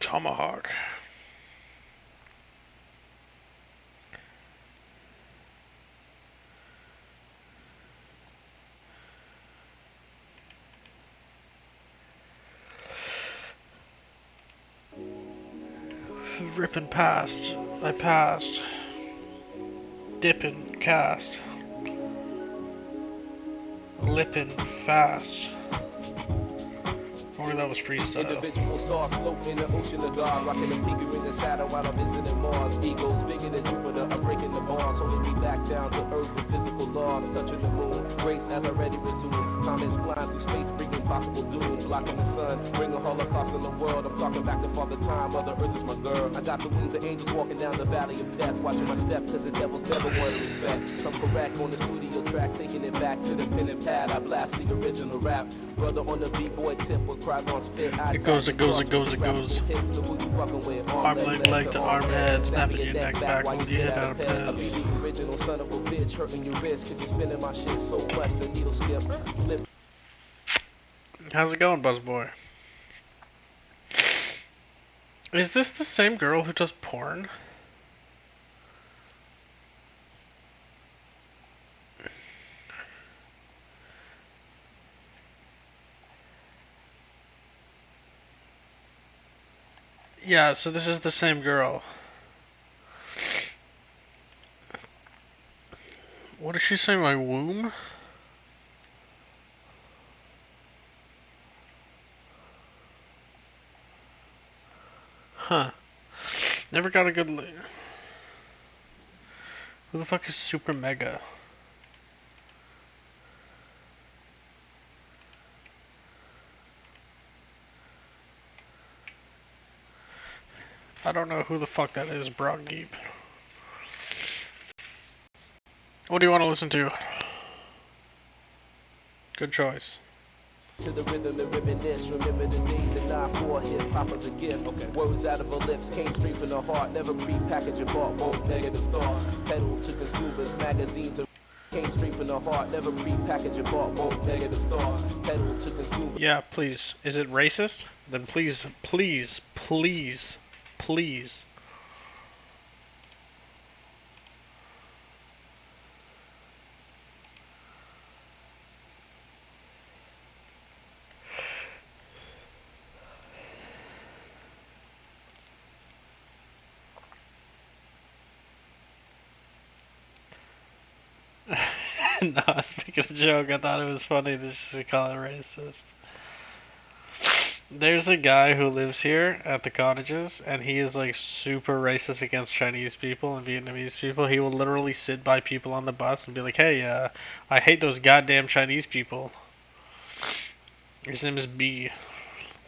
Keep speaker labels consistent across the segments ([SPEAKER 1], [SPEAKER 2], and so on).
[SPEAKER 1] Tomahawk. Ripping past. I passed. Dipping cast. Lipping fast. Or that was freestyle.
[SPEAKER 2] Individual stars float in the ocean of God, rocking the figure in the Saturn while I'm visiting Mars. Egos bigger than Jupiter, I'm breaking the bars, holding me back down to earth with physical laws, touching the moon. Grace as I ready resume. Comments flying through space, bringing possible doom, blocking the sun, bring a holocaust in the world. I'm talking back to Father Time, Mother Earth is my girl. I got the wings of angels walking down the valley of death, watching my step, cause the devil's never wanted respect. Come correct on the studio track, taking it back to the pen and pad. I blast the original rap. Brother on the b-boy tip with cry gon' spit.
[SPEAKER 1] It goes. Arm, leg to arm, head, snapping your neck back while you hit out of pads.
[SPEAKER 2] The original son of a bitch, hurting your wrist, cause you're spinning my shit so much the needle skip. Flip.
[SPEAKER 1] How's it going, Buzzboy? Is this the same girl who does porn? Yeah, so this is the same girl. What did she say, my womb? Huh. Never got a good look. Who the fuck is Super Mega? I don't know who the fuck that is, Brogdeep. What do you want to listen to? Good choice.
[SPEAKER 2] To the rhythm and reminisce. Remember the days at 9-4, hip hop as a gift. Okay. Words out of her lips came straight from the heart. Never pre-packaged and bought, won't negative thought. Pedal to consumers, magazines came straight from the heart. Never pre-packaged and bought, won't negative thought. Pedal to consumers.
[SPEAKER 1] Yeah, please. Is it racist? Then please, please, please, please. No, I was making a joke. I thought it was funny to just call it racist. There's a guy who lives here at the cottages, and he is like super racist against Chinese people and Vietnamese people. He will literally sit by people on the bus and be like, "Hey, I hate those goddamn Chinese people." His name is B.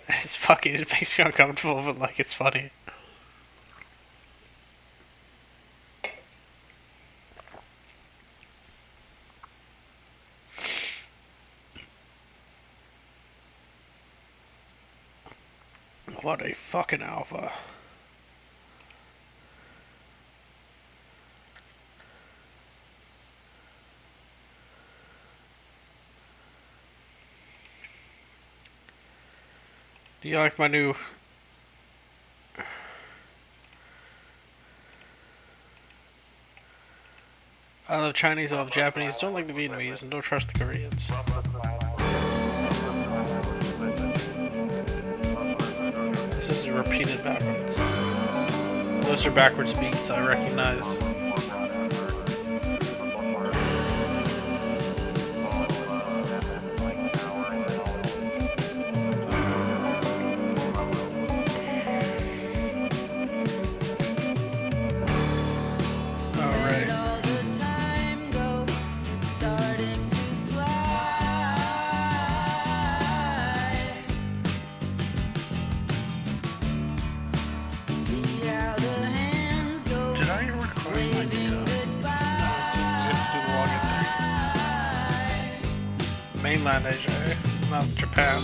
[SPEAKER 1] It's fucking. It makes me uncomfortable, but like it's funny. What a fucking alpha. Do you like my new... I love Chinese, I love Japanese, don't like the Vietnamese, and don't trust the Koreans. This is repeated backwards. Those are backwards beats, I recognize. Did I request my data? No, it's gonna do the login thing. Mainland Asia, not Japan.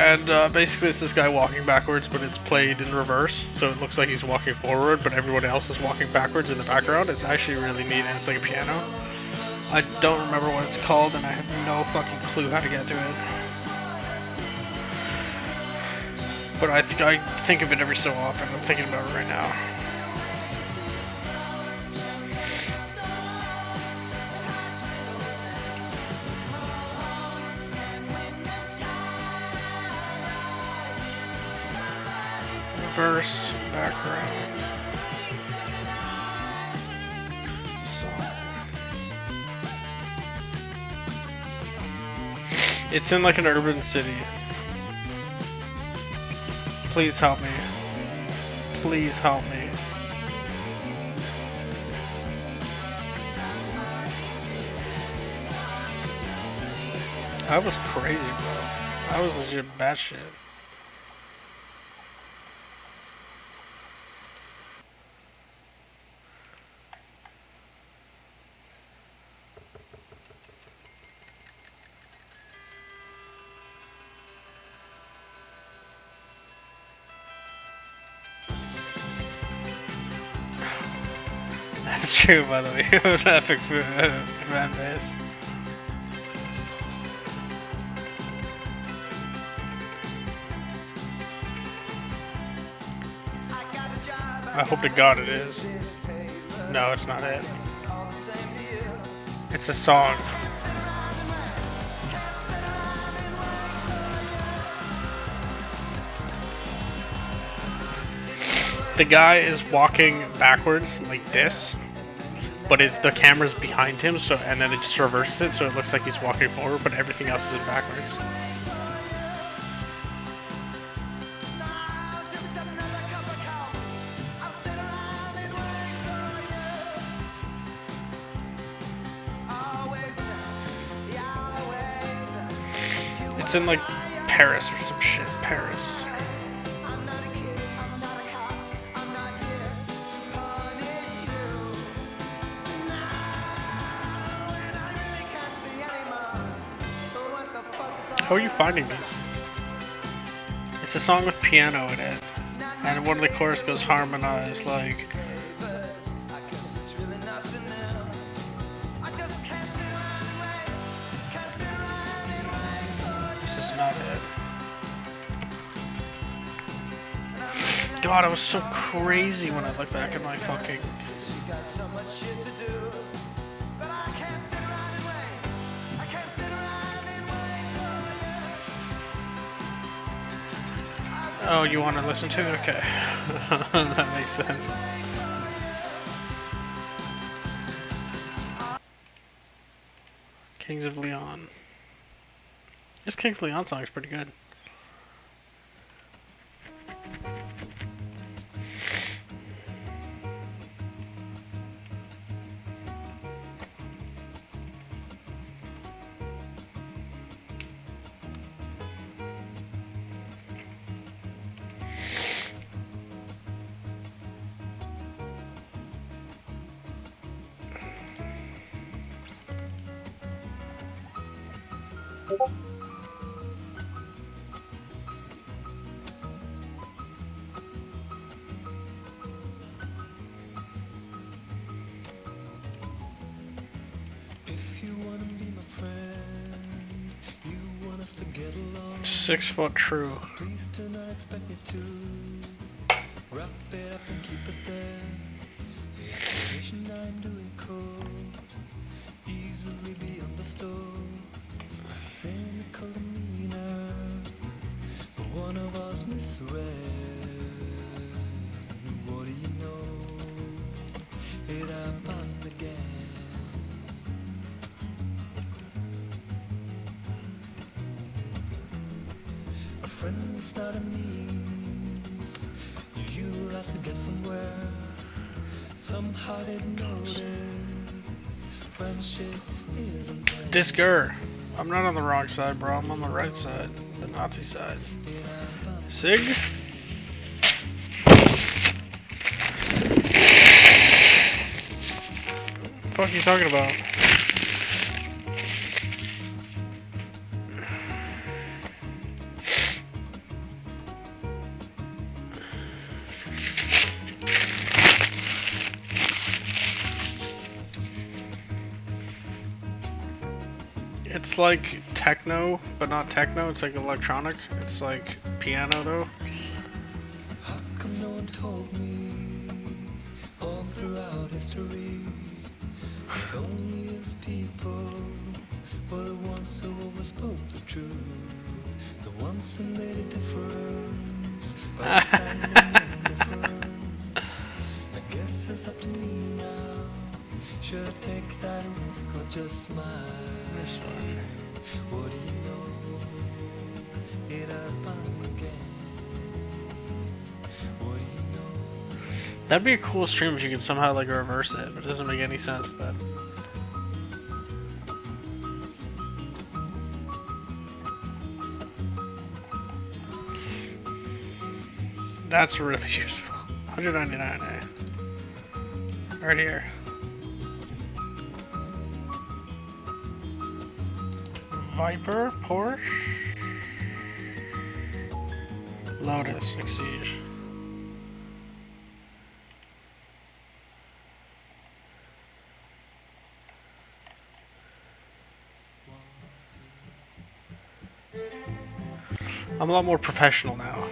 [SPEAKER 1] And basically it's this guy walking backwards, but it's played in reverse, so it looks like he's walking forward, but everyone else is walking backwards in the background. It's actually really neat, and it's like a piano. I don't remember what it's called, and I have no fucking clue how to get to it. But I think of it every so often. I'm thinking about it right now. Reverse background song. It's in like an urban city. Please help me. Please help me. That was crazy, bro. That was legit batshit. That's true, by the way. It was an epic fan base. I hope to God it is. No, it's not it. It's a song. The guy is walking backwards like this, but it's the camera's behind him, so and then it just reverses it, so it looks like he's walking forward, but everything else is in backwards. It's in like Paris or some shit. Paris. How are you finding these? It's a song with piano in it, and one of the chorus goes harmonized like. This is not it. God, I was so crazy when I look back at my fucking. Oh, you want to listen to it? Okay. That makes sense. Kings of Leon. This Kings of Leon song is pretty good.
[SPEAKER 3] If you wanna be my friend, you want us to get along.
[SPEAKER 1] 6 foot true.
[SPEAKER 3] Please do not expect me to wrap it up and keep it there. The explanation I'm doing could easily be understood. Cynical demeanor, but one of us misread. What do you know? It happened again. A friend is not a means you utilize to get somewhere. Somehow didn't notice friendship isn't there.
[SPEAKER 1] Disger. I'm not on the wrong side, bro. I'm on the right side. The Nazi side. Sig? What the fuck are you talking about? It's like techno, but not techno. It's like electronic. It's like piano though.
[SPEAKER 3] How come no one told me all throughout history that loneliest people were the ones who always spoke the truth, the ones who made a difference by standing in difference. I guess it's up to me now. Should I take that risk or just smile?
[SPEAKER 1] This one.
[SPEAKER 3] What do you know? It happened again. What do you know?
[SPEAKER 1] That'd be a cool stream if you could somehow like reverse it, but it doesn't make any sense that. That's really useful. 199, eh? Right here. Viper, Porsche, Lotus, Exige. I'm a lot more professional now.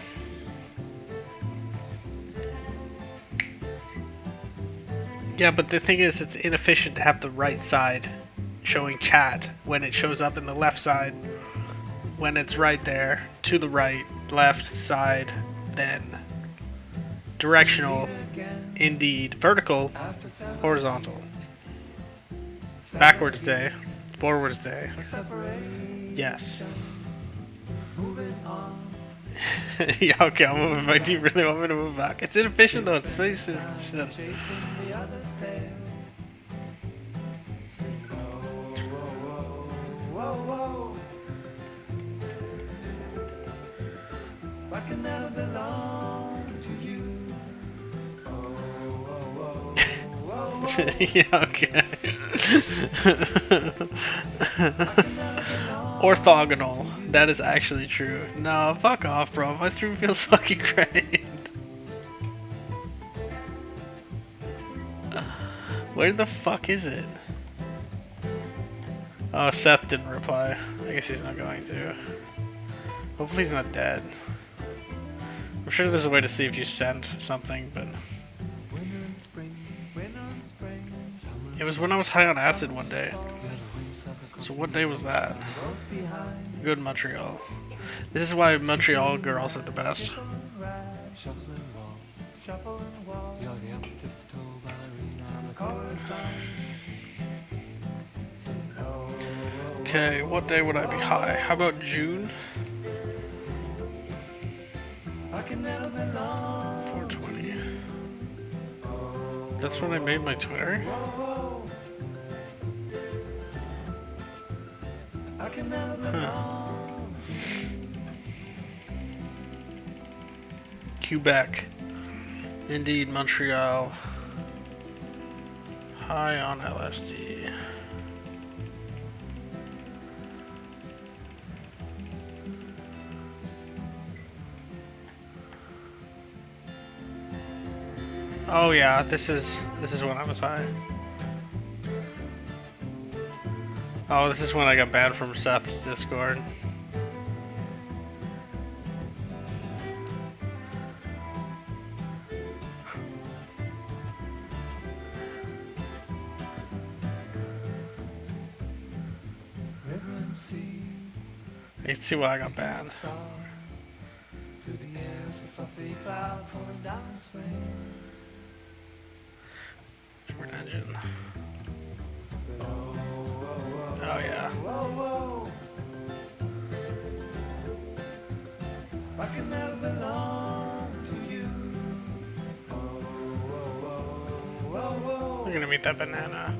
[SPEAKER 1] Yeah, but the thing is, it's inefficient to have the right side showing chat when it shows up in the left side, when it's right there, to the right, left side, then directional, indeed, vertical, horizontal, backwards day, forwards day, yes. Yeah, okay, I'm moving back. Do you really want me to move back? It's inefficient though, it's space inefficient.
[SPEAKER 3] I can never belong to you.
[SPEAKER 1] Yeah, okay. Orthogonal. That is actually true. No, fuck off, bro. My stream feels fucking great. Where the fuck is it? Oh, Seth didn't reply. I guess he's not going to. Hopefully he's not dead. I'm sure there's a way to see if you sent something, but... It was when I was high on acid one day. So what day was that? Good Montreal. This is why Montreal girls are the best. Okay, what day would I be high? How about June? 420. That's when I made my Twitter? Huh. Quebec. Indeed, Montreal. High on LSD. Oh yeah, this is when I was high. Oh, this is when I got banned from Seth's Discord. I can see why I got banned. Different engine. Oh yeah.
[SPEAKER 3] I can never belong to you.
[SPEAKER 1] I'm gonna meet that banana.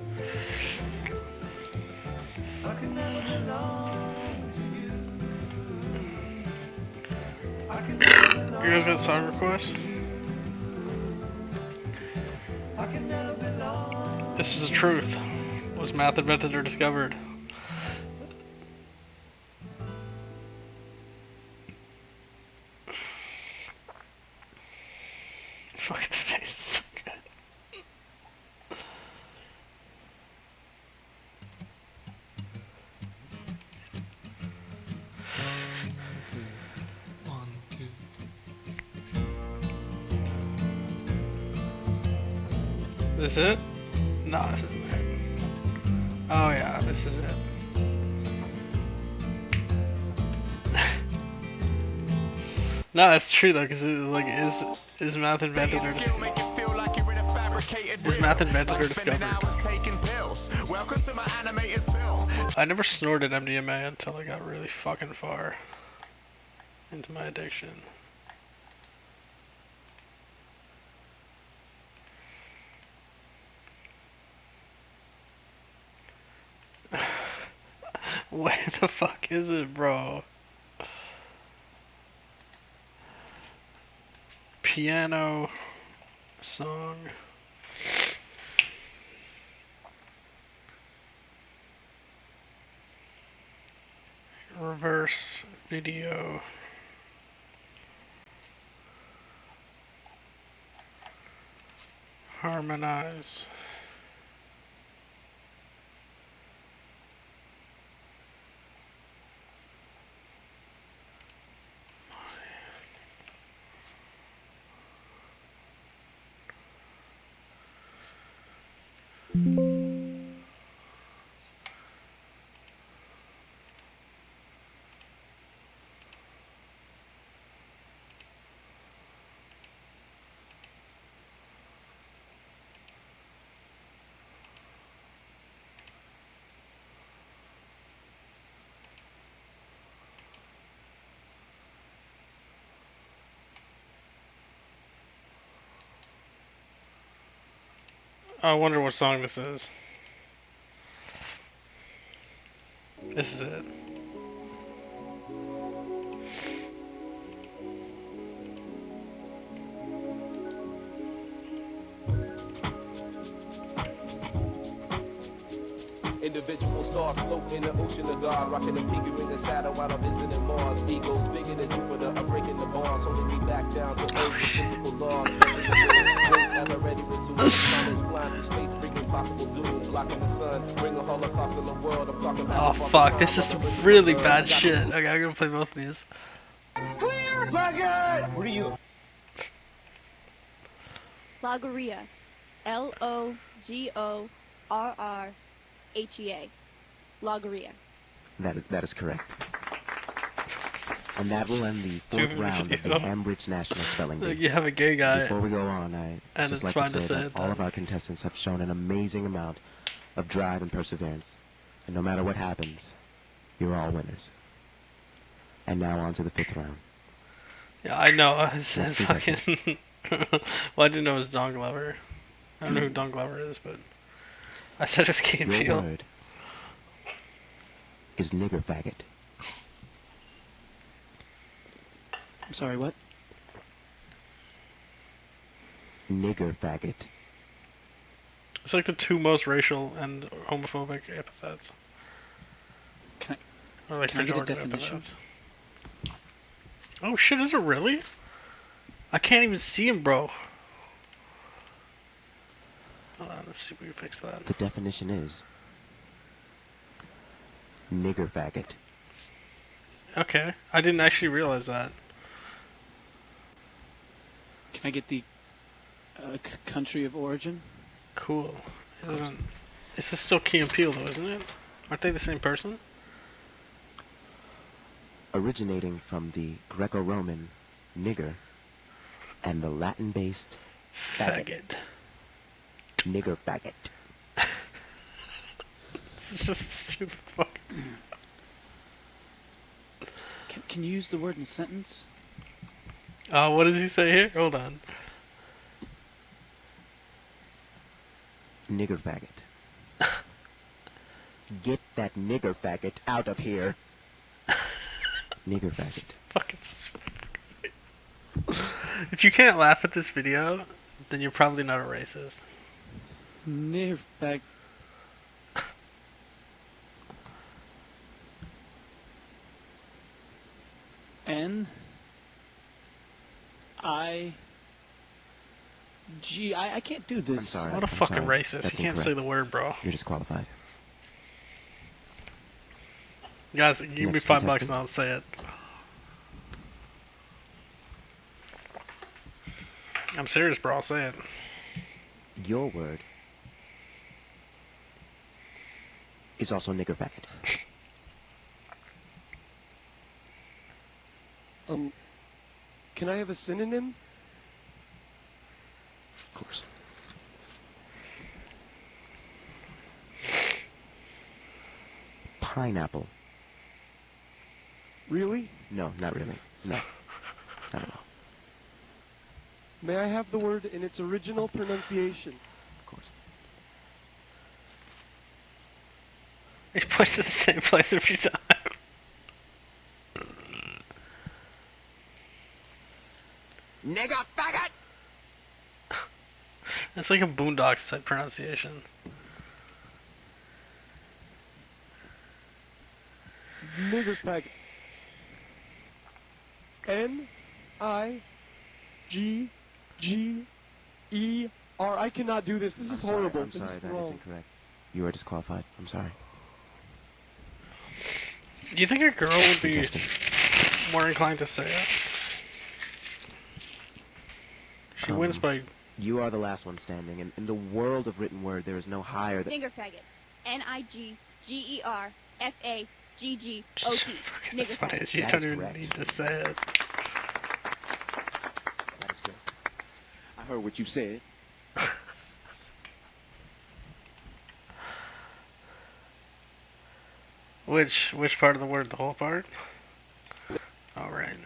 [SPEAKER 3] I can never belong to you. I can never belong.
[SPEAKER 1] You guys got song requests?
[SPEAKER 3] I can never belong.
[SPEAKER 1] This is the truth. Was math invented or discovered? Fuck, the face is so good. This it? No, this isn't it. Oh yeah, this is it. No, it's true though, because like is math invented or discovered? Is math invented or discovered? I never snorted MDMA until I got really fucking far into my addiction. Where the fuck is it, bro? Piano song. Reverse video. Harmonize. I wonder what song this is. This is it.
[SPEAKER 2] Individual stars float in the ocean of God, rocking the figure in the Saturn while I'm visiting Mars. Egos bigger than Jupiter, I'm breaking the bars, holding me back down to earth with physical laws. Race has already resumed. Sun is flying through space, bringing possible doom, blocking the sun, bring a holocaust in the world. I'm talking about.
[SPEAKER 1] Oh fuck, this is some really bad shit. Okay, I'm gonna play both of these.
[SPEAKER 4] What are you?
[SPEAKER 5] Logorrhea. Logorrhea. Logorrhea.
[SPEAKER 6] That is correct. And that will end the fourth round of the Ambridge National Spelling Bee.
[SPEAKER 1] Like you have a gay guy.
[SPEAKER 6] Before we go on,
[SPEAKER 1] And
[SPEAKER 6] just
[SPEAKER 1] it's
[SPEAKER 6] like
[SPEAKER 1] fine to say
[SPEAKER 6] that
[SPEAKER 1] it,
[SPEAKER 6] all
[SPEAKER 1] then.
[SPEAKER 6] of our contestants have shown an amazing amount of drive and perseverance. And no matter what happens, you're all winners. And now on to the fifth round.
[SPEAKER 1] Yeah, I know. I said
[SPEAKER 6] Yes,
[SPEAKER 1] fucking. Well, I didn't know it was Don Glover. I don't know who Don Glover is, but I said it was Key and
[SPEAKER 6] Your
[SPEAKER 1] Peele.
[SPEAKER 6] word is nigger faggot.
[SPEAKER 4] I'm sorry, what?
[SPEAKER 6] Nigger faggot.
[SPEAKER 1] It's like the two most racial and homophobic epithets.
[SPEAKER 4] Can
[SPEAKER 1] Or like
[SPEAKER 4] Can I get a
[SPEAKER 1] pejorative
[SPEAKER 4] definition?
[SPEAKER 1] epithets. Oh shit, is it really? I can't even see him, bro. Hold on, let's see if we can fix that.
[SPEAKER 6] The definition is nigger faggot.
[SPEAKER 1] Okay, I didn't actually realize that.
[SPEAKER 4] I get the country of origin?
[SPEAKER 1] Cool. It doesn't. This is still Key and Peele, though, isn't it? Aren't they the same person?
[SPEAKER 6] Originating from the Greco-Roman nigger and the Latin-based
[SPEAKER 1] Faggot.
[SPEAKER 6] nigger faggot.
[SPEAKER 1] It's just stupid fuck.
[SPEAKER 4] Can you use the word in a sentence?
[SPEAKER 1] What does he say here? Hold on.
[SPEAKER 6] Nigger faggot. Get that nigger faggot out of here. Nigger faggot.
[SPEAKER 1] Fucking. If you can't laugh at this video, then you're probably not a racist.
[SPEAKER 4] Near back. N I G. I can't do this.
[SPEAKER 6] I'm sorry.
[SPEAKER 1] What a
[SPEAKER 6] I'm
[SPEAKER 1] fucking
[SPEAKER 6] sorry.
[SPEAKER 1] racist.
[SPEAKER 6] That's
[SPEAKER 1] You can't say
[SPEAKER 6] incorrect.
[SPEAKER 1] the word, bro.
[SPEAKER 6] You're disqualified.
[SPEAKER 1] Guys, give me
[SPEAKER 6] Next
[SPEAKER 1] $5
[SPEAKER 6] contestant.
[SPEAKER 1] and I'll say it. I'm serious, bro. I'll say it.
[SPEAKER 6] Your word is also nigger faggot.
[SPEAKER 7] Can I have a synonym?
[SPEAKER 6] Of course. Pineapple.
[SPEAKER 7] Really?
[SPEAKER 6] No, not really. No. Not at all.
[SPEAKER 7] May I have the word in its original pronunciation?
[SPEAKER 6] Of course.
[SPEAKER 1] He points to the same place every time.
[SPEAKER 6] Nigger faggot!
[SPEAKER 1] It's like a Boondocks type pronunciation.
[SPEAKER 7] Nigger faggot. N-I-G-G-E-R. I cannot do this. This is horrible.
[SPEAKER 6] I'm
[SPEAKER 7] This
[SPEAKER 6] sorry,
[SPEAKER 7] is
[SPEAKER 6] that is
[SPEAKER 7] wrong.
[SPEAKER 6] incorrect. You are disqualified. I'm sorry.
[SPEAKER 1] Do you think a girl would be
[SPEAKER 6] Contestant.
[SPEAKER 1] more inclined to say it? She wins by...
[SPEAKER 6] You are the last one standing, and in the world of written word, there is no higher than...
[SPEAKER 5] Nigger faggot. Niggerfaggot.
[SPEAKER 1] That's funny.
[SPEAKER 5] Nigger
[SPEAKER 1] You
[SPEAKER 6] That
[SPEAKER 1] don't
[SPEAKER 6] is
[SPEAKER 1] even
[SPEAKER 6] correct.
[SPEAKER 1] need to say it.
[SPEAKER 6] That is good.
[SPEAKER 7] I heard what you said.
[SPEAKER 1] Which part of the word? The whole part? Alright.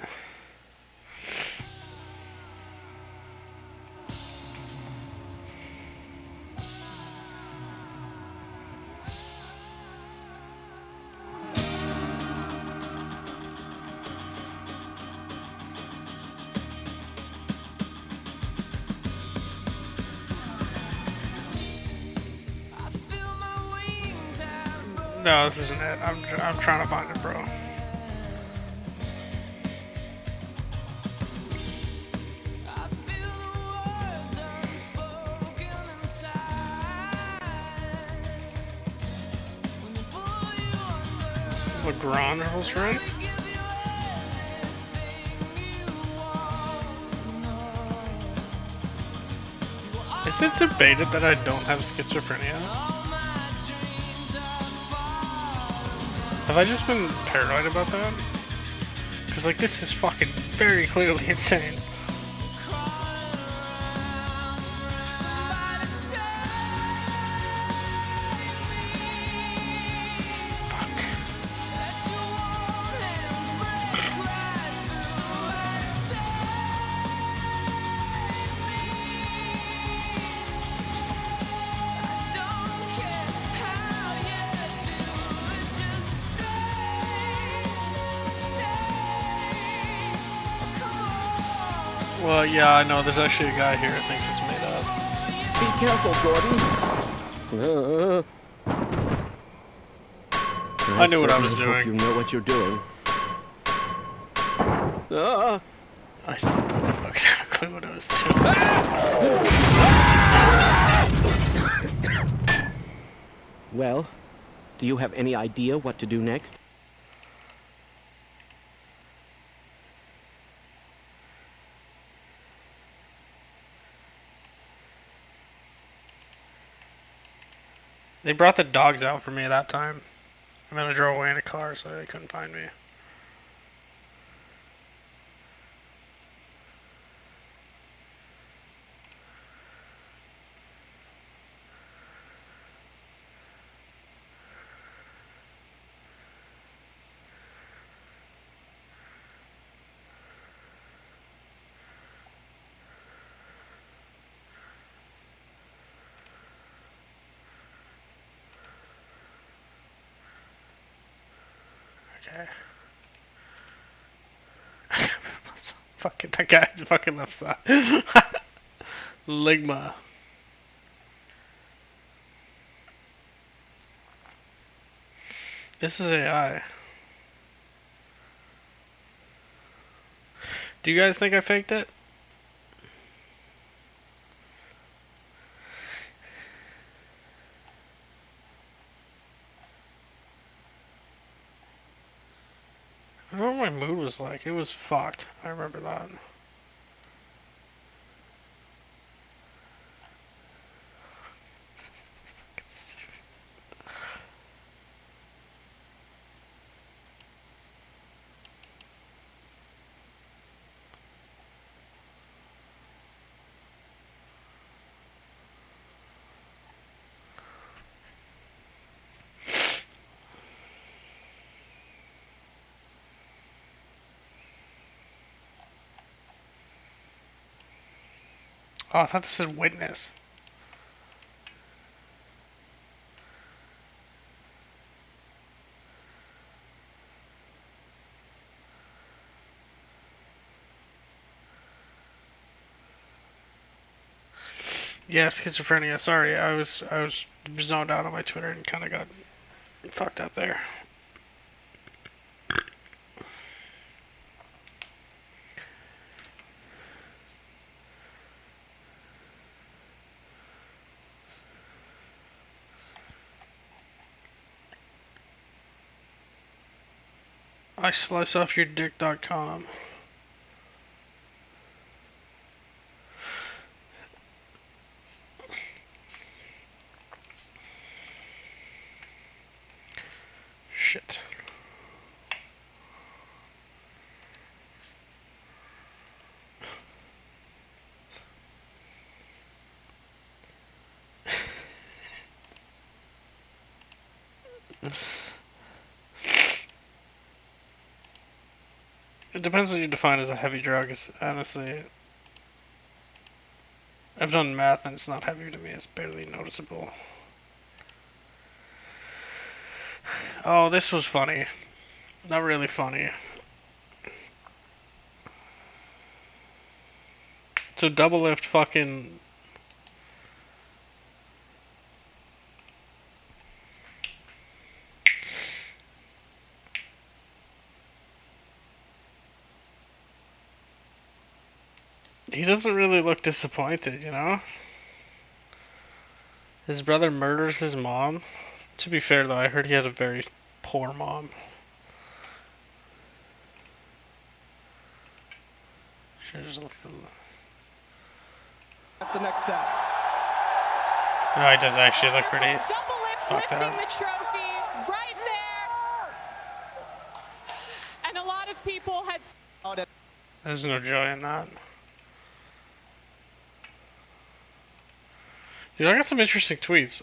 [SPEAKER 1] No, this isn't it. I'm trying to find it, bro. Lagrange's right? Is it debated that I don't have schizophrenia? Have I just been paranoid about that? Because, like, this is fucking very clearly insane. Well, yeah, I know. There's actually a guy here who thinks it's made up.
[SPEAKER 8] Be careful, Gordon.
[SPEAKER 1] I knew what I was
[SPEAKER 8] certainly hope
[SPEAKER 1] doing.
[SPEAKER 8] You know what you're doing.
[SPEAKER 1] I fucking have a clue what I was doing.
[SPEAKER 8] Well, do you have any idea what to do next?
[SPEAKER 1] They brought the dogs out for me that time. And then I drove away in a car, so they couldn't find me. Okay. Fucking that guy's fucking left side. Ligma. This is AI. Do you guys think I faked it? I remember what my mood was like. It was fucked. I remember that. Oh, I thought this said witness. Yeah, schizophrenia. Sorry, I was zoned out on my Twitter and kind of got fucked up there. I slice off your dick.com. Shit. It depends what you define as a heavy drug. Honestly, I've done math and it's not heavy to me. It's barely noticeable. Oh, this was funny. Not really funny. So double lift fucking. He doesn't really look disappointed, you know? His brother murders his mom. To be fair though, I heard he had a very poor mom. Should've just looked at the...
[SPEAKER 9] That's the next step.
[SPEAKER 1] No, he does actually look pretty
[SPEAKER 10] Double lift,
[SPEAKER 1] fucked
[SPEAKER 10] lifting
[SPEAKER 1] up.
[SPEAKER 10] the trophy right there. And a lot of people had.
[SPEAKER 1] There's no joy in that. Dude, I got some interesting tweets.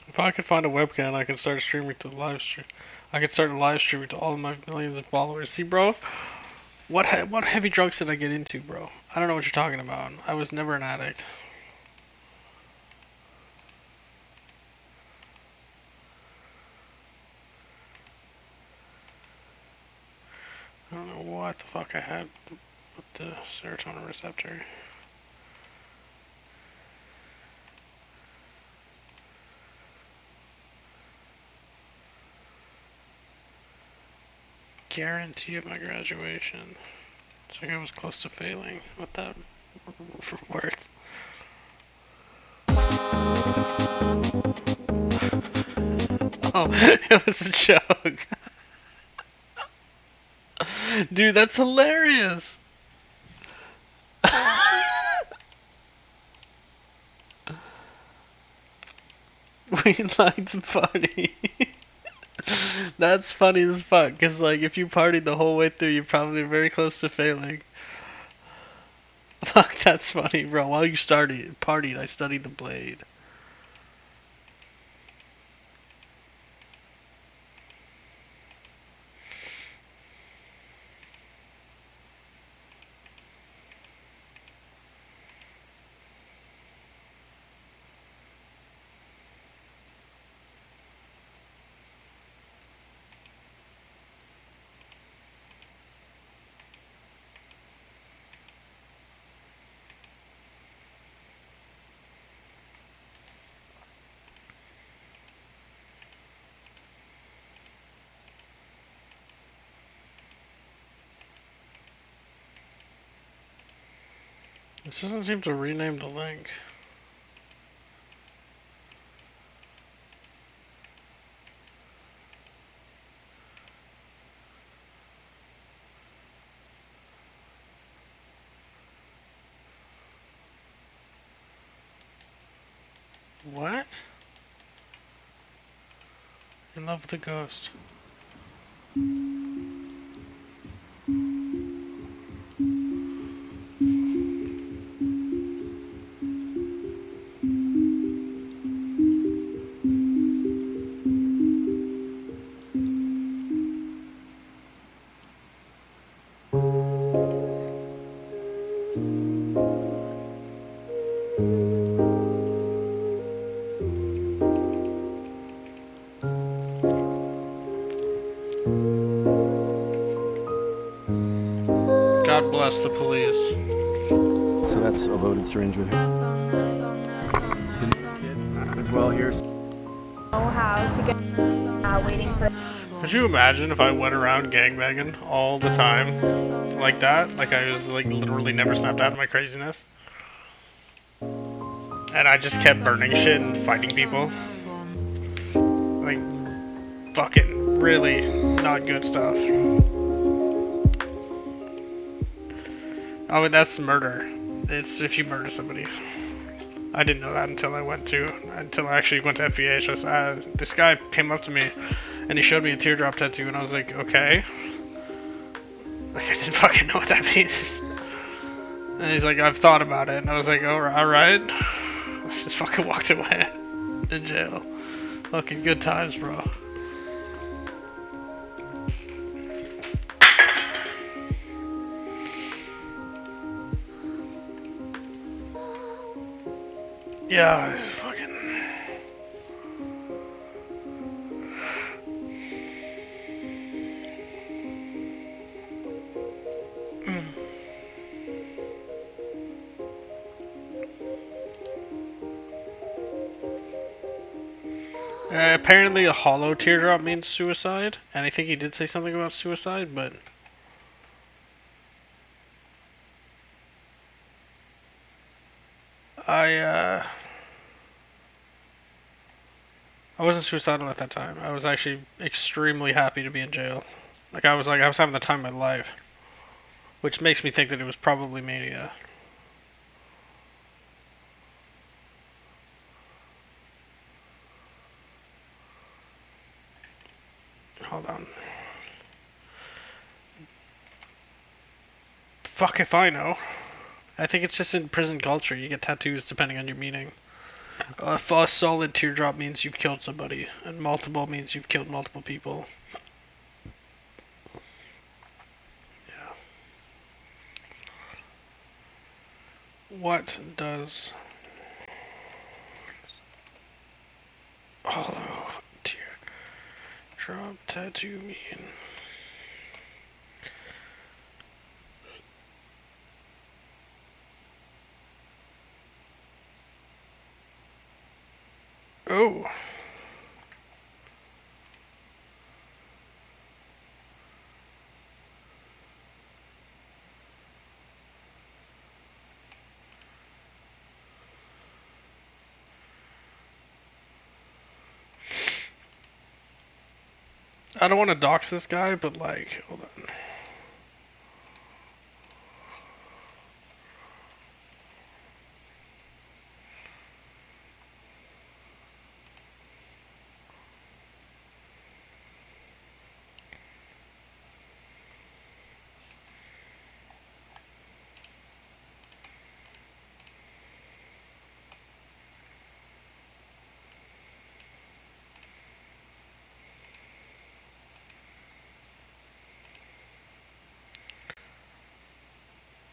[SPEAKER 1] If I could find a webcam, I could start streaming to live stream. I could start live streaming to all of my millions of followers. See, bro, what heavy drugs did I get into, bro? I don't know what you're talking about. I was never an addict. I don't know what the fuck I had with the serotonin receptor. Guarantee of my graduation. It's like I was close to failing with that words. Oh, it was a joke. Dude, that's hilarious. We like to party. That's funny as fuck, cause like if you partied the whole way through, you're probably very close to failing. Fuck, that's funny, bro. While you partied, I studied the blade. This doesn't seem to rename the link. What? In love with a ghost. bless the police.
[SPEAKER 9] So that's a loaded syringe with her. As well, here's.
[SPEAKER 5] Know how to get waiting for.
[SPEAKER 1] Could you imagine if I went around gangbanging all the time like that? Like I was like literally never snapped out of my craziness. And I just kept burning shit and fighting people. Like, fucking really not good stuff. Oh, and that's murder. It's if you murder somebody. I didn't know that until I actually went to FEH. This guy came up to me and he showed me a teardrop tattoo and I was like, okay. Like, I didn't fucking know what that means. And he's like, I've thought about it. And I was like, alright. I just fucking walked away. In jail. Fucking good times, bro. Yeah, fucking. Apparently a hollow teardrop means suicide, and I think he did say something about suicide, but I wasn't suicidal at that time. I was actually extremely happy to be in jail. I was having the time of my life, which makes me think that it was probably mania. Hold on. Fuck if I know. I think it's just in prison culture. You get tattoos depending on your meaning. A solid teardrop means you've killed somebody, and multiple means you've killed multiple people. Yeah. What does hollow teardrop tattoo mean? Oh. I don't want to dox this guy, but like, hold on.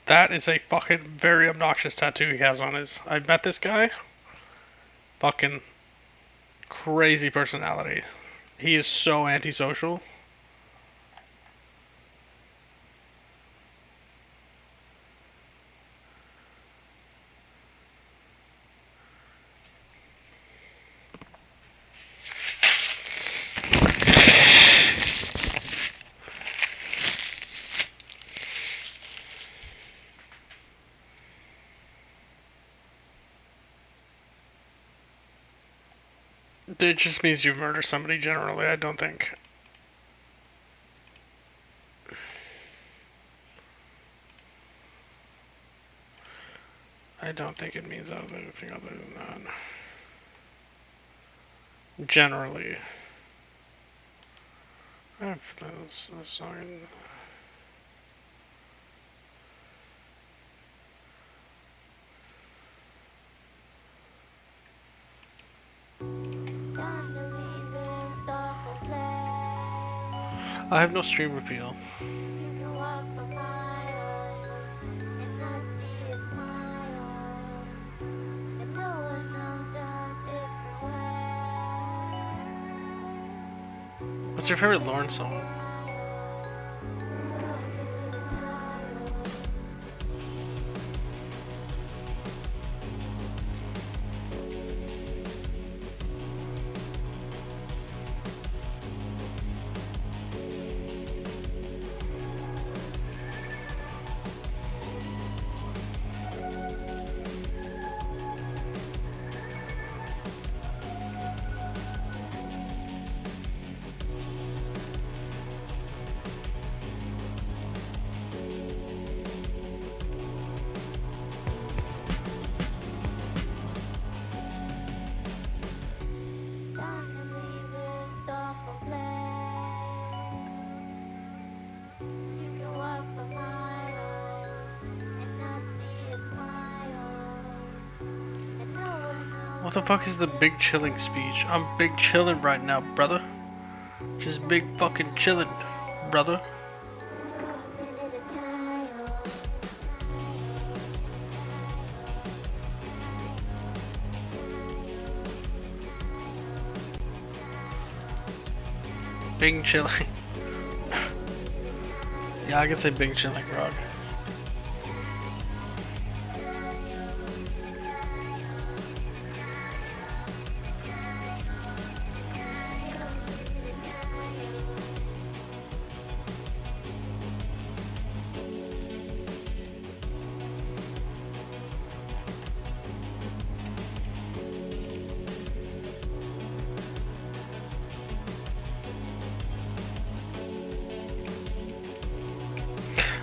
[SPEAKER 1] That is a fucking very obnoxious tattoo he has on his. I met this guy. Fucking crazy personality. He is so antisocial. It just means you murder somebody generally, I don't think. I don't think it means anything other than that. Generally. I have this song. I have no stream appeal. What's your favorite Lorne song? What the fuck is the big chilling speech? I'm big chilling right now, brother. Just big fucking chilling, brother. Big chilling. Yeah, I can say big chilling, Rock.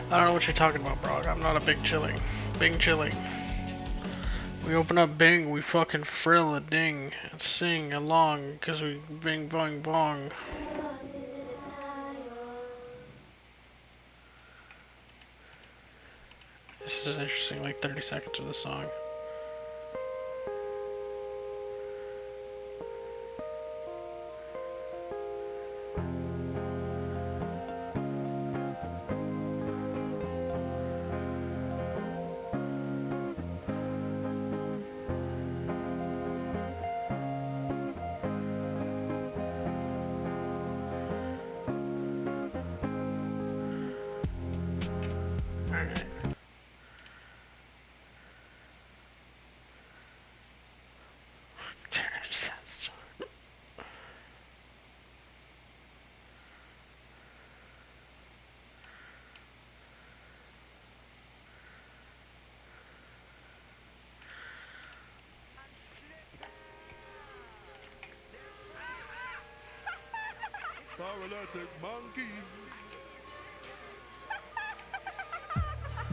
[SPEAKER 1] I don't know what you're talking about, bro. I'm not a big chilling. Bing chilling. We open up Bing, we fucking frill a ding and sing along because we bing bong bong. This is interesting, like 30 seconds of the song.
[SPEAKER 3] Paralytic monkey.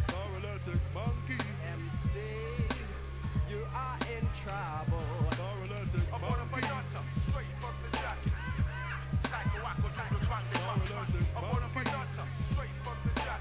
[SPEAKER 3] Paralytic monkey. MC, you are in trouble. Paralytic monkey. Straight from the jack. Paralytic monkey. Straight from the jack.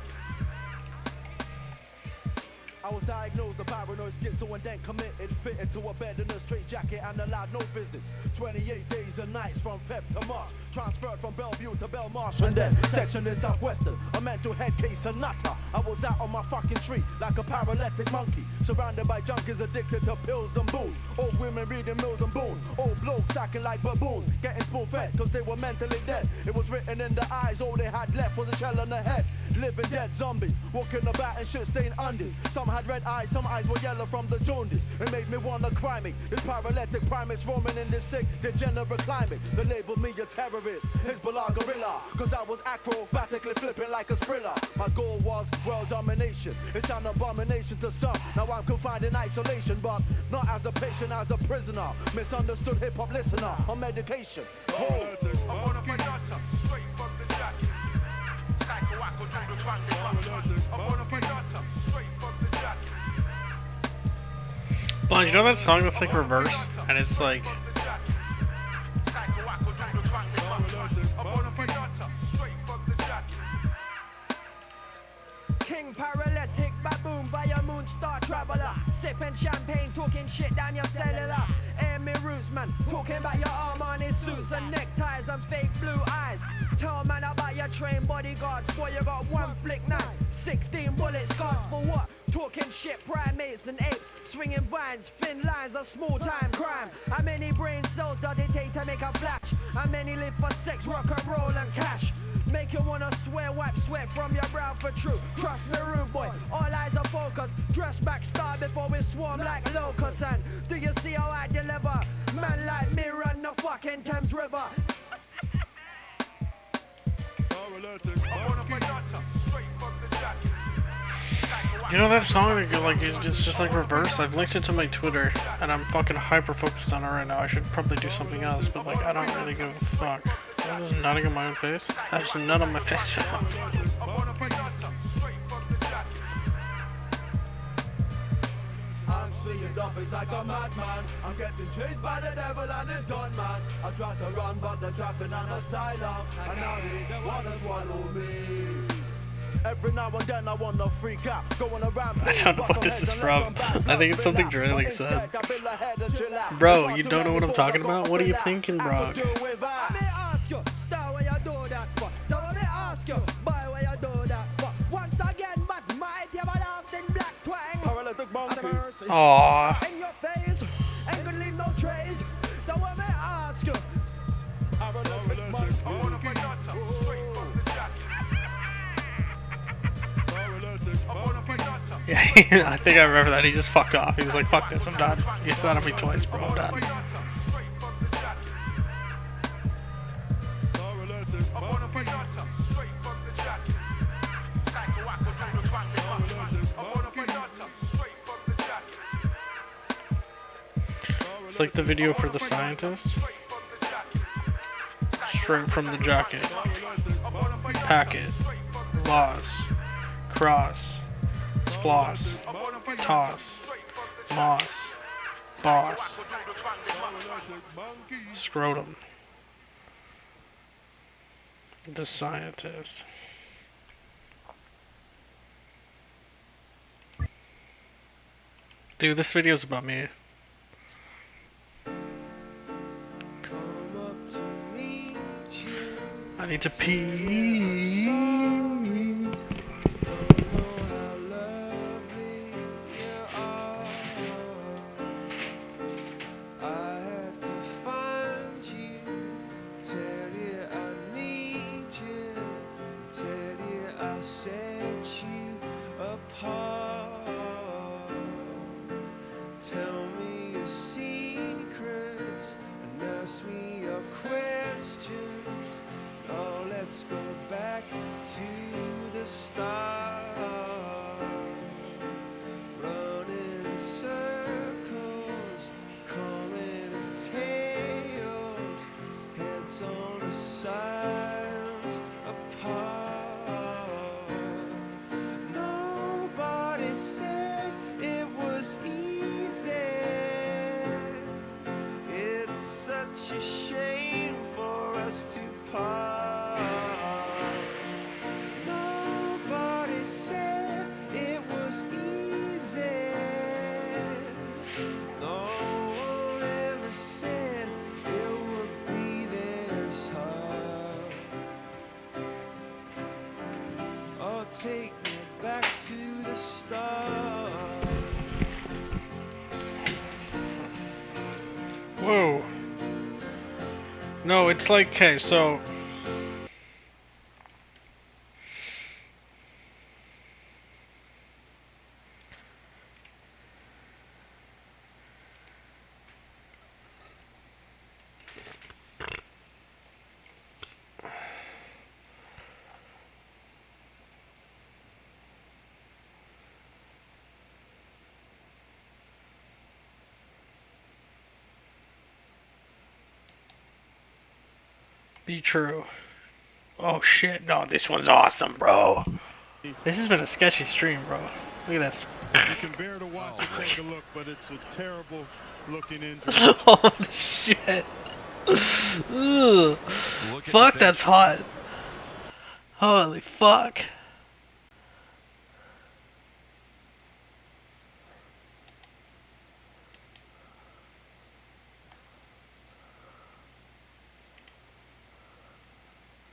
[SPEAKER 3] I was diagnosed a paranoid schizo and then committed, fitted to a bed in a straight jacket and allowed no visits. 28 days and nights from Feb to March, transferred from Bellevue to Belmarsh and then section in Southwestern, a mental head case and nutter. I was out on my fucking tree like a paralytic monkey, surrounded by junkies addicted to pills and booze. Old women reading Mills and Boone, old blokes acting like baboons, getting spoon fed cause they were mentally dead. It was written in the eyes, all they had left was a shell on the head. Living dead zombies, walking about in shit stained undies. Some had red eyes, some eyes were yellow from the jaundice. It made me wanna cry me. This paralytic primates roaming in this sick, degenerate climate. They labeled me a terrorist, Hezbollah gorilla, cause I was acrobatically flipping like a sprilla. My goal was world domination. It's an abomination to some. Now I'm confined in isolation, but not as a patient, as a prisoner. Misunderstood hip-hop listener on medication. Oh, I'm on a Pinata, straight from the jacket. Psycho-wacko through the twang, I'm on a Pinata, straight from the jacket.
[SPEAKER 1] Blonde, you know that song that's like reverse? And it's like...
[SPEAKER 11] King paralytic, baboon, via moon star traveler. Sipping champagne, talking shit down your cellular. Air me roots, man, talking about your Armani suits and neckties and fake blue eyes. Tell man about your trained bodyguards, boy, you got one flick now. 16 bullet scars for what? Talking shit, primates and apes, swinging vines, thin lines, a small time crime. How many brain cells does it take to make a flash? How many live for sex, rock and roll and cash? Make you wanna swear, wipe sweat from your brow for true. Trust me, rude boy, all eyes are focused. Dress back, star before we swarm like locusts. And do you see how I deliver? Man like me run the fucking Thames River.
[SPEAKER 1] You know that song that like it's just like reversed? I've linked it to my Twitter and I'm fucking hyper focused on it right now. I should probably do something else, but like I don't really give a fuck. This is nutting on my own face. That's a nut on my face.
[SPEAKER 3] I'm seeing dummies like a madman. I'm getting chased by the devil and his gunman. I tried to run but they're trapping an asylum, and now they wanna swallow me. Every now and then I wanna freak out, go on a rampage.
[SPEAKER 1] I don't know what this is from. I think it's something Drilling said. Bro, you don't know what I'm talking about? What are you thinking, bro? Aww. Yeah, I think I remember that. He just fucked off. He was like, fuck this, I'm done. It's not on me twice, bro, I'm done. It's like the video for The Scientist. Straight from the jacket. Packet. Loss. Cross. Floss. Toss. Moss. Boss. Scrotum. The Scientist. Dude, this video's about me. I need to pee.
[SPEAKER 3] Tell me your secrets and ask me your questions. Oh, let's go back to the start. Running in circles, calling in tales, heads on the sides apart. Nobody said it was easy. It's such a shame for us to part. Nobody said it was easy. No one ever said it would be this hard. Oh, take me back to the start.
[SPEAKER 1] Whoa. No, it's like, okay, so... Be true. Oh shit, no, this one's awesome, bro. This has been a sketchy stream, bro. Look at this.
[SPEAKER 12] You can bear to watch it, take a look, but it's a terrible looking injury.
[SPEAKER 1] Holy shit. Ugh. Fuck, that's hot. Holy fuck.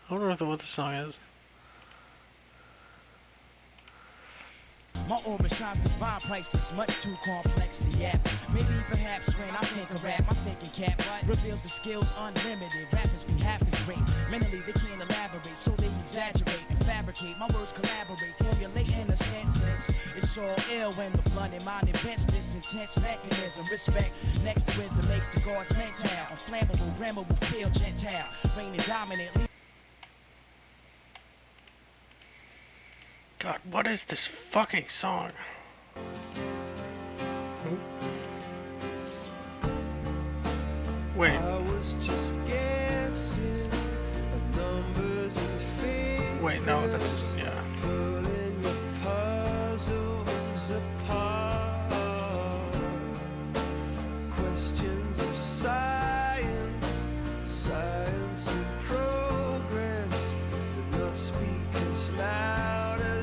[SPEAKER 1] I wonder what the song is.
[SPEAKER 13] My aura shines divine, priceless, much too complex to yap. Maybe perhaps when I think of rap, my thinking cap reveals the skills unlimited. Rappers be half as great. Mentally they can't elaborate, so they exaggerate and fabricate. My words collaborate, formulating a sentence. It's all ill when the blunt in mind invents this intense mechanism. Respect next to wisdom makes the gods mental. Unflammable, grammable, feel gentile. Reigning dominant.
[SPEAKER 1] God, what is this fucking song? Wait. Wait, no, that doesn't, yeah.
[SPEAKER 3] Questions of science, science and progress, do not speak as loud as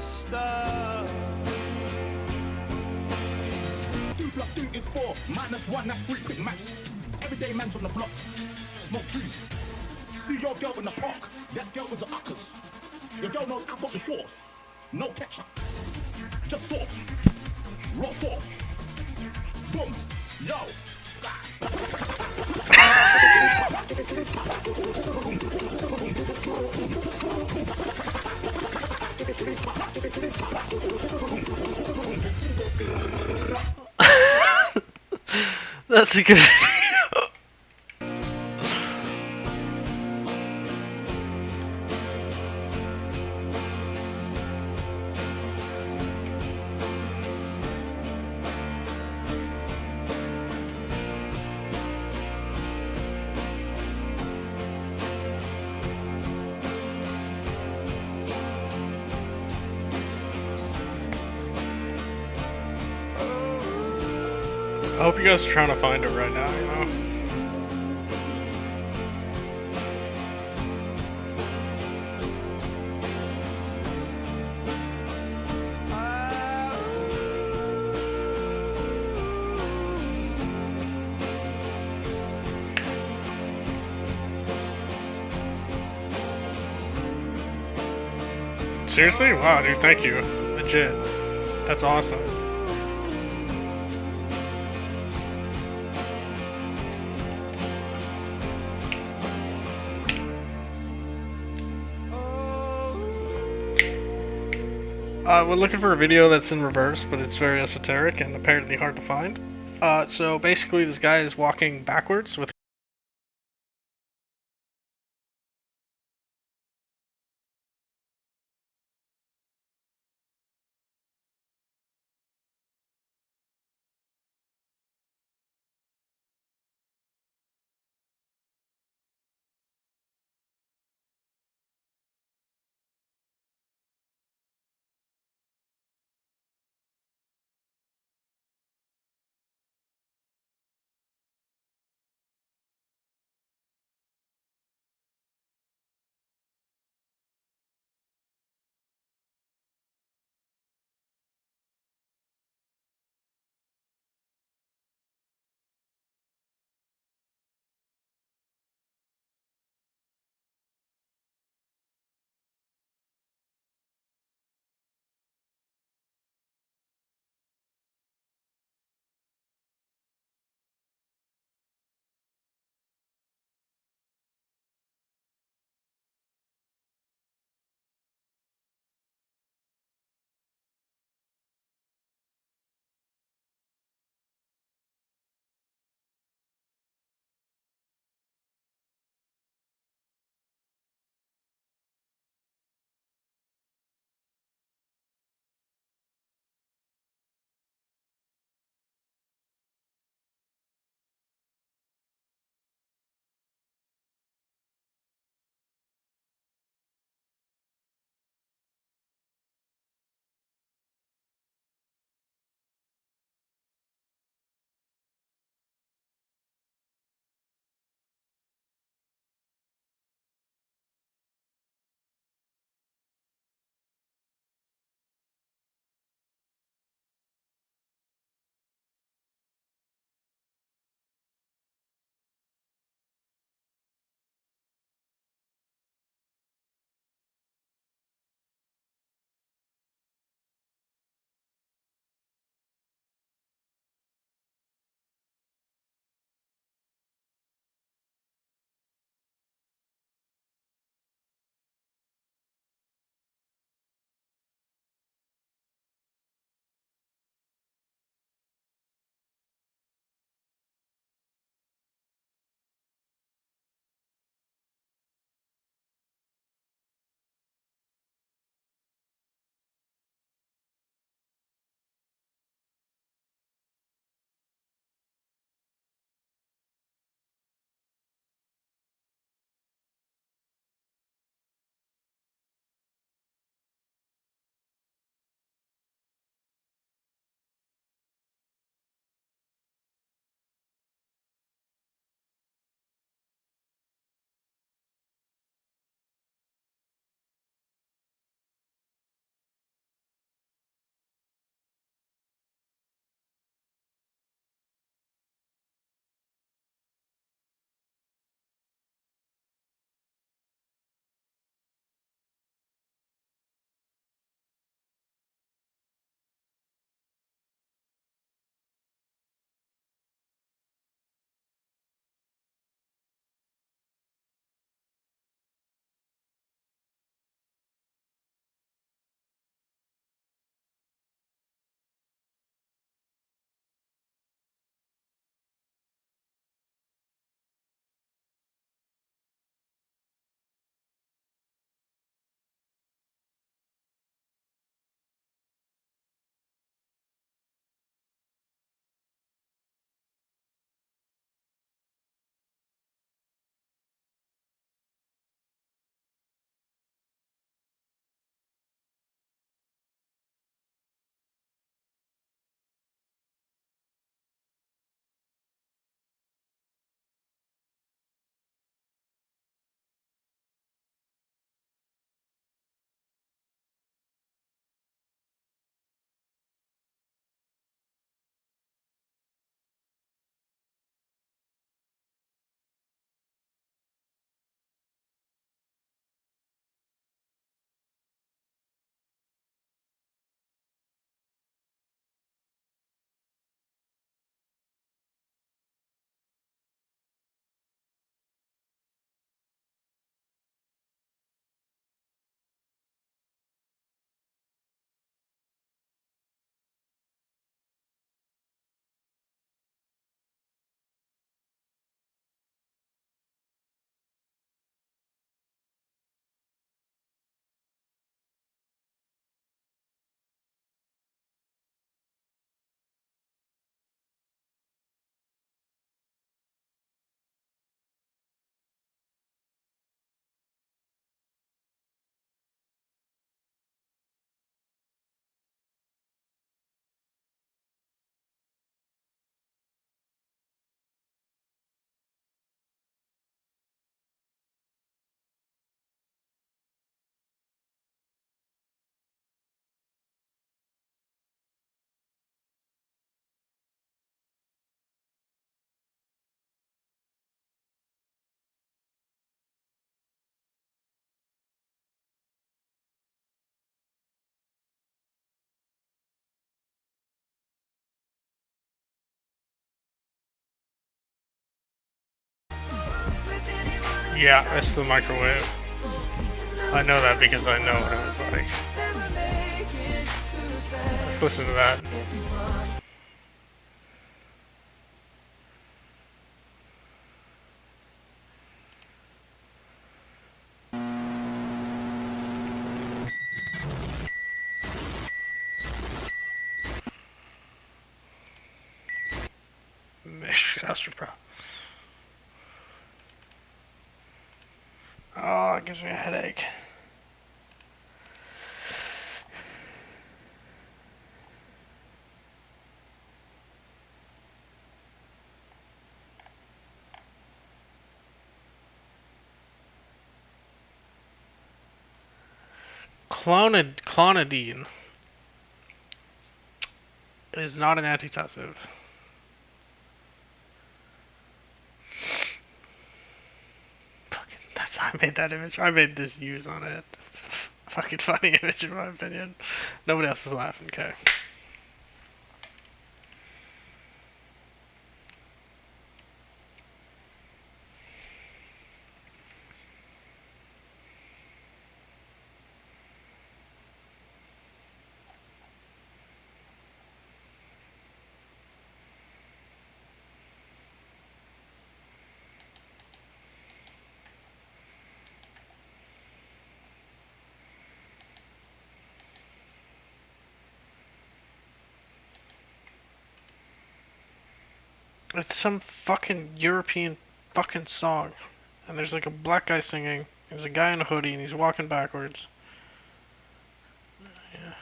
[SPEAKER 13] stop.
[SPEAKER 14] 2 plus 2 is 4, minus 1, that's 3, quick maths. Everyday man's on the block, smoke trees. See your girl in the park, that girl was a uckers. Your girl knows I've got the sauce, no ketchup, just sauce, raw sauce. Boom, yo.
[SPEAKER 1] That's a good video. I hope you guys are trying to find it right now, you know? Seriously? Wow, dude, thank you. Legit. That's awesome. We're looking for a video that's in reverse, but it's very esoteric and apparently hard to find. So basically this guy is walking backwards with Yeah, it's the microwave. I know that because I know what it was like. Let's listen to that. Astro. Oh, it gives me a headache. Clonidine is not an antitussive. Fucking, I made that image. I made this use on it. It's a fucking funny image in my opinion. Nobody else is laughing, okay. It's some fucking European fucking song. And there's like a black guy singing. There's a guy in a hoodie and he's walking backwards. Yeah.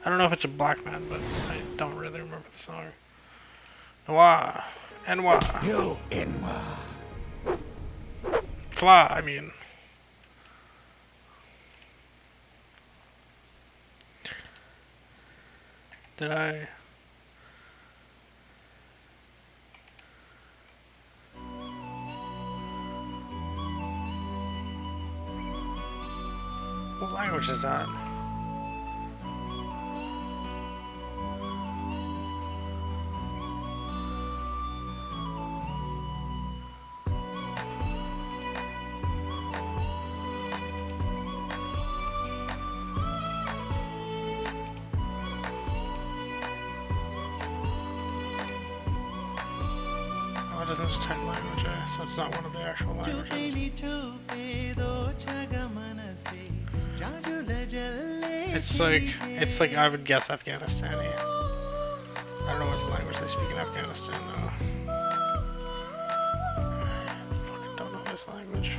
[SPEAKER 1] I don't know if it's a black man, but I don't really remember the song. Noir. Noir.
[SPEAKER 14] Yo, Noir.
[SPEAKER 1] Fly, I mean. Did I... What language is that? It isn't a type language, so it's not one of the actual languages. It's like I would guess Afghanistani. I don't know what language they speak in Afghanistan though. I fucking don't know this language.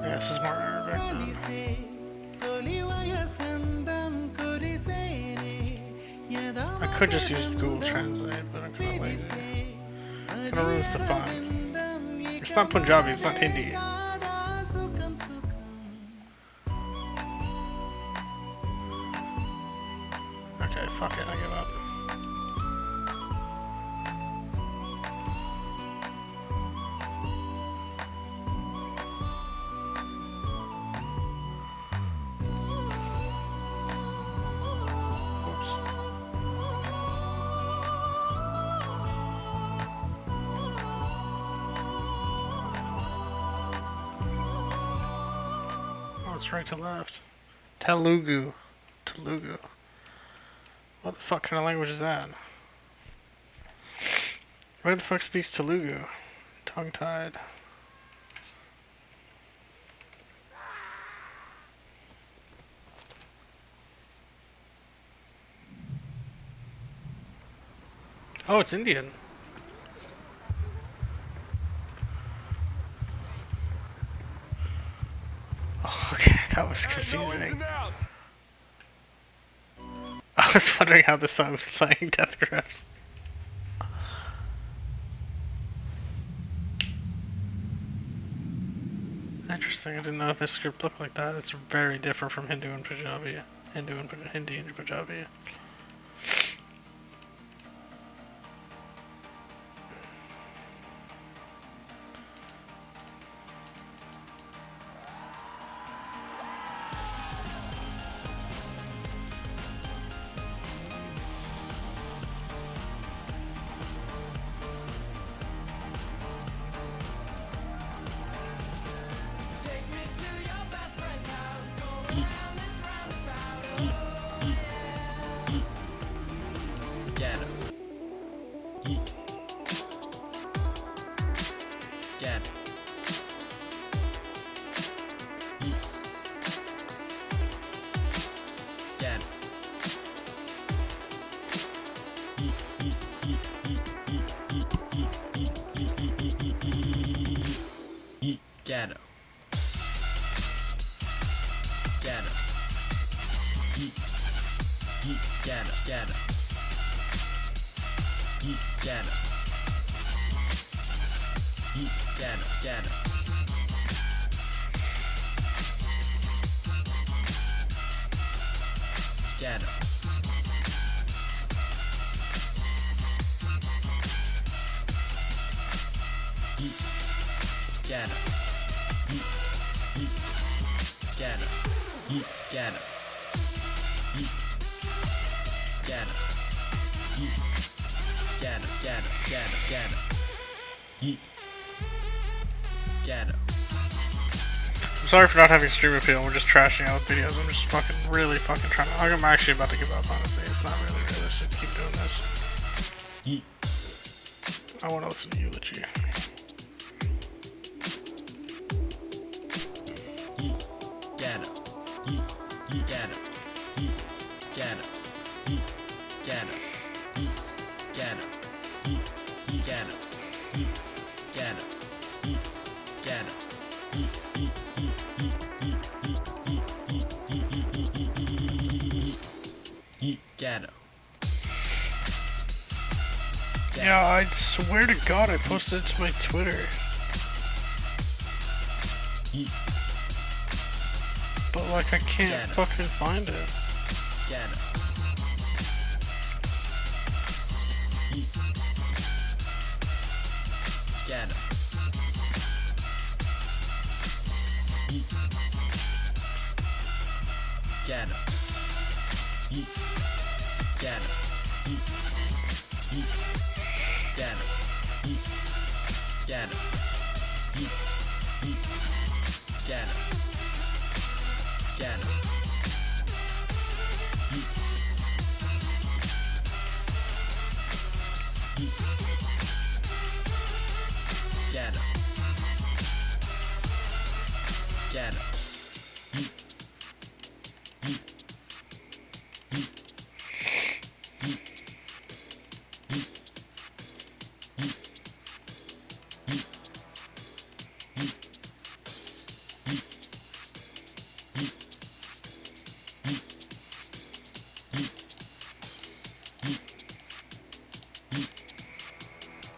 [SPEAKER 1] Yeah, this is more Arabic. I could just use Google Translate, but I'm kind of lazy. Kind of ruins the fun. It's not Punjabi, it's not Hindi. Okay, fuck it, I give up. It's right to left. Telugu. Telugu. What the fuck kind of language is that? Where the fuck speaks Telugu? Tongue-tied. Oh, it's Indian. Oh, okay, that was confusing. I was wondering how the song was playing Death Grips. Interesting, I didn't know if this script looked like that. It's very different from Hindu and Punjabi. Hindi and Punjabi.
[SPEAKER 13] Get it. Get it. Get it. Get it. Get it. Get it. Get it. Get it. Get it. Get it. Get it. Get it. Get it. Get it.
[SPEAKER 1] I'm sorry for not having stream appeal. We're just trashing out videos. I'm just fucking really fucking trying to. I'm actually about to give up, honestly. It's not really realistic to keep doing this. I want to listen to Eulogy.
[SPEAKER 13] Get it. Get it. Get it. Get it. Get it. Get it. Get it. Get it. Get it.
[SPEAKER 1] Yeah, I swear to God, I posted it to my Twitter. But like, I can't fucking find it.
[SPEAKER 13] Get it. Get it. Get it. Get it. Get it. Get it. Get it. Get it. Get it. Get it.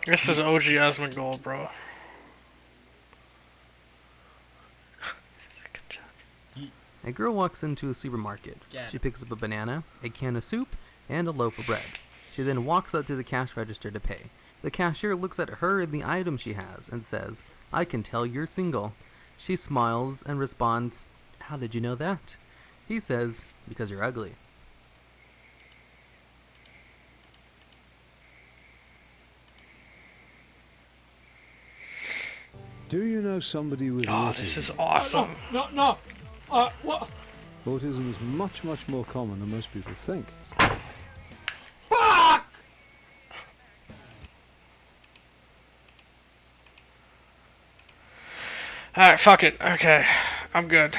[SPEAKER 1] This is OG Asmongold, bro.
[SPEAKER 15] A girl walks into a supermarket. She picks up a banana, a can of soup, and a loaf of bread. She then walks up to the cash register to pay. The cashier looks at her and the item she has and says, "I can tell you're single." She smiles and responds, "How did you know that?" He says, "Because you're ugly."
[SPEAKER 16] Do you know somebody with
[SPEAKER 1] Oh,
[SPEAKER 16] autism?
[SPEAKER 1] this is awesome.
[SPEAKER 17] No. What?
[SPEAKER 16] Autism is much, much more common than most people think.
[SPEAKER 17] Fuck!
[SPEAKER 1] Alright, fuck it. Okay. I'm good.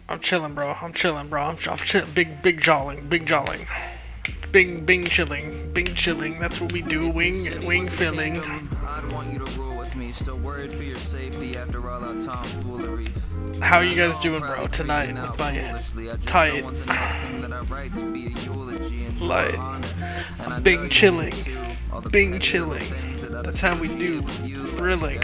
[SPEAKER 1] I'm chilling, bro. I'm chilling. Big jawling. Bing chilling. Bing chilling. That's what we do. Wing filling.
[SPEAKER 18] I'd want you to rule with me. Still worried for your safety after all our tomfoolery.
[SPEAKER 1] How are you guys doing, bro? Tonight with my tight light. I'm Bing chilling. Bing chilling. That's how we do. Thrilling.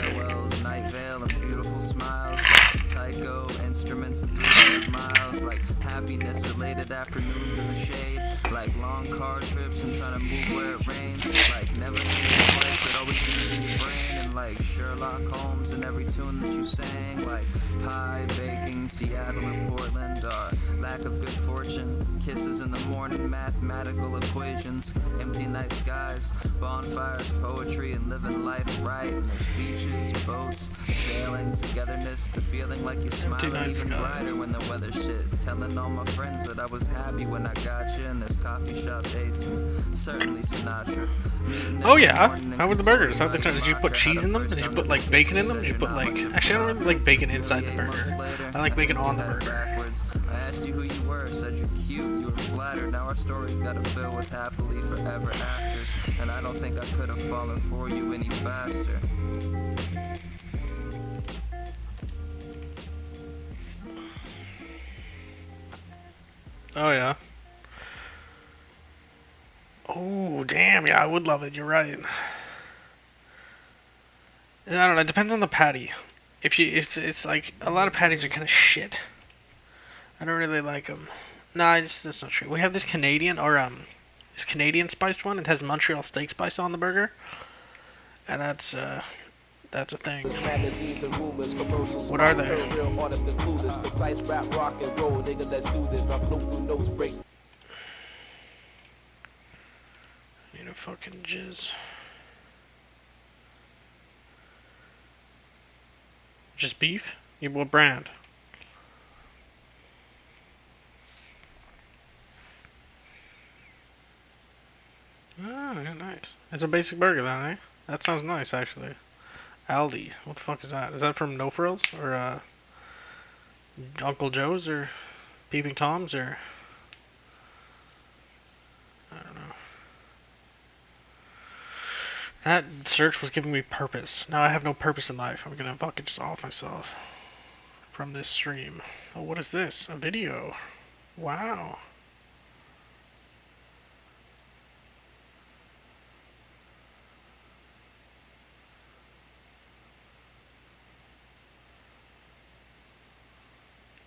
[SPEAKER 18] Night veil and beautiful smiles. Tycho instruments and 300 miles. Like happiness, elated afternoons in the shade. Like long car trips and trying to move where it rains. Like never seeing a place that always lives in your brain. And like Sherlock Holmes in every tune that you sang. Like pie baking, Seattle and Portland. Our lack of good fortune. Kisses in the morning, mathematical equations. Empty night skies, bonfires, poetry, and living life right. And there's beaches, boats, sailing, togetherness. The feeling like you smile even brighter when the weather's shit. Telling all my friends that I was happy when I got you. And there's coffee shop dates and certainly Sinatra.
[SPEAKER 1] Oh yeah, how were the burgers? How did you put cheese in them? Did you put like bacon in them? Did you put like... Actually, I don't really like bacon inside the burger. I like bacon on the burger.
[SPEAKER 18] I asked you who you were, said you're cute, you were flattered. Now our story's gotta fill with happily forever afters. And I don't think I could have fallen for you any faster.
[SPEAKER 1] Oh yeah. Oh, damn, yeah, I would love it. You're right. I don't know. It depends on the patty. If it's like a lot of patties are kind of shit. I don't really like them. Nah, that's not true. We have this Canadian this Canadian spiced one. It has Montreal steak spice on the burger, and that's a thing. What are they? Need a fucking jizz. Just beef? Yeah, what brand? Oh, yeah, nice. It's a basic burger then, eh? That sounds nice, actually. Aldi. What the fuck is that? Is that from No Frills? Or, Uncle Joe's? Or Peeping Tom's? Or... I don't know. That search was giving me purpose. Now I have no purpose in life. I'm gonna fucking just off myself from this stream. Oh, what is this? A video. Wow.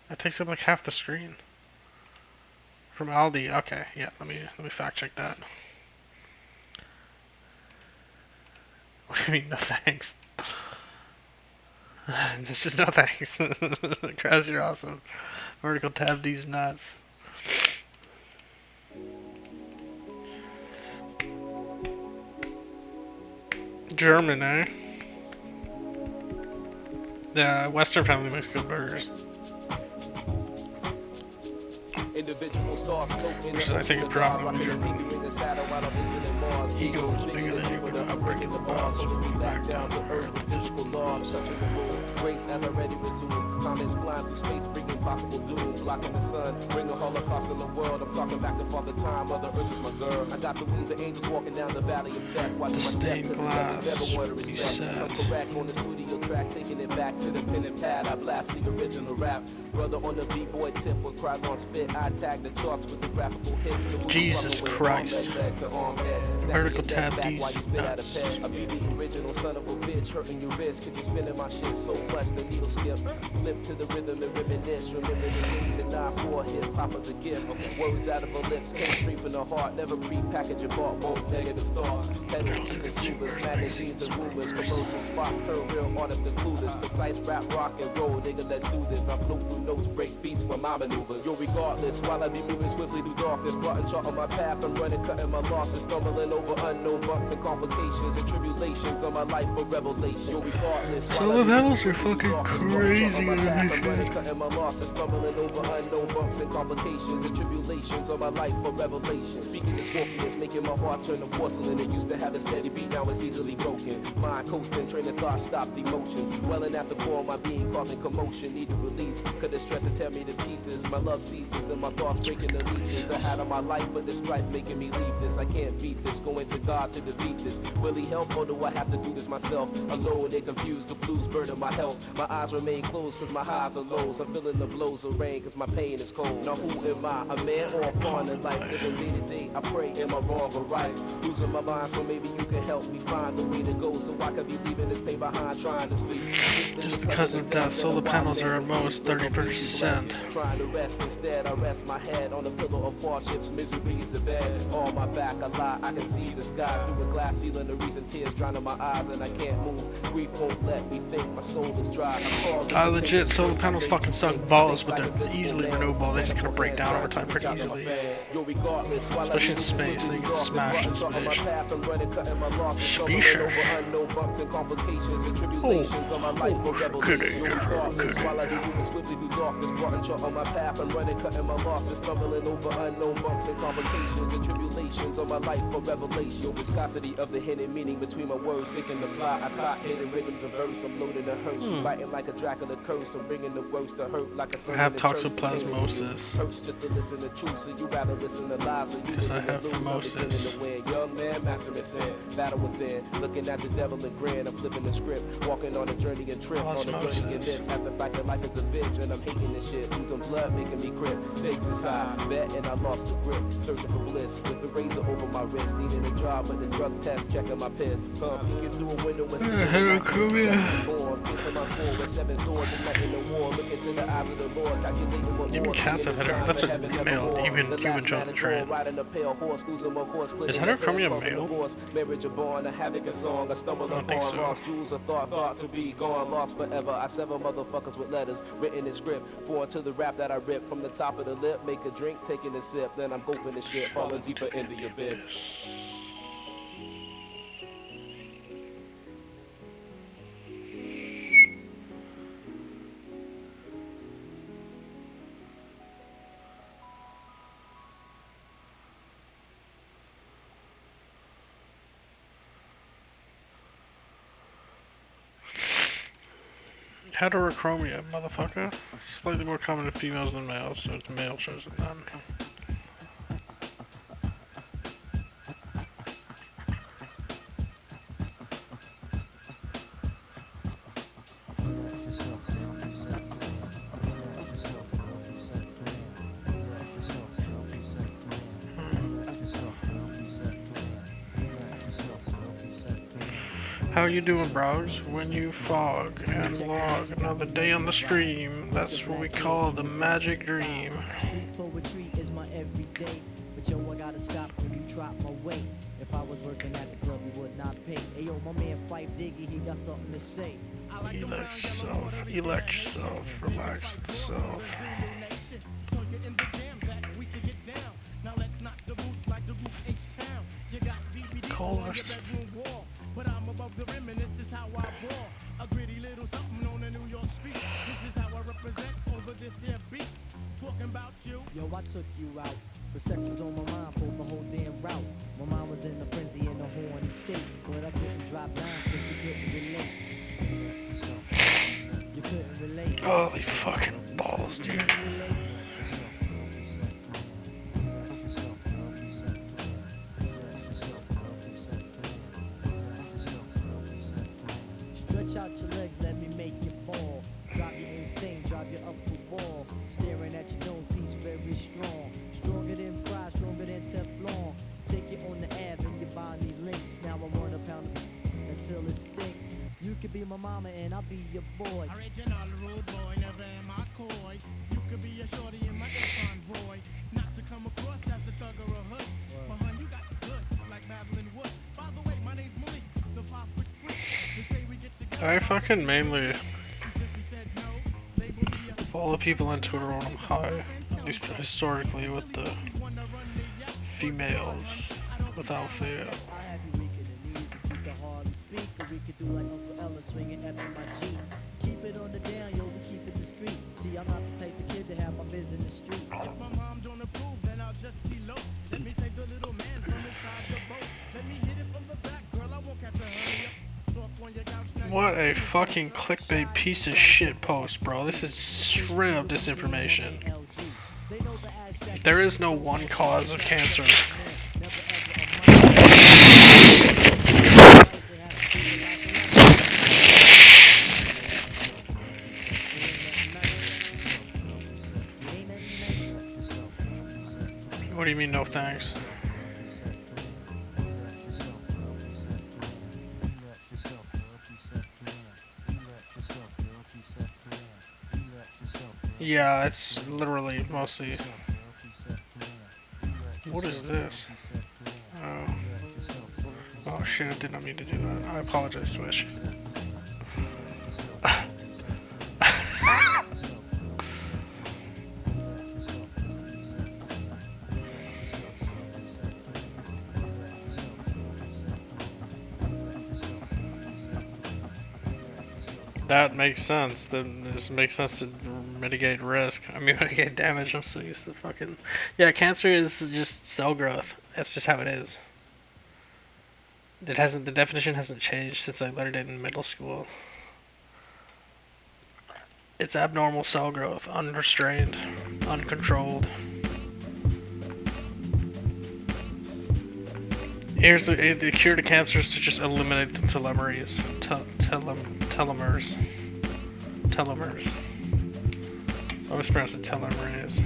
[SPEAKER 1] That takes up like half the screen. From Aldi. Okay, yeah, let me fact check that. What do you mean, no thanks? It's just no thanks. Kraz, you're awesome. Vertical tab these nuts. German, eh? The Western family makes good burgers. Which is, I think, a problem. Ego is bigger than Jupiter. I'm breaking the bars, so we back down to earth. The physical laws touching the moon. Grace as I ready resume. Comets flying through space, bringing possible doom. Blocking the sun, bring a holocaust in the world. I'm talking back to Father Time, Mother Earth is my girl. I got the wings of angels walking down the valley of death. Watching my step, cause I never want to respect. I'm correct on the studio track, taking it back to the pen and pad. I blast the original rap. Brother on the B-boy tip, with crowd on spit. I tag the charts with the graphical hits. So Jesus Christ. Vertical tab these nuts. I be the original son of a bitch, hurting your wrist. Could you spinning my shit so much the needle skip? Flip to the rhythm and reminisce. Remember the days and 9-4 hip hop as a gift. Words out of her lips came straight from the heart. Never pre-package a bought, won't negative thought. Pedal to consumers, magazines and rumors. Commercial spots turn real artists to clueless. Precise rap, rock and roll, nigga, let's do this. I flow through notes, break beats with my maneuvers. Yo, regardless, while I be moving swiftly through darkness, brought chart on my path, I'm running, cutting my losses, stumbling over unknown bumps and complications and tribulations on my life for revelation. Yo, regardless, so the medals are fucking crazy. I'm running, cutting my losses, stumbling over unknown bumps and complications and tribulations on my life for revelation. Speaking of scorpions, making my heart turn to porcelain. It used to have a steady beat, now it's easily broken. Mind coasting, train of thought, stopped emotions. Welling at the core of my being, causing commotion, need to release. Could the stress and tear me to pieces. My love ceases and my thoughts breaking the leases I had on my life, but this strife making me leave this. I can't beat this, going to God to defeat this. Will he help or do I have to do this myself? Alone, they confused, the blues burden my health. My eyes remain closed cause my highs are lows. I'm feeling the blows of rain cause my pain is cold. Now who am I, a man or a pawn in life? Living day to day, I pray, am I wrong or right? Losing my mind, so maybe you can help me find the way to go, so I could be leaving this pain behind, trying to sleep. Just because of death, solar panels are at most 30%. Trying to rest, instead I rest my head on a pillow of hardships. Misery is the bed. On my back I lie, I can see the skies through a glass ceiling. The reason tears drowning my eyes and I can't move. Grief won't let me think, my soul is dry. Legit, solar panels fucking suck balls, but they're easily renewable. They just kind of break down over time pretty easily. Especially in space, they get smashed in space. Special. On my path, I'm running, cutting my losses, stumbling over unknown bumps and complications and tribulations on my life for revelation. Viscosity of the hidden meaning between my words, thinking the plot. I caught hidden rhythms of verse. I'm loading a hearse, biting like a Dracula curse. I'm bringing the worst to hurt like a. I have toxoplasmosis. Hurts just to listen to truth, so you rather listen to lies. So you I have phimosis. Young man, master in sin, battle within, looking at the devil and grin. I'm flipping the script, walking on a journey and trip on a journey in this. After fact that life is a bitch and I'm
[SPEAKER 2] I'm hating this shit. Losing blood, making me grip. Stakes inside, bet and I lost the grip. Searching for bliss with the razor over my wrist. Needing a job, but the drug test checking my piss. Peeking through a window and seeing kissing my core with 7 swords and nothing in war. Looking to the eyes of the Lord, calculating what
[SPEAKER 1] Even
[SPEAKER 2] more.
[SPEAKER 1] cats have header. That's a male. Even human chosen trait. Is heterochromia male?
[SPEAKER 2] Marriage of born, a havoc, a song, I stumble upon
[SPEAKER 1] so.
[SPEAKER 2] lost jewels of thought to be gone, lost forever. I sever motherfuckers with letters written in script. Forward to the rap that I rip from the top of the lip. Make a drink, taking a sip, then I'm hoping the shit falling deeper in the abyss.
[SPEAKER 1] Heterochromia, motherfucker. Slightly more common in females than males, so it's male chosen then. How you doing, bros? When you fog and log another day on the stream, that's what we call the magic dream.
[SPEAKER 11] Poetry is my everyday, but yo, I gotta stop when you drop my weight. If I was working at the club, you would not pay. Hey yo, my man Fife Diggy, he got something to say.
[SPEAKER 1] Elect yourself, relax the self. Call us.
[SPEAKER 13] But I'm above the rim and this is how I roar. A gritty little something on a New York street. This is how I represent over this here beat. Talking about you.
[SPEAKER 11] Yo, I took you out. Perceptions on my mind for the whole damn route. My mind was in a frenzy in a horny state. But I couldn't drop down since you couldn't relate. You couldn't relate.
[SPEAKER 1] Holy fucking balls, dude.
[SPEAKER 11] Stretch out your legs, let me make you fall. Drive you insane, drive you up the wall. Staring at your known piece, very strong. Stronger than pride, stronger than Teflon. Take it on the Ave and your body links. Now I want a pound of until it stinks. You could be my mama and I'll be your boy.
[SPEAKER 13] Original rude boy, never am I coy. You could be a shorty in my convoy. Not to come across as a thug or a hood. But hun, you got the goods, like Madeline Wood. By the way, my name's Malik, the 5-foot freak. They say we get together.
[SPEAKER 1] I fucking mainly follow people on Twitter when I'm high, at least historically with the females, without fail.
[SPEAKER 11] We could do like Uncle Ella swinging up in my Jeep. Keep it on the down, yo, we keep it discreet. See, I'm not the type of kid to have my biz in the streets.
[SPEAKER 13] If my mom don't approve, then I'll just elope. Let me save the little man from inside the boat. Let me hit it from the back, girl, I won't have to hurry up. Off on your couch,
[SPEAKER 1] What a fucking clickbait piece of shit post, bro. This is straight up disinformation. There is no one cause of cancer. What do you mean, no thanks? Yeah, it's literally mostly... What is this? Oh. Oh shit, I did not mean to do that. I apologize, Twitch. That makes sense. That just makes sense to mitigate risk. I mean, mitigate damage. I'm so used to fucking... Yeah, cancer is just cell growth. That's just how it is. It hasn't... The definition hasn't changed since I learned it in middle school. It's abnormal cell growth, unrestrained, uncontrolled. Here's the cure to cancer is to just eliminate the telomeres. Telomeres. I was supposed to telomerase.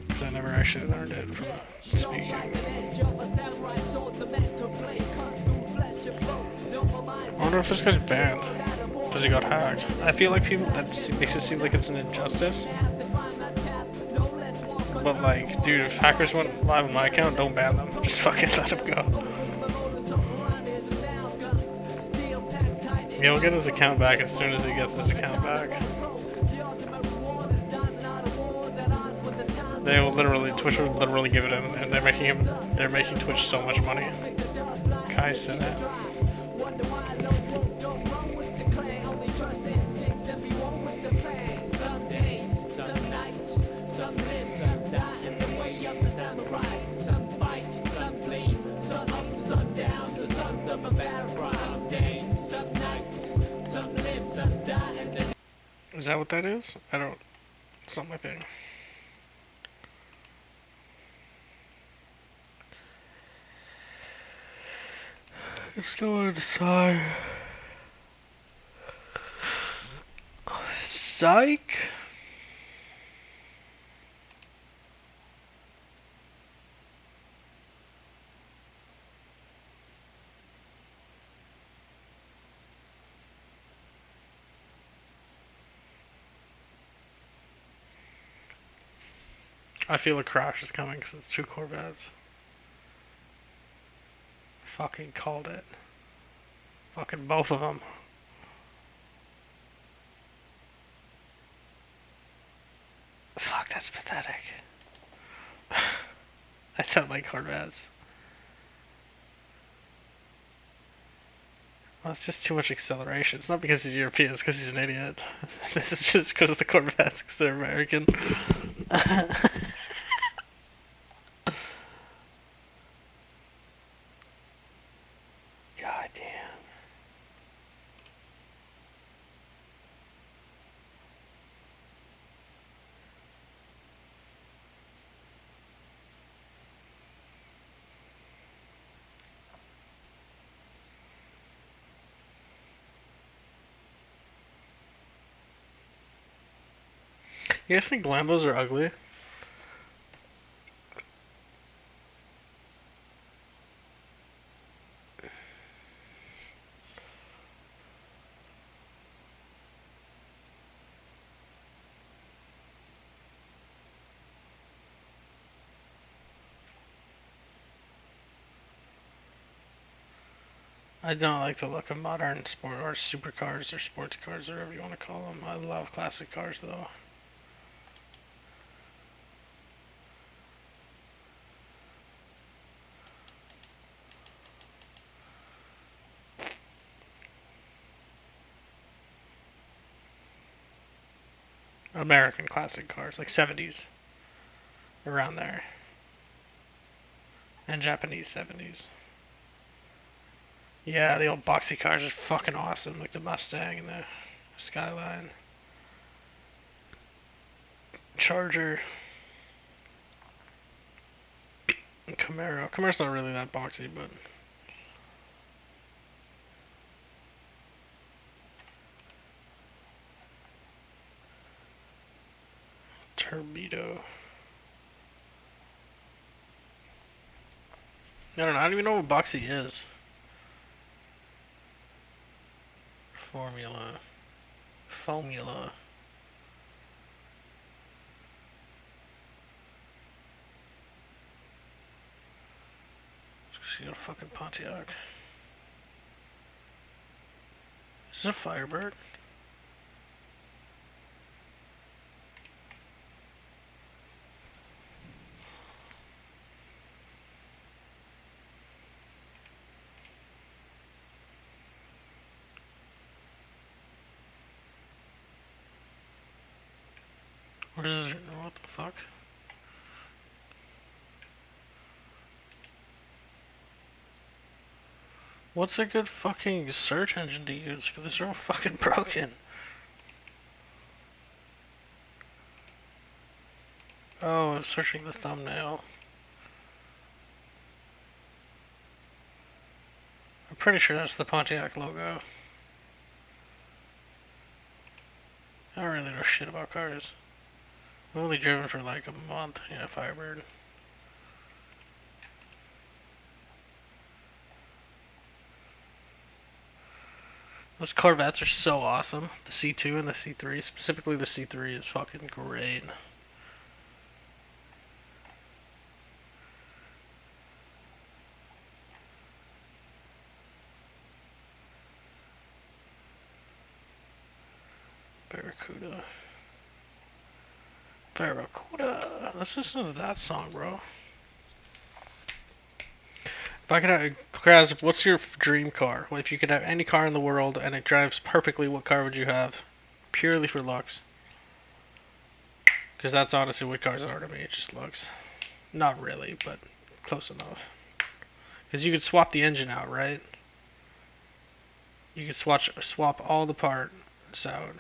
[SPEAKER 1] Because I never actually learned it from speaking. I wonder if this guy's banned. Because he got hacked. I feel like people, that makes it seem like it's an injustice. But like, dude, if hackers went live on my account, don't ban them. Just fucking let them go. He'll get his account back as soon as he gets his account back. They will literally, Twitch will literally give it him, and they're making Twitch so much money. Kai said it. Is that what that is? I don't. It's not my thing. Let's go inside. Psych. I feel a crash is coming because it's 2 Corvettes. Fucking called it. Fucking both of them. Fuck, that's pathetic. I don't like Corvettes. Well, it's just too much acceleration. It's not because he's European, it's because he's an idiot. This is just because of the Corvettes, because they're American. God damn. You guys think Lambos are ugly? I don't like the look of modern sport or supercars or sports cars, or whatever you want to call them. I love classic cars though. American classic cars, like 70s. Around there. And Japanese 70s. Yeah, the old boxy cars are fucking awesome, like the Mustang and the Skyline. Charger. Camaro. Camaro's not really that boxy, but... Torpedo. I don't know, I don't even know what boxy is. Formula. She got a fucking Pontiac. Is this a Firebird? What is it? What the fuck? What's a good fucking search engine to use? Because they're all fucking broken. Oh, I'm searching the thumbnail. I'm pretty sure that's the Pontiac logo. I don't really know shit about cars. I've only driven for like a month. Yeah, Firebird. Those Corvettes are so awesome. The C2 and the C3, specifically the C3, is fucking great. Barracuda. Barracuda. Let's listen to that song, bro. If I could have, Kraz, what's your dream car? Well, if you could have any car in the world and it drives perfectly, what car would you have? Purely for looks. Because that's honestly what cars are to me. It just looks. Not really, but close enough. Because you could swap the engine out, right? You could swap all the parts out.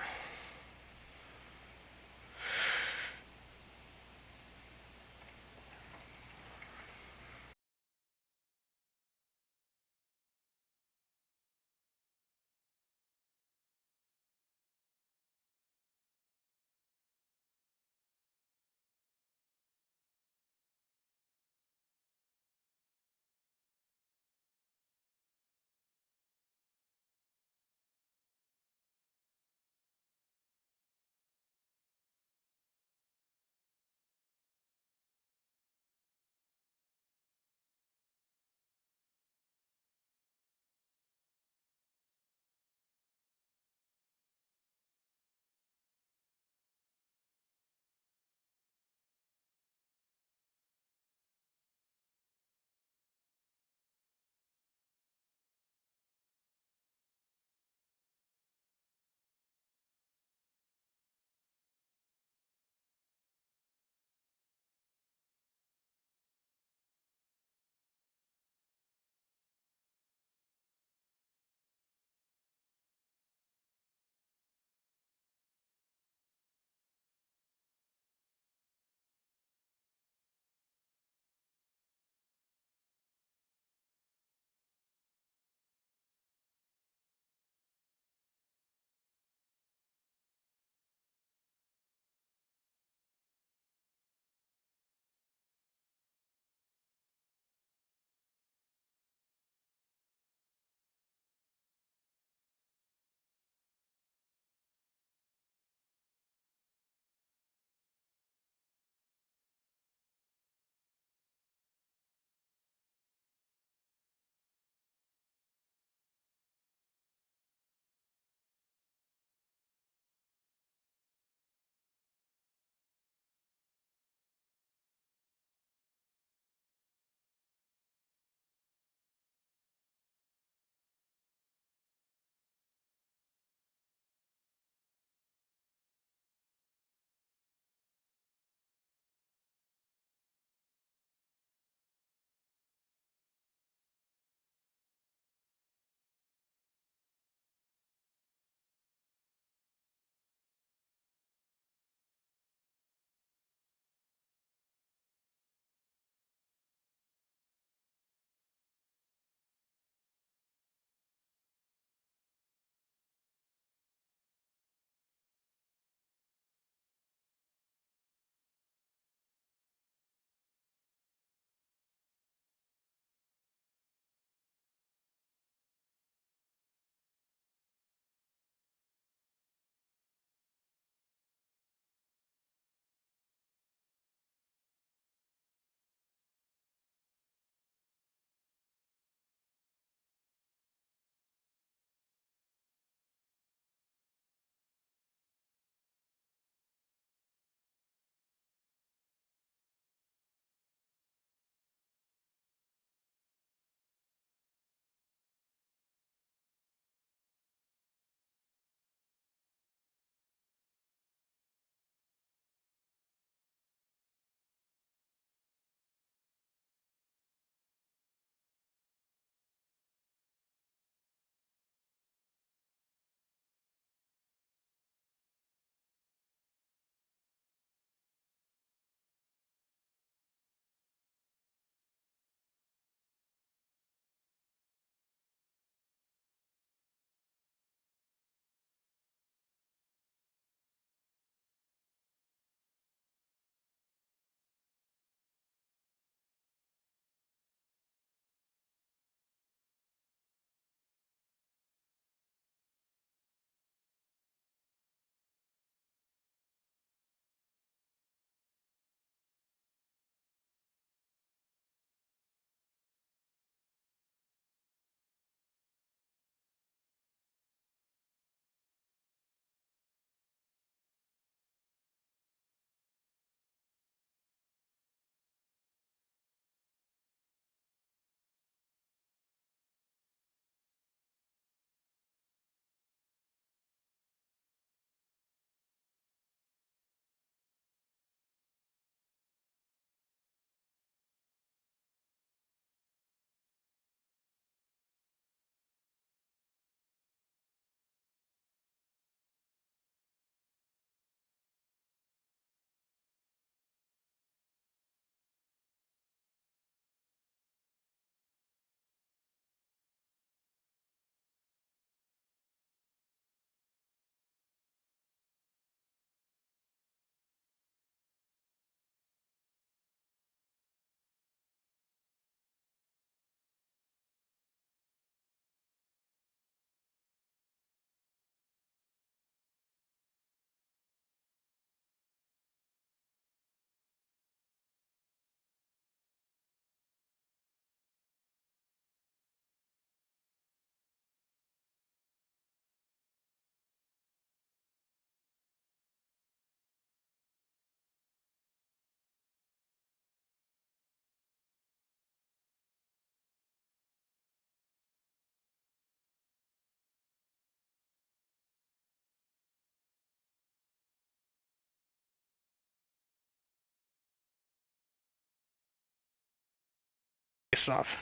[SPEAKER 1] stuff.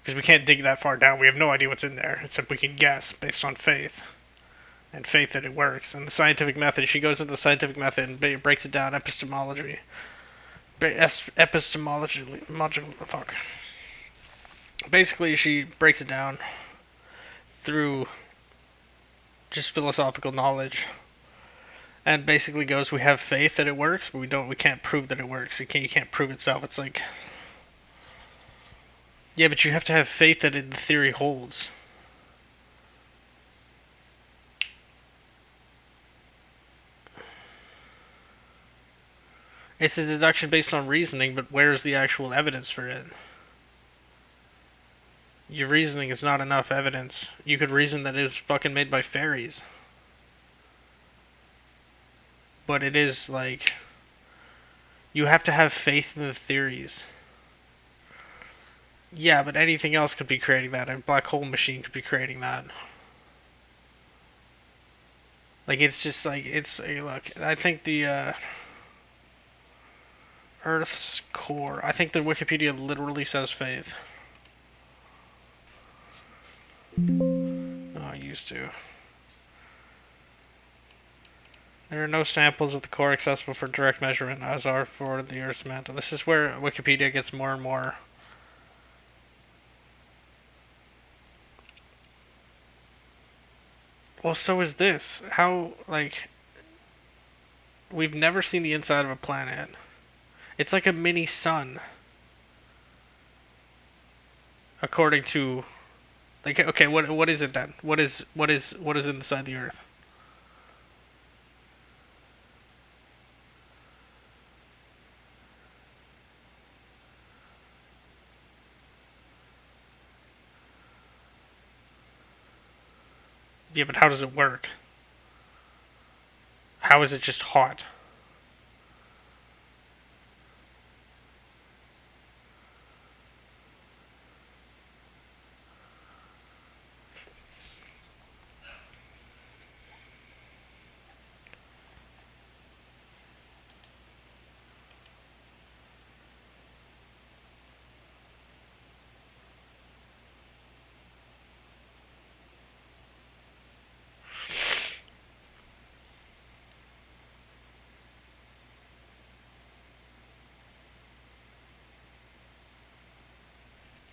[SPEAKER 1] Because we can't dig that far down. We have no idea what's in there, except we can guess based on faith. And faith that it works. And the scientific method, she goes into the scientific method and breaks it down epistemology. Fuck. Basically, she breaks it down through just philosophical knowledge. And basically goes, we have faith that it works, but we can't prove that it works. You can't prove itself. It's like, yeah, but you have to have faith that the theory holds. It's a deduction based on reasoning, but where's the actual evidence for it? Your reasoning is not enough evidence. You could reason that it was fucking made by fairies. But it is like, you have to have faith in the theories. Yeah, but anything else could be creating that. A black hole machine could be creating that. Like, it's just like, look, I think the, Earth's core. I think the Wikipedia literally says faith. Oh, I used to. There are no samples of the core accessible for direct measurement, as are for the Earth's mantle. This is where Wikipedia gets more and more. Well, so is this. How, like, we've never seen the inside of a planet. It's like a mini sun. According to, like, okay, what is it then? What is inside the Earth? Yeah, but how does it work? How is it just hot?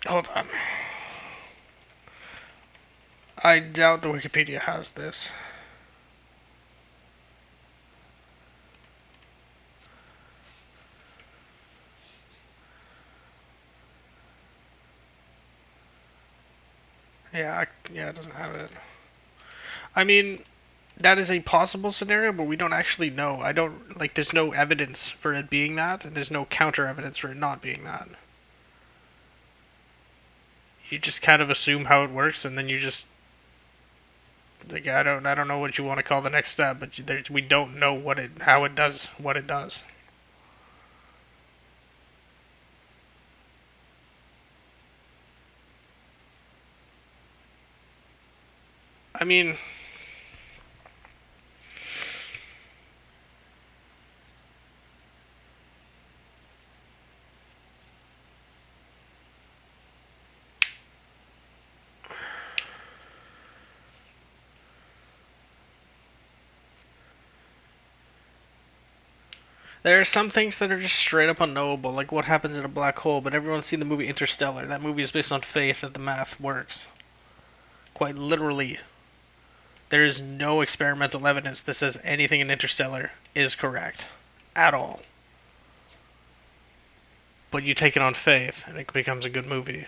[SPEAKER 1] Hold on. I doubt the Wikipedia has this. Yeah, it doesn't have it. I mean, that is a possible scenario, but we don't actually know. There's no evidence for it being that, and there's no counter evidence for it not being that. You just kind of assume how it works, and then you just, like, I don't know what you want to call the next step, but we don't know how it does what it does. I mean, there are some things that are just straight up unknowable, like what happens in a black hole, but everyone's seen the movie Interstellar. That movie is based on faith that the math works. Quite literally. There is no experimental evidence that says anything in Interstellar is correct. At all. But you take it on faith, and it becomes a good movie.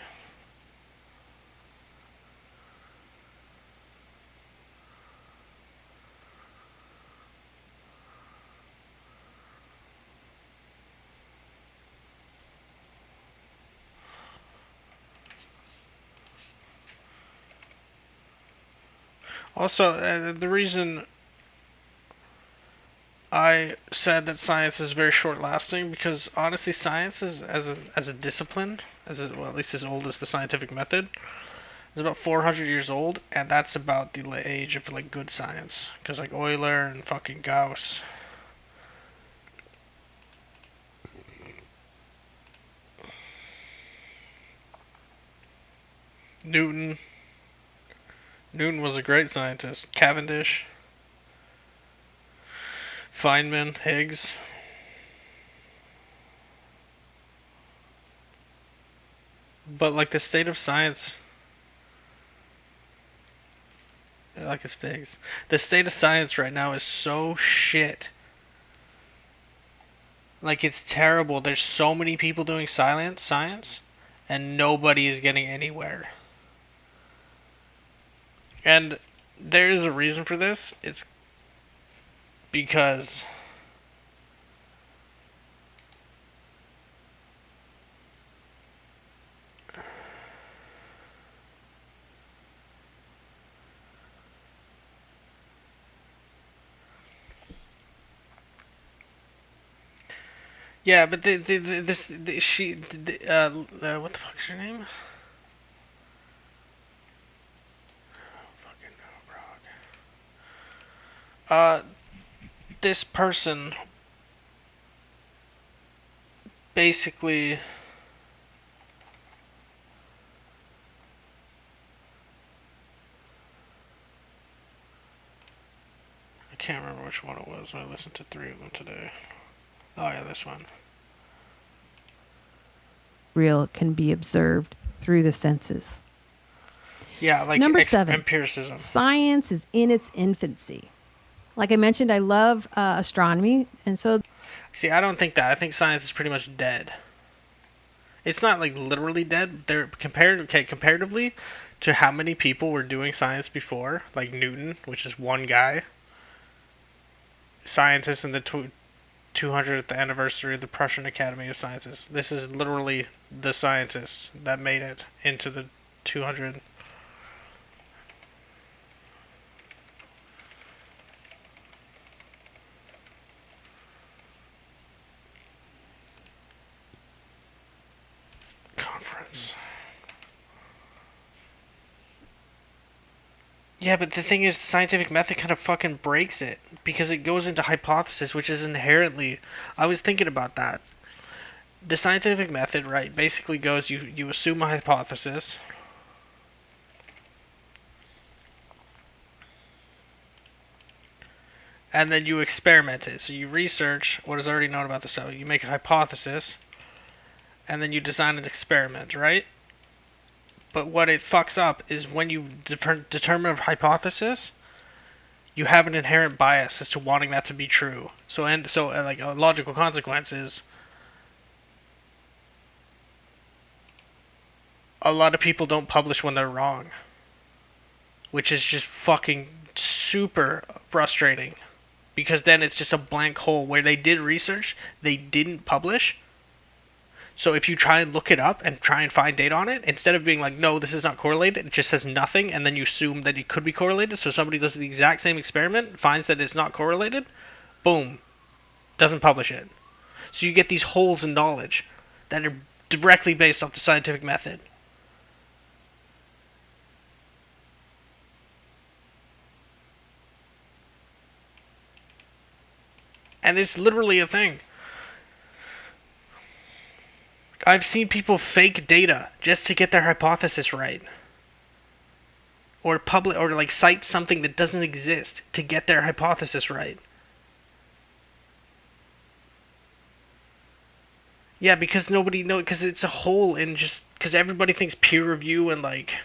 [SPEAKER 1] Also, the reason I said that science is very short-lasting, because honestly, science is, as a discipline, well, at least as old as the scientific method, is about 400 years old, and that's about the age of, like, good science. Because, like, Euler and fucking Gauss. Newton. Newton was a great scientist. Cavendish. Feynman. Higgs. But like the state of science, like his figs. The state of science right now is so shit. Like it's terrible. There's so many people doing science, and nobody is getting anywhere. And there is a reason for this. It's because yeah, but what the fuck's her name? This person basically I can't remember which one it was. I listened to 3 of them today. Oh yeah, this one.
[SPEAKER 19] Real can be observed through the senses.
[SPEAKER 1] Yeah, like
[SPEAKER 19] Number 7,
[SPEAKER 1] empiricism.
[SPEAKER 19] Science is in its infancy. Like I mentioned, I love astronomy, and so...
[SPEAKER 1] See, I don't think that. I think science is pretty much dead. It's not like literally dead. They're comparatively to how many people were doing science before, like Newton, which is one guy. Scientists in the 200th anniversary of the Prussian Academy of Sciences. This is literally the scientists that made it into the 200. Conference. Yeah, but the thing is, the scientific method kind of fucking breaks it because it goes into hypothesis, which is inherently... I was thinking about that. The scientific method, right, basically goes, you assume a hypothesis. And then you experiment it. So you research what is already known about the cell. You make a hypothesis. And then you design an experiment, right? But what it fucks up is when you determine a hypothesis, you have an inherent bias as to wanting that to be true. So like a logical consequence is a lot of people don't publish when they're wrong, which is just fucking super frustrating because then it's just a blank hole where they did research, they didn't publish. So if you try and look it up and try and find data on it, instead of being like, no, this is not correlated, it just says nothing, and then you assume that it could be correlated, so somebody does the exact same experiment, finds that it's not correlated, boom, doesn't publish it. So you get these holes in knowledge that are directly based off the scientific method. And it's literally a thing. I've seen people fake data just to get their hypothesis right. Or like cite something that doesn't exist to get their hypothesis right. Yeah, because nobody knows, because it's a hole in just, because everybody thinks peer review and like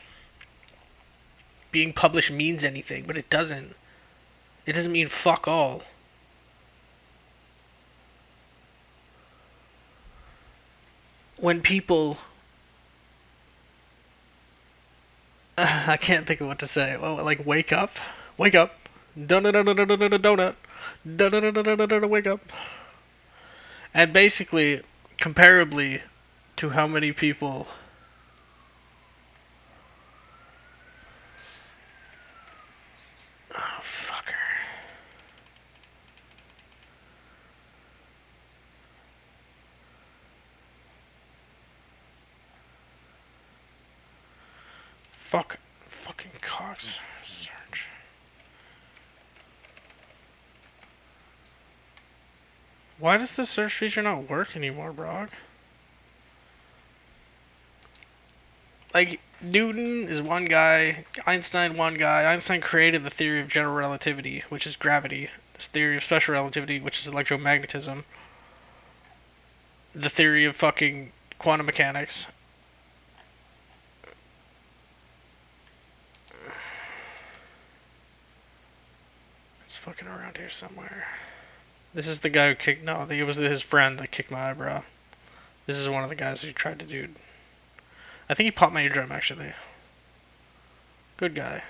[SPEAKER 1] being published means anything, but it doesn't. It doesn't mean fuck all. When people... I can't think of what to say. Well, like, wake up. Wake up. Donut. Donut. Wake up. And basically, comparably to how many people... Oh, fucker. Fucking Cox search. Why does the search feature not work anymore, bro? Like, Newton is one guy, Einstein one guy. Einstein created the theory of general relativity, which is gravity. This theory of special relativity, which is electromagnetism. The theory of fucking quantum mechanics. It's fucking around here somewhere. This is the guy who kicked... No, it was his friend that kicked my eyebrow. This is one of the guys who tried to do... I think he popped my eardrum, actually. Good guy.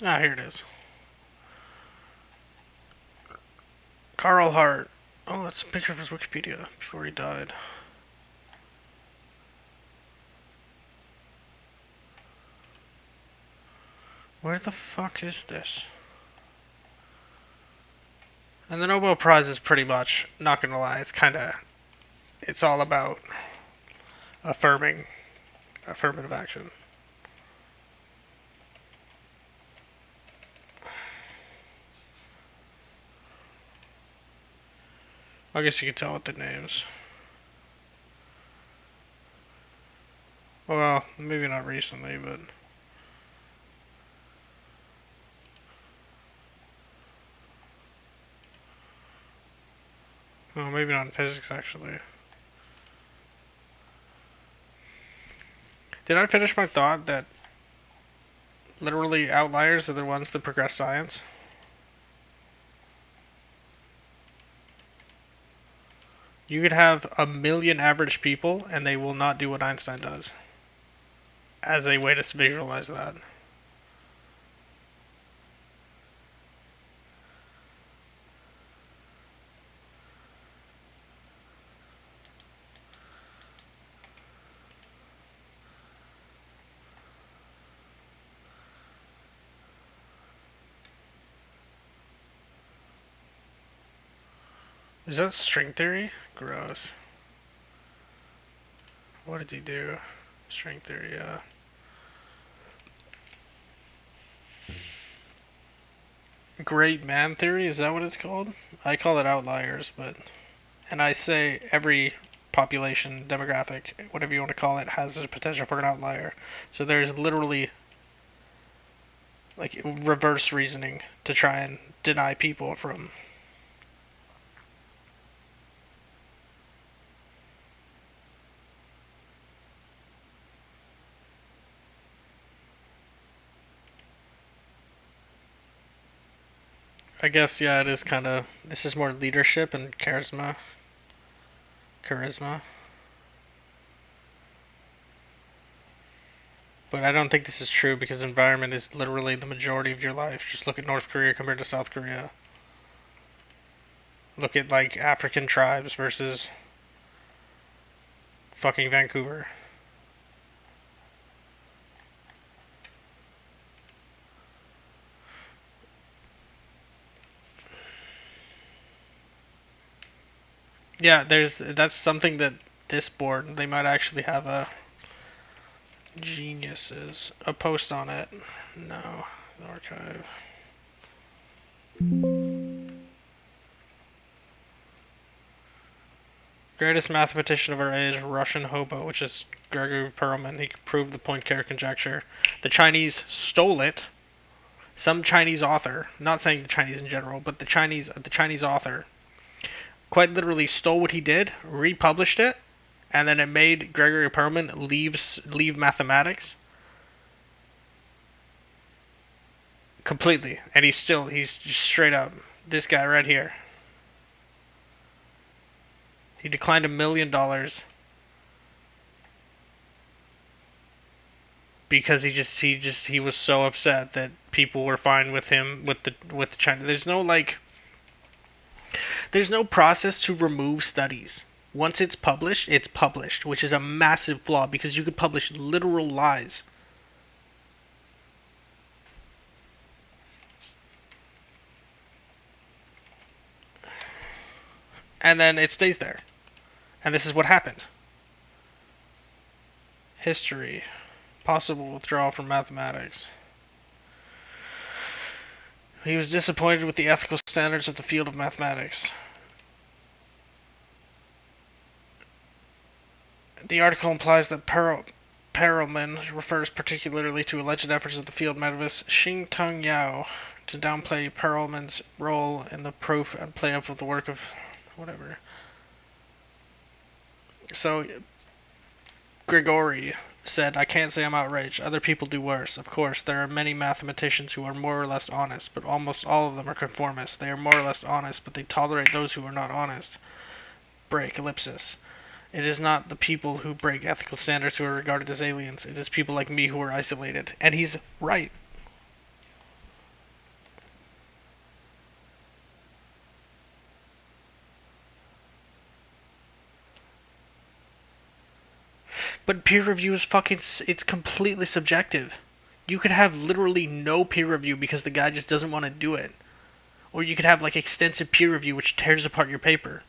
[SPEAKER 1] Ah, here it is. Carl Hart. Oh, that's a picture of his Wikipedia before he died. Where the fuck is this? And the Nobel Prize is pretty much, not gonna lie, it's all about affirmative action. I guess you can tell with the names. Well, maybe not recently, but... Well, maybe not in physics, actually. Did I finish my thought that literally outliers are the ones that progress science? You could have 1 million average people and they will not do what Einstein does. As a way to visualize that. Is that string theory? Gross. What did he do? String theory, yeah. Great man theory, is that what it's called? I call it outliers, but... And I say every population, demographic, whatever you want to call it, has the potential for an outlier. So there's literally... like, reverse reasoning to try and deny people from... I guess, yeah, it is kind of... This is more leadership and charisma. But I don't think this is true because environment is literally the majority of your life. Just look at North Korea compared to South Korea. Look at, like, African tribes versus fucking Vancouver. Yeah, that's something that this board, they might actually have a geniuses, a post on it. No, archive. Greatest mathematician of our age, Russian hobo, which is Gregory Perelman. He proved the Poincare conjecture. The Chinese stole it. Some Chinese author, not saying the Chinese in general, but the Chinese author, quite literally stole what he did, republished it, and then it made Gregory Perelman leave mathematics completely. And he's just straight up this guy right here. He declined $1 million because he was so upset that people were fine with him with the China. There's no process to remove studies. Once it's published, which is a massive flaw because you could publish literal lies. And then it stays there. And this is what happened. History. Possible withdrawal from mathematics. He was disappointed with the ethical standards of the field of mathematics. The article implies that Perelman refers particularly to alleged efforts of the field mathematist Xing-Tung Yao to downplay Perelman's role in the proof and play up of the work of whatever. So, Grigori said, I can't say I'm outraged. Other people do worse. Of course, there are many mathematicians who are more or less honest, but almost all of them are conformists. They are more or less honest, but they tolerate those who are not honest. Break, ellipsis. It is not the people who break ethical standards who are regarded as aliens. It is people like me who are isolated. And he's right. But peer review is it's completely subjective. You could have literally no peer review because the guy just doesn't want to do it. Or you could have like extensive peer review which tears apart your paper.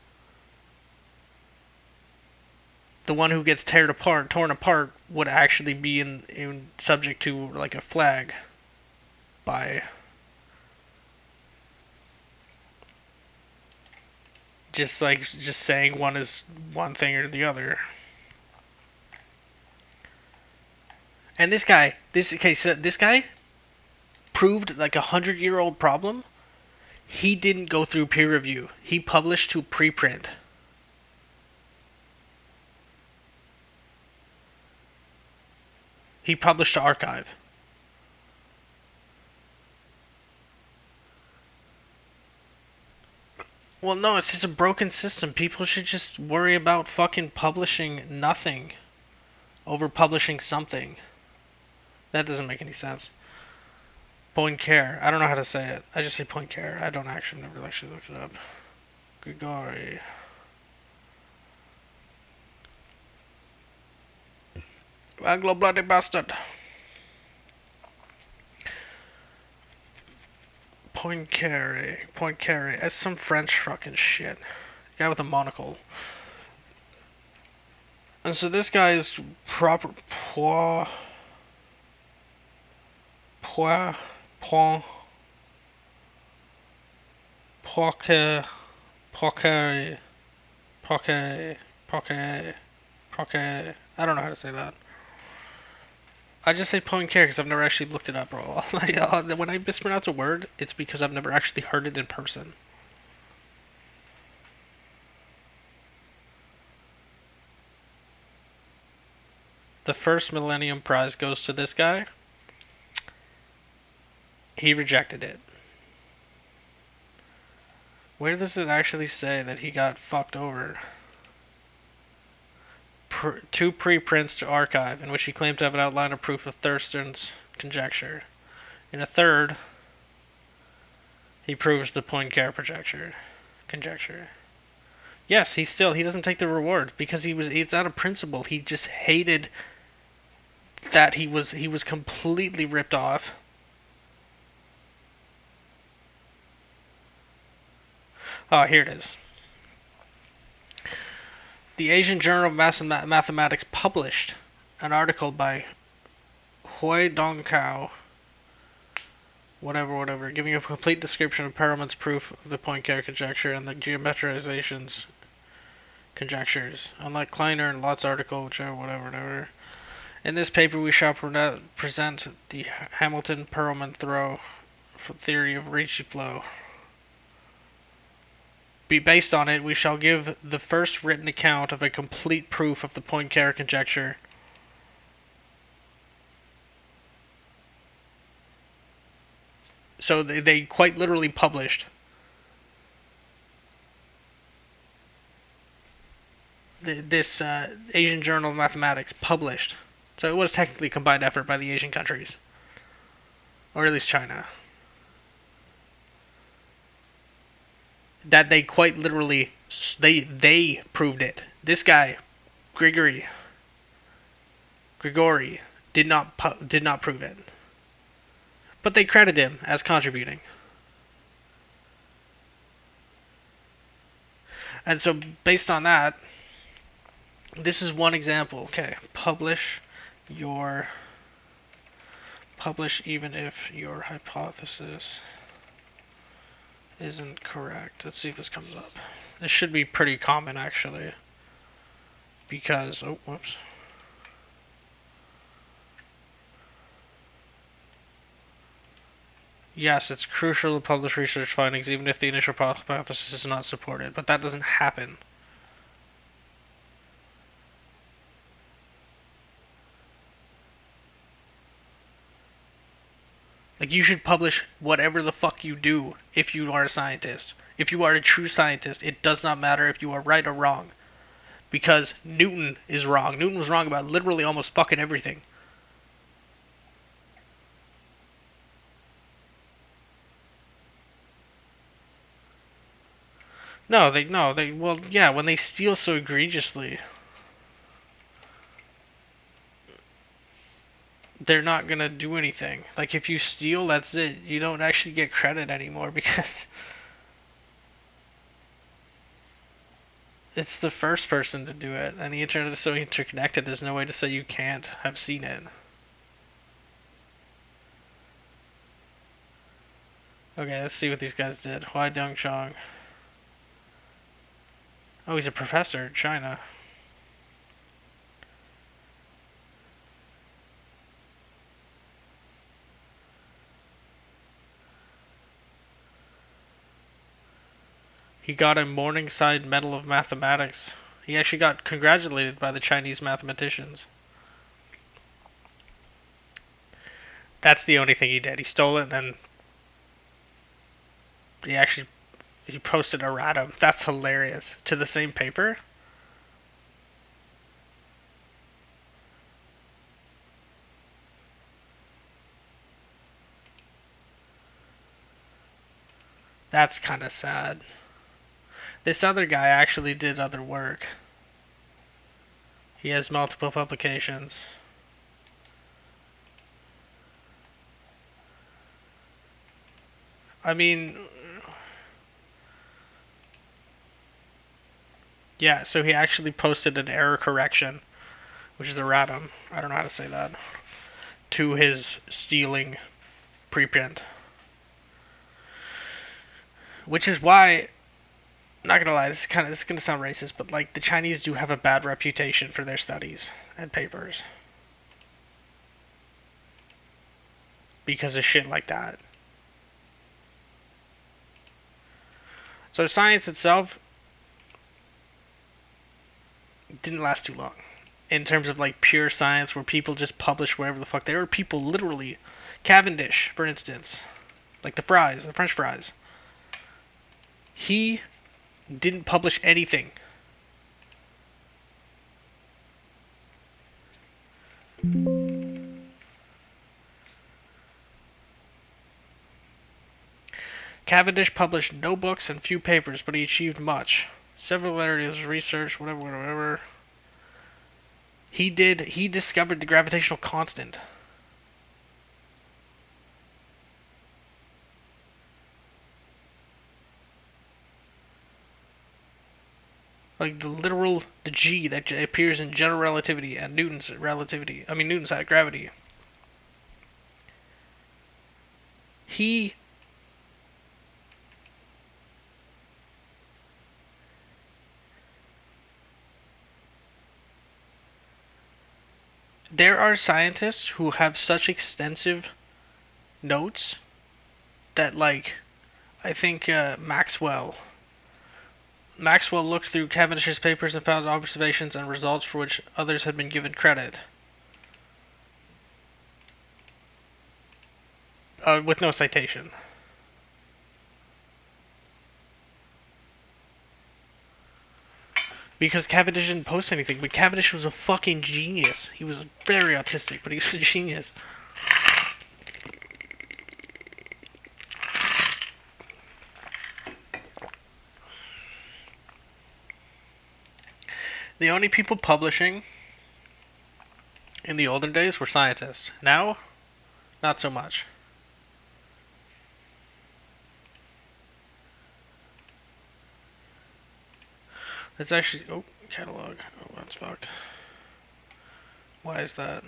[SPEAKER 1] The one who gets torn apart would actually be in subject to like a flag by just saying one is one thing or the other. And this guy proved like 100-year-old problem. He didn't go through peer review. He published to preprint. He published to archive. Well, no, it's just a broken system. People should just worry about fucking publishing nothing over publishing something. That doesn't make any sense. Poincaré. I don't know how to say it. I just say Poincaré. I don't actually never actually looked it up. Grigori. Anglo bloody bastard. Poincaré. That's some French fucking shit. Guy with a monocle. And so this guy is proper Poincaré. I don't know how to say that. I just say Poincaré because I've never actually looked it up, bro. When I mispronounce a word, it's because I've never actually heard it in person. The first Millennium Prize goes to this guy. He rejected it. Where does it actually say that he got fucked over? Two preprints to archive, in which he claimed to have an outline of proof of Thurston's conjecture. In a third, he proves the Poincaré conjecture. Yes, he doesn't take the reward because it's out of principle. He just hated that he was completely ripped off. Oh, here it is. The Asian Journal of Mathematics published an article by Hui Dongkao, whatever, giving a complete description of Perelman's proof of the Poincaré conjecture and the geometrization's conjectures. Unlike Kleiner and Lott's article, whatever. In this paper, we shall present the Hamilton-Perelman theory of Ricci flow. Based on it, we shall give the first written account of a complete proof of the Poincaré conjecture. So they quite literally published this Asian Journal of Mathematics published. So it was technically a combined effort by the Asian countries, or at least China. That they quite literally they proved it. This guy, Grigori, did not prove it, but they credit him as contributing. And so, based on that, This is one example. Okay, publish even if your hypothesis isn't correct. Let's see if this comes up. This should be pretty common actually. Because, oh, whoops. Yes, it's crucial to publish research findings even if the initial hypothesis is not supported, but that doesn't happen. Like, you should publish whatever the fuck you do if you are a scientist. If you are a true scientist, it does not matter if you are right or wrong. Because Newton is wrong. Newton was wrong about literally almost fucking everything. No, well, yeah, when they steal so egregiously, they're not gonna do anything. Like, if you steal, that's it. You don't actually get credit anymore because it's the first person to do it, and the internet is so interconnected, there's no way to say you can't have seen it. Okay, let's see what these guys did. Hua Dongchong. Oh, he's a professor in China. He got a Morningside Medal of Mathematics. He actually got congratulated by the Chinese mathematicians. That's the only thing he did. He stole it and then he posted erratum. That's hilarious. To the same paper? That's kind of sad. This other guy actually did other work. He has multiple publications. I mean, yeah, so he actually posted an error correction, which is erratum, I don't know how to say that, to his stealing preprint. Which is why, not gonna lie, this is gonna sound racist, but like, the Chinese do have a bad reputation for their studies and papers. Because of shit like that. So science itself didn't last too long. In terms of like pure science where people just publish wherever the fuck. There are people literally, Cavendish, for instance, like the fries, the French fries. He didn't publish anything. Cavendish published no books and few papers, but he achieved much. Several areas of research, whatever. He discovered the gravitational constant. Like the G that appears in general relativity and Newton's relativity. I mean, Newton's gravity. There are scientists who have such extensive notes that, like, I think Maxwell looked through Cavendish's papers and found observations and results for which others had been given credit. With no citation. Because Cavendish didn't post anything, but Cavendish was a fucking genius. He was very autistic, but he was a genius. The only people publishing in the olden days were scientists. Now, not so much. It's actually, oh, catalog. Oh, that's fucked. Why is that?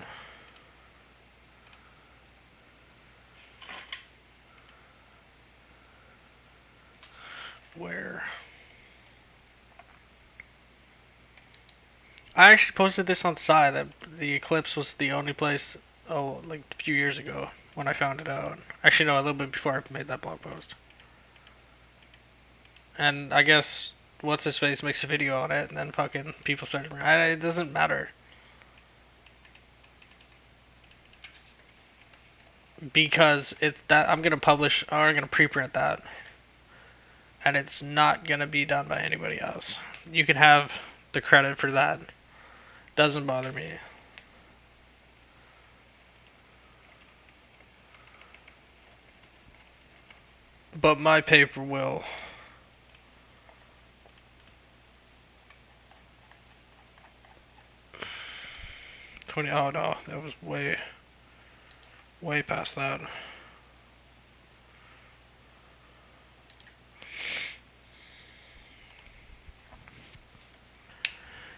[SPEAKER 1] Where? I actually posted this on Psy that the eclipse was the only place, oh, like a few years ago when I found it out. Actually, no, a little bit before I made that blog post. And I guess what's his face makes a video on it, and then fucking people started. It doesn't matter because it's that I'm gonna publish or I'm gonna preprint that, and it's not gonna be done by anybody else. You can have the credit for that. Doesn't bother me. But my paper will. 20. Oh no, that was way past that.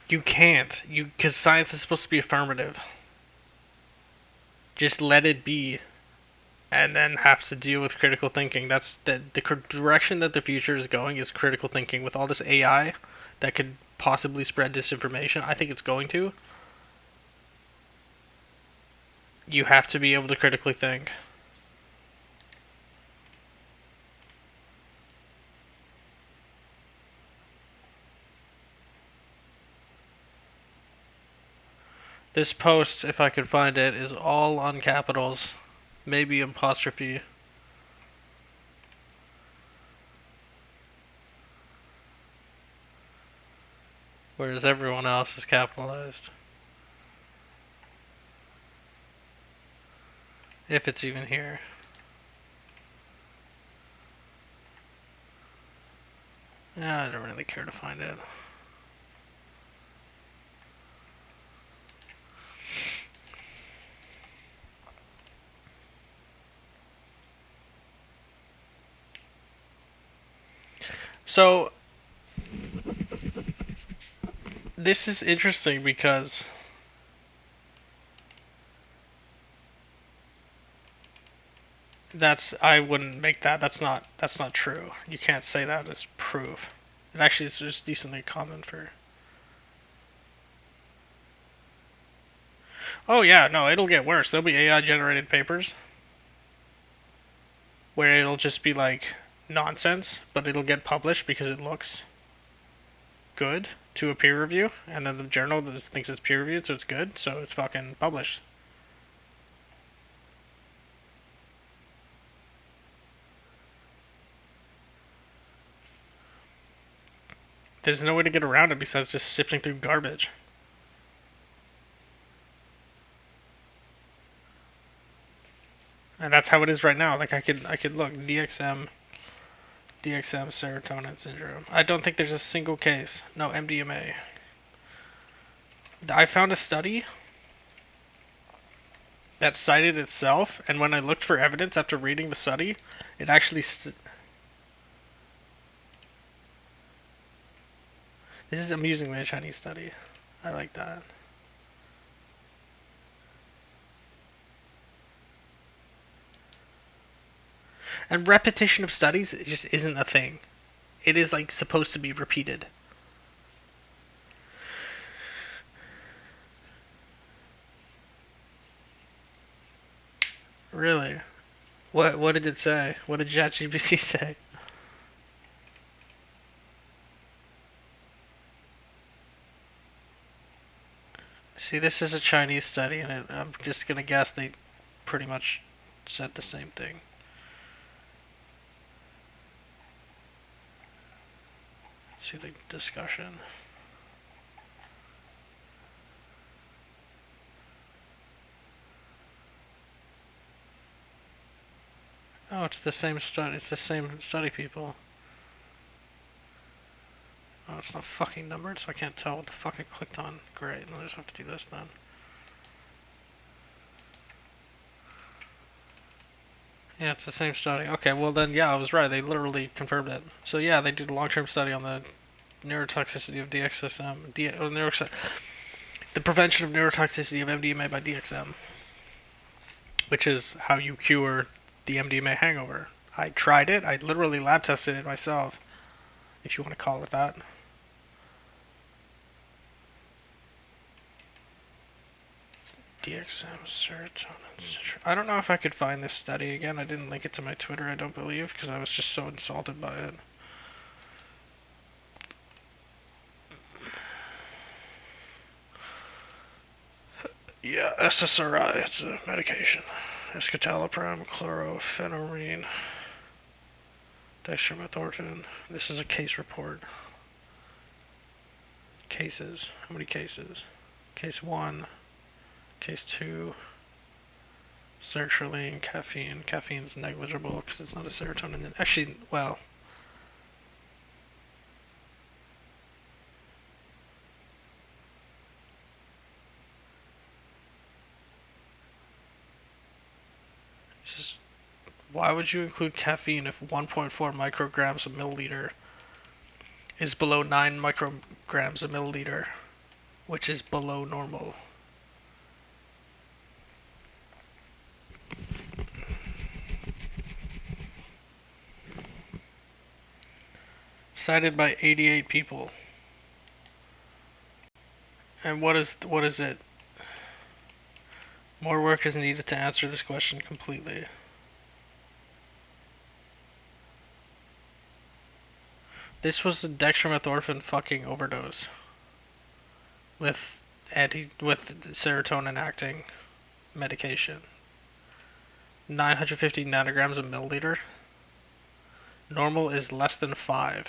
[SPEAKER 1] You can't. Because science is supposed to be affirmative. Just let it be. And then have to deal with critical thinking. That's the direction that the future is going is critical thinking. With all this AI that could possibly spread disinformation, I think it's going to. You have to be able to critically think. This post, if I could find it, is all on capitals. Maybe apostrophe. Whereas everyone else is capitalized. If it's even here. Yeah, I don't really care to find it. So, this is interesting because I wouldn't make that. That's not true. You can't say that as proof. It actually is just decently common for. Oh yeah, no, it'll get worse. There'll be AI generated papers where it'll just be like nonsense, but it'll get published because it looks good to a peer review, and then the journal thinks it's peer reviewed, so it's good, so it's fucking published. There's no way to get around it besides just sifting through garbage. And that's how it is right now. Like I could look DXM serotonin syndrome. I don't think there's a single case. No, MDMA. I found a study that cited itself, and when I looked for evidence after reading the study, it actually this is amusingly a Chinese study. I like that. And repetition of studies just isn't a thing. It is like supposed to be repeated. Really? What did it say? What did ChatGPT say? See, this is a Chinese study, and I'm just gonna guess they pretty much said the same thing. See the discussion. Oh, it's the same study. It's the same study people. Oh, it's not fucking numbered, so I can't tell what the fuck I clicked on. Great, I'll just have to do this then. Yeah, it's the same study. Okay, well then, yeah, I was right. They literally confirmed it. So yeah, they did a long-term study on the neurotoxicity of DXM. The prevention of neurotoxicity of MDMA by DXM, which is how you cure the MDMA hangover. I tried it. I literally lab tested it myself, if you want to call it that. DXM, serotonin. I don't know if I could find this study again. I didn't link it to my Twitter, I don't believe, because I was just so insulted by it. Yeah, SSRI, it's a medication. Escitalopram, chlorpheniramine, dextromethorphan. This is a case report. Cases. How many cases? Case 1. Case 2. Sertraline, caffeine. Caffeine's negligible because it's not a serotonin. Actually, well... Just, why would you include caffeine if 1.4 micrograms a milliliter is below 9 micrograms a milliliter, which is below normal? Cited by 88 people. And what is it? More work is needed to answer this question completely. This was a dextromethorphan fucking overdose with serotonin acting medication. 950 nanograms a milliliter. Normal is less than 5.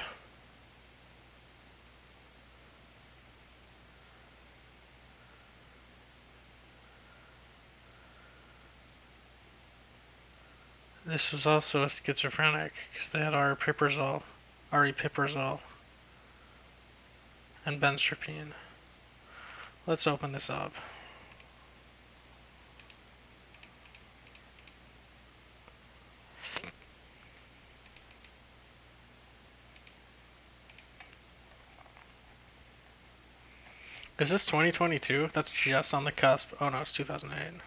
[SPEAKER 1] This was also a schizophrenic because they had aripiprazole, and benztropine. Let's open this up. Is this 2022? That's just on the cusp. Oh no, it's 2008.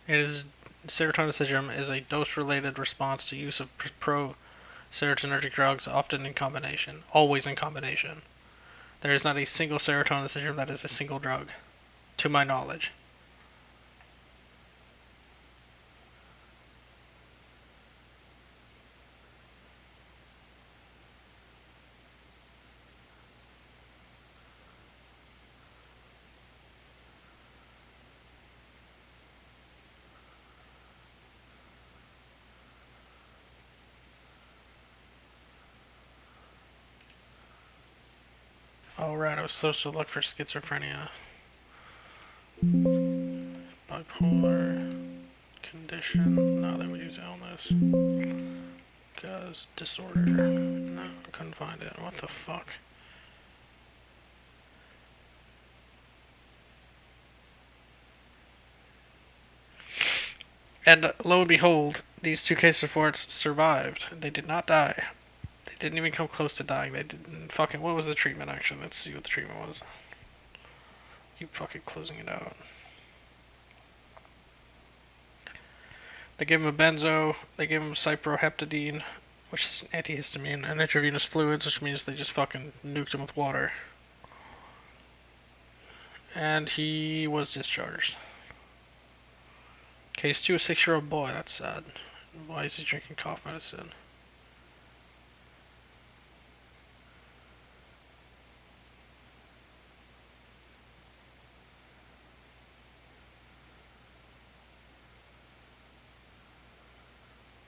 [SPEAKER 1] It is serotonin syndrome is a dose-related response to use of pro-serotonergic drugs, often in combination, always in combination. There is not a single serotonin syndrome that is a single drug, to my knowledge. Alright, I was supposed to look for schizophrenia. Bipolar condition. No, they would use illness. Cause disorder. No, couldn't find it. What the fuck? And lo and behold, these 2 case reports survived. They did not die. They didn't even come close to dying. They didn't fucking... What was the treatment, actually? Let's see what the treatment was. Keep fucking closing it out. They gave him a benzo. They gave him cyproheptadine, which is an antihistamine, and intravenous fluids, which means they just fucking nuked him with water. And he was discharged. Case 2, a 6-year-old boy. That's sad. Why is he drinking cough medicine?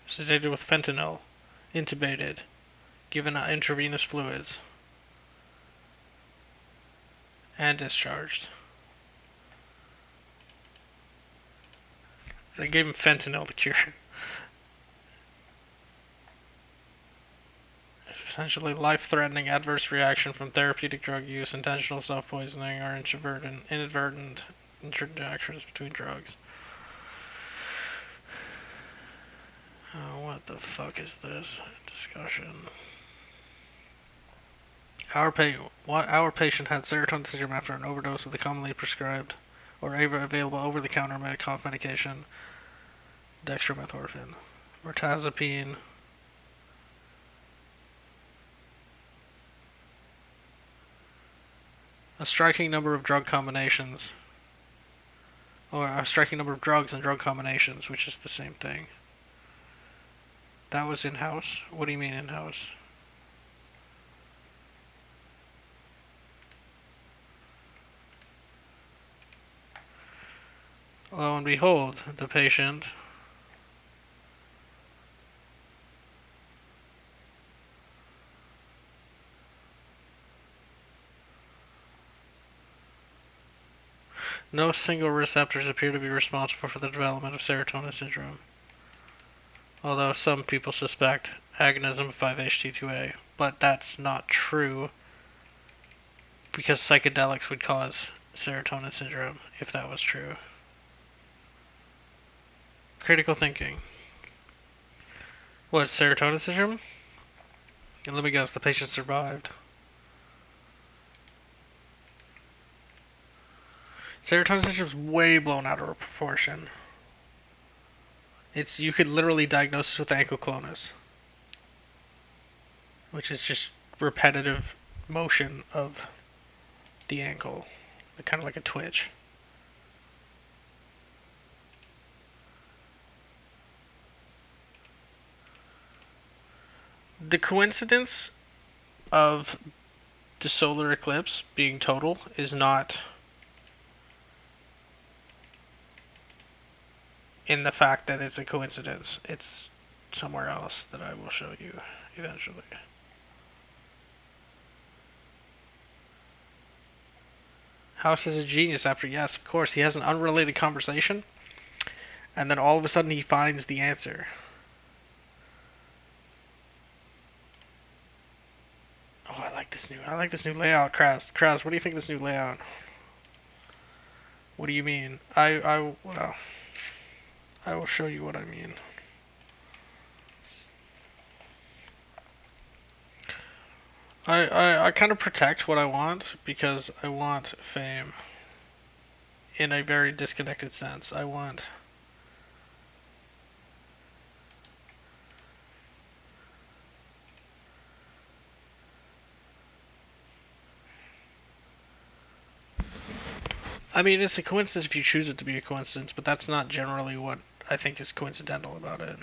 [SPEAKER 1] Sedated with fentanyl, intubated, given intravenous fluids, and discharged. They gave him fentanyl to cure him. Potentially life-threatening adverse reaction from therapeutic drug use, intentional self-poisoning, or inadvertent interactions between drugs. Oh, well. What the fuck is this discussion? Our patient had serotonin syndrome after an overdose of the commonly prescribed or available over-the-counter cough medication, dextromethorphan, mirtazapine. A striking number of drug combinations, or a striking number of drugs and drug combinations, which is the same thing. That was in-house? What do you mean in-house? Lo and behold, the patient no single receptors appear to be responsible for the development of serotonin syndrome, although some people suspect agonism of 5-HT2A, but that's not true because psychedelics would cause serotonin syndrome if that was true. Critical thinking. What, serotonin syndrome? And let me guess, the patient survived. Serotonin syndrome is way blown out of proportion. You could literally diagnose it with ankylosing, which is just repetitive motion of the ankle, kind of like a twitch. The coincidence of the solar eclipse being total is not in the fact that it's a coincidence. It's somewhere else that I will show you eventually. House is a genius after, yes, of course. He has an unrelated conversation, and then all of a sudden he finds the answer. Oh, I like this new layout, Kraz. Kraz, what do you think of this new layout? What do you mean? Well, I will show you what I mean. I kind of protect what I want because I want fame in a very disconnected sense. I want I mean, it's a coincidence if you choose it to be a coincidence, but that's not generally what I think is coincidental about it.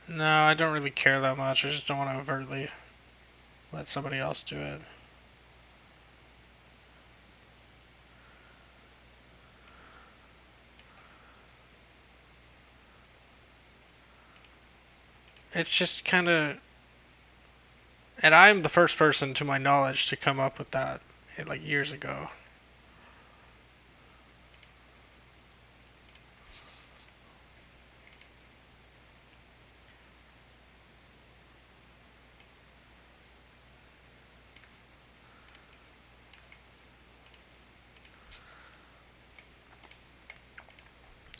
[SPEAKER 1] No, I don't really care that much. I just don't want to overtly let somebody else do it. It's just kind of... And I'm the first person, to my knowledge, to come up with that, like, years ago.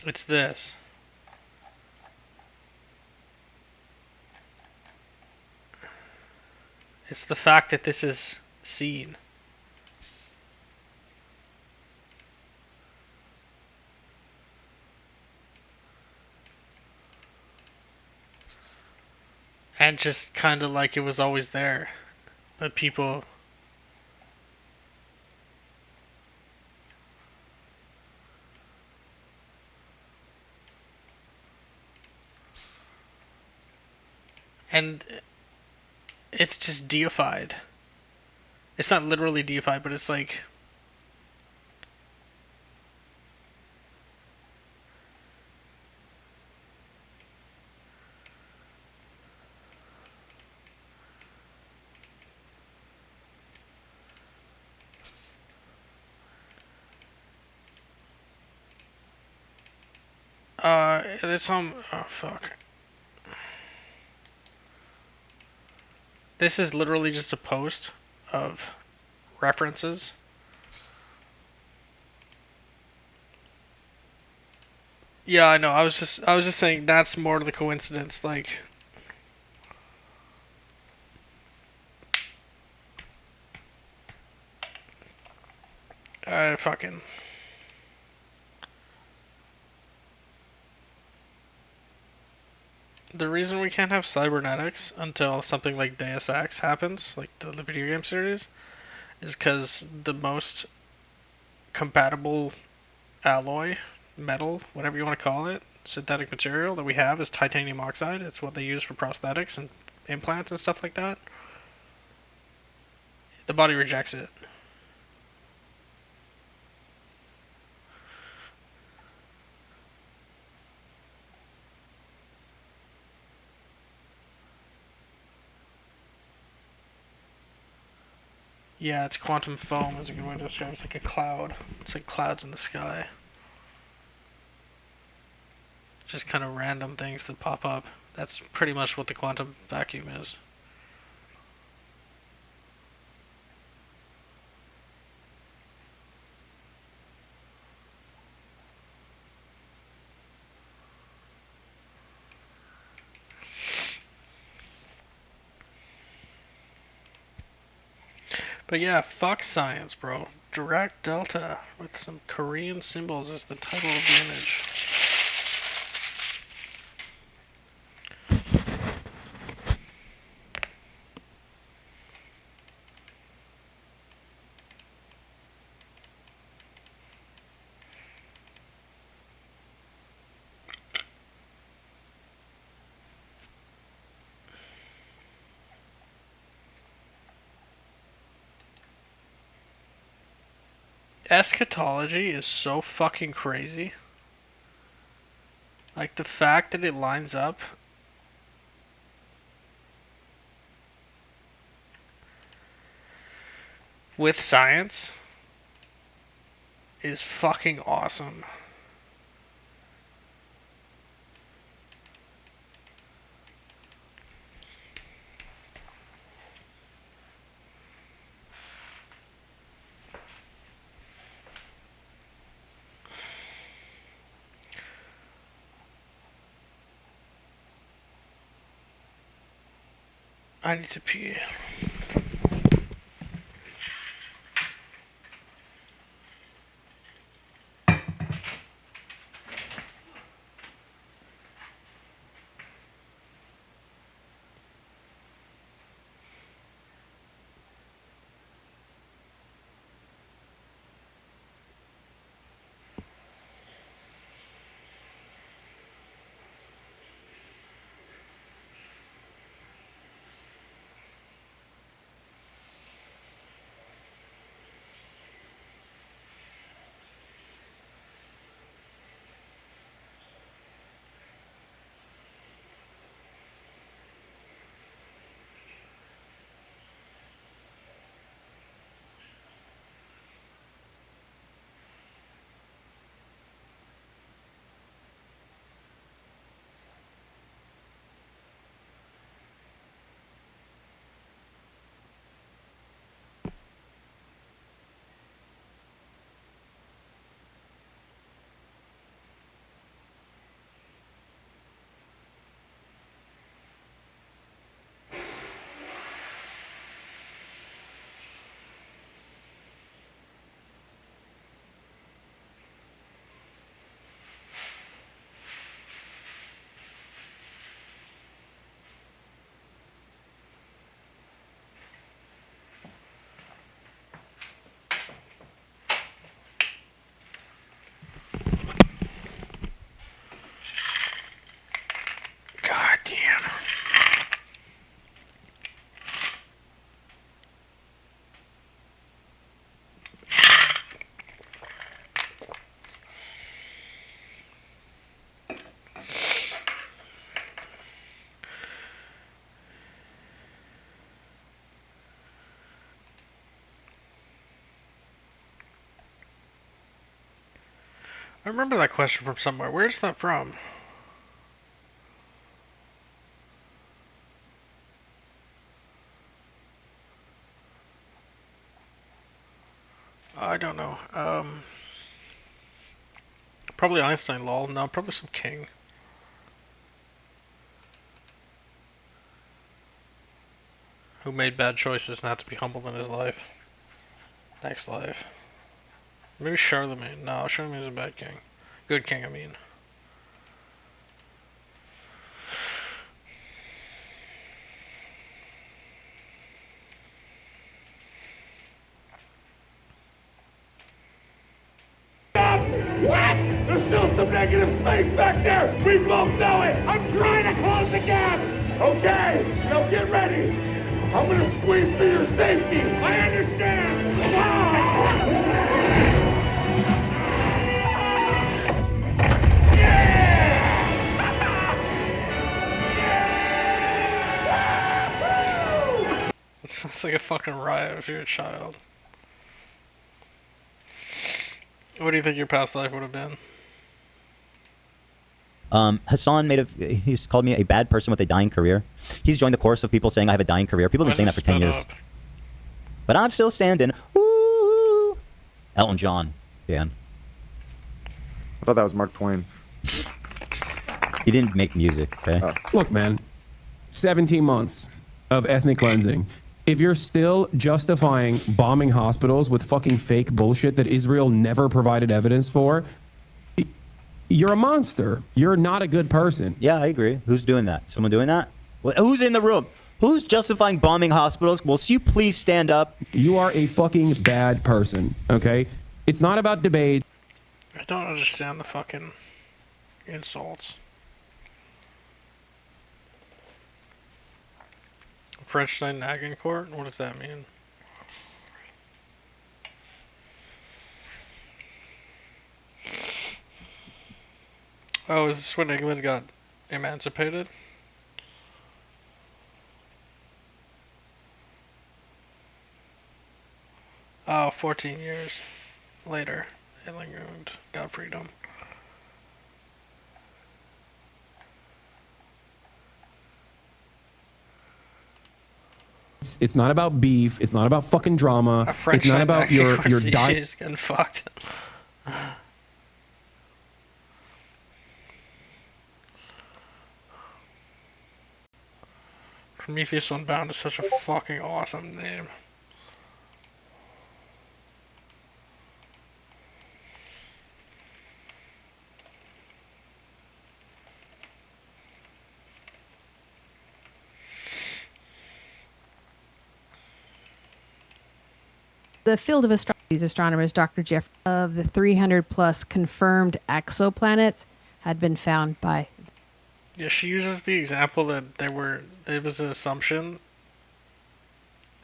[SPEAKER 1] It's this. It's the fact that this is seen. And just kind of like it was always there. But people... And it's just deified. It's not literally deified, but it's like... it's on... Oh, fuck. This is literally just a post of references. Yeah, I know. I was just saying that's more to the coincidence. Like, fucking. The reason we can't have cybernetics until something like Deus Ex happens, like the video game series, is because the most compatible alloy, metal, whatever you want to call it, synthetic material that we have is titanium oxide. It's what they use for prosthetics and implants and stuff like that. The body rejects it. Yeah, it's quantum foam is a good way to describe it. It's like a cloud. It's like clouds in the sky. Just kind of random things that pop up. That's pretty much what the quantum vacuum is. But yeah, fuck science, bro. Direct Delta with some Korean symbols is the title of the image. Eschatology is so fucking crazy. Like the fact that it lines up with science is fucking awesome. I need to pee. God damn. I remember that question from somewhere. Where's that from? Probably Einstein, lol. No, probably some king. Who made bad choices and had to be humbled in his life. Next life. Maybe Charlemagne. No, Charlemagne's a bad king. Good king, I mean.
[SPEAKER 14] What? There's still some negative space back there! We both know it! I'm trying to close the gaps! Okay, now get ready! I'm gonna squeeze for your safety! I understand!
[SPEAKER 1] It's like a fucking riot if you're a child. What do you think your past life would have been?
[SPEAKER 20] Hassan he's called me a bad person with a dying career. He's joined the chorus of people saying I have a dying career. People have been saying that for 10 years. But I'm still standing. Woo! Elton John, Dan.
[SPEAKER 9] I thought that was Mark Twain.
[SPEAKER 20] He didn't make music, okay?
[SPEAKER 21] Look, man, 17 months of ethnic cleansing. If you're still justifying bombing hospitals with fucking fake bullshit that Israel never provided evidence for, you're a monster. You're not a good person.
[SPEAKER 20] Yeah, I agree. Who's doing that? Someone doing that? Well, who's in the room? Who's justifying bombing hospitals? Will you please stand up?
[SPEAKER 21] You are a fucking bad person, okay? It's not about debate.
[SPEAKER 1] I don't understand the fucking insults. French Knight in Agincourt? What does that mean? Oh, is this when England got emancipated? Oh, 14 years later, England got freedom.
[SPEAKER 21] It's not about beef. It's not about fucking drama. It's not about your diet.
[SPEAKER 1] She's getting fucked. Prometheus Unbound is such a fucking awesome name.
[SPEAKER 19] The field of these astronomers, Dr. Jeff, of the 300 plus confirmed exoplanets had been found by.
[SPEAKER 1] Yeah, she uses the example that there was an assumption,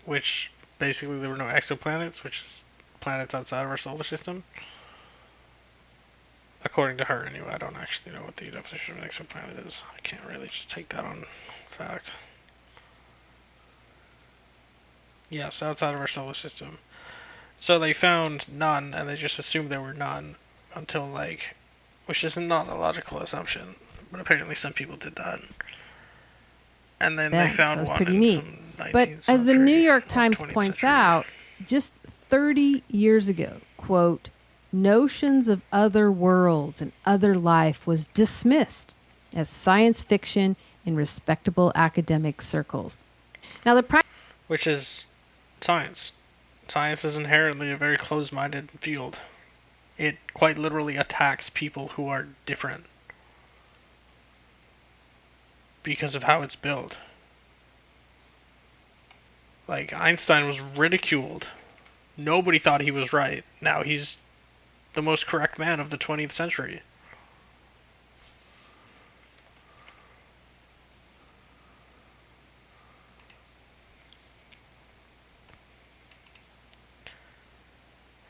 [SPEAKER 1] which basically there were no exoplanets, which is planets outside of our solar system. According to her, anyway. I don't actually know what the definition of an exoplanet is. I can't really just take that on fact. Yes, outside of our solar system. So they found none, and they just assumed there were none until, like, which is not a logical assumption, but apparently some people did that. And then they found
[SPEAKER 19] so
[SPEAKER 1] one
[SPEAKER 19] pretty
[SPEAKER 1] in
[SPEAKER 19] neat.
[SPEAKER 1] some 19th
[SPEAKER 19] But as the
[SPEAKER 1] century,
[SPEAKER 19] New York
[SPEAKER 1] or
[SPEAKER 19] Times
[SPEAKER 1] 20th
[SPEAKER 19] points
[SPEAKER 1] century.
[SPEAKER 19] out, just 30 years ago, quote, notions of other worlds and other life was dismissed as science fiction in respectable academic circles. Now the
[SPEAKER 1] Which is science. Science is inherently a very closed-minded field. It quite literally attacks people who are different because of how it's built. Like, Einstein was ridiculed. Nobody thought he was right. Now he's the most correct man of the 20th century.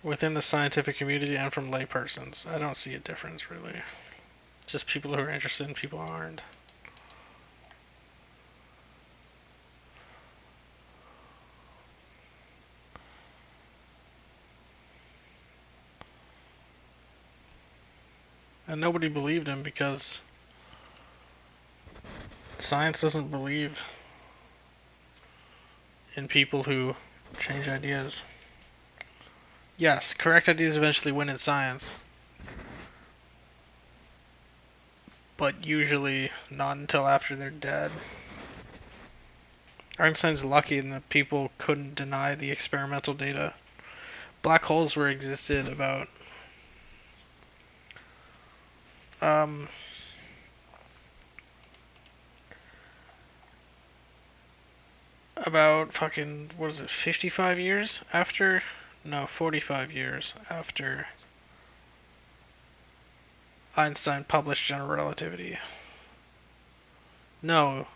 [SPEAKER 1] Within the scientific community and from laypersons, I don't see a difference really. Just people who are interested and people who aren't. And nobody believed him because science doesn't believe in people who change ideas. Yes, correct ideas eventually win in science. but usually not until after they're dead. Einstein's lucky in that people couldn't deny the experimental data. Black holes were existed about fucking, what is it, 55 years after? No, 45 years after Einstein published general relativity. No.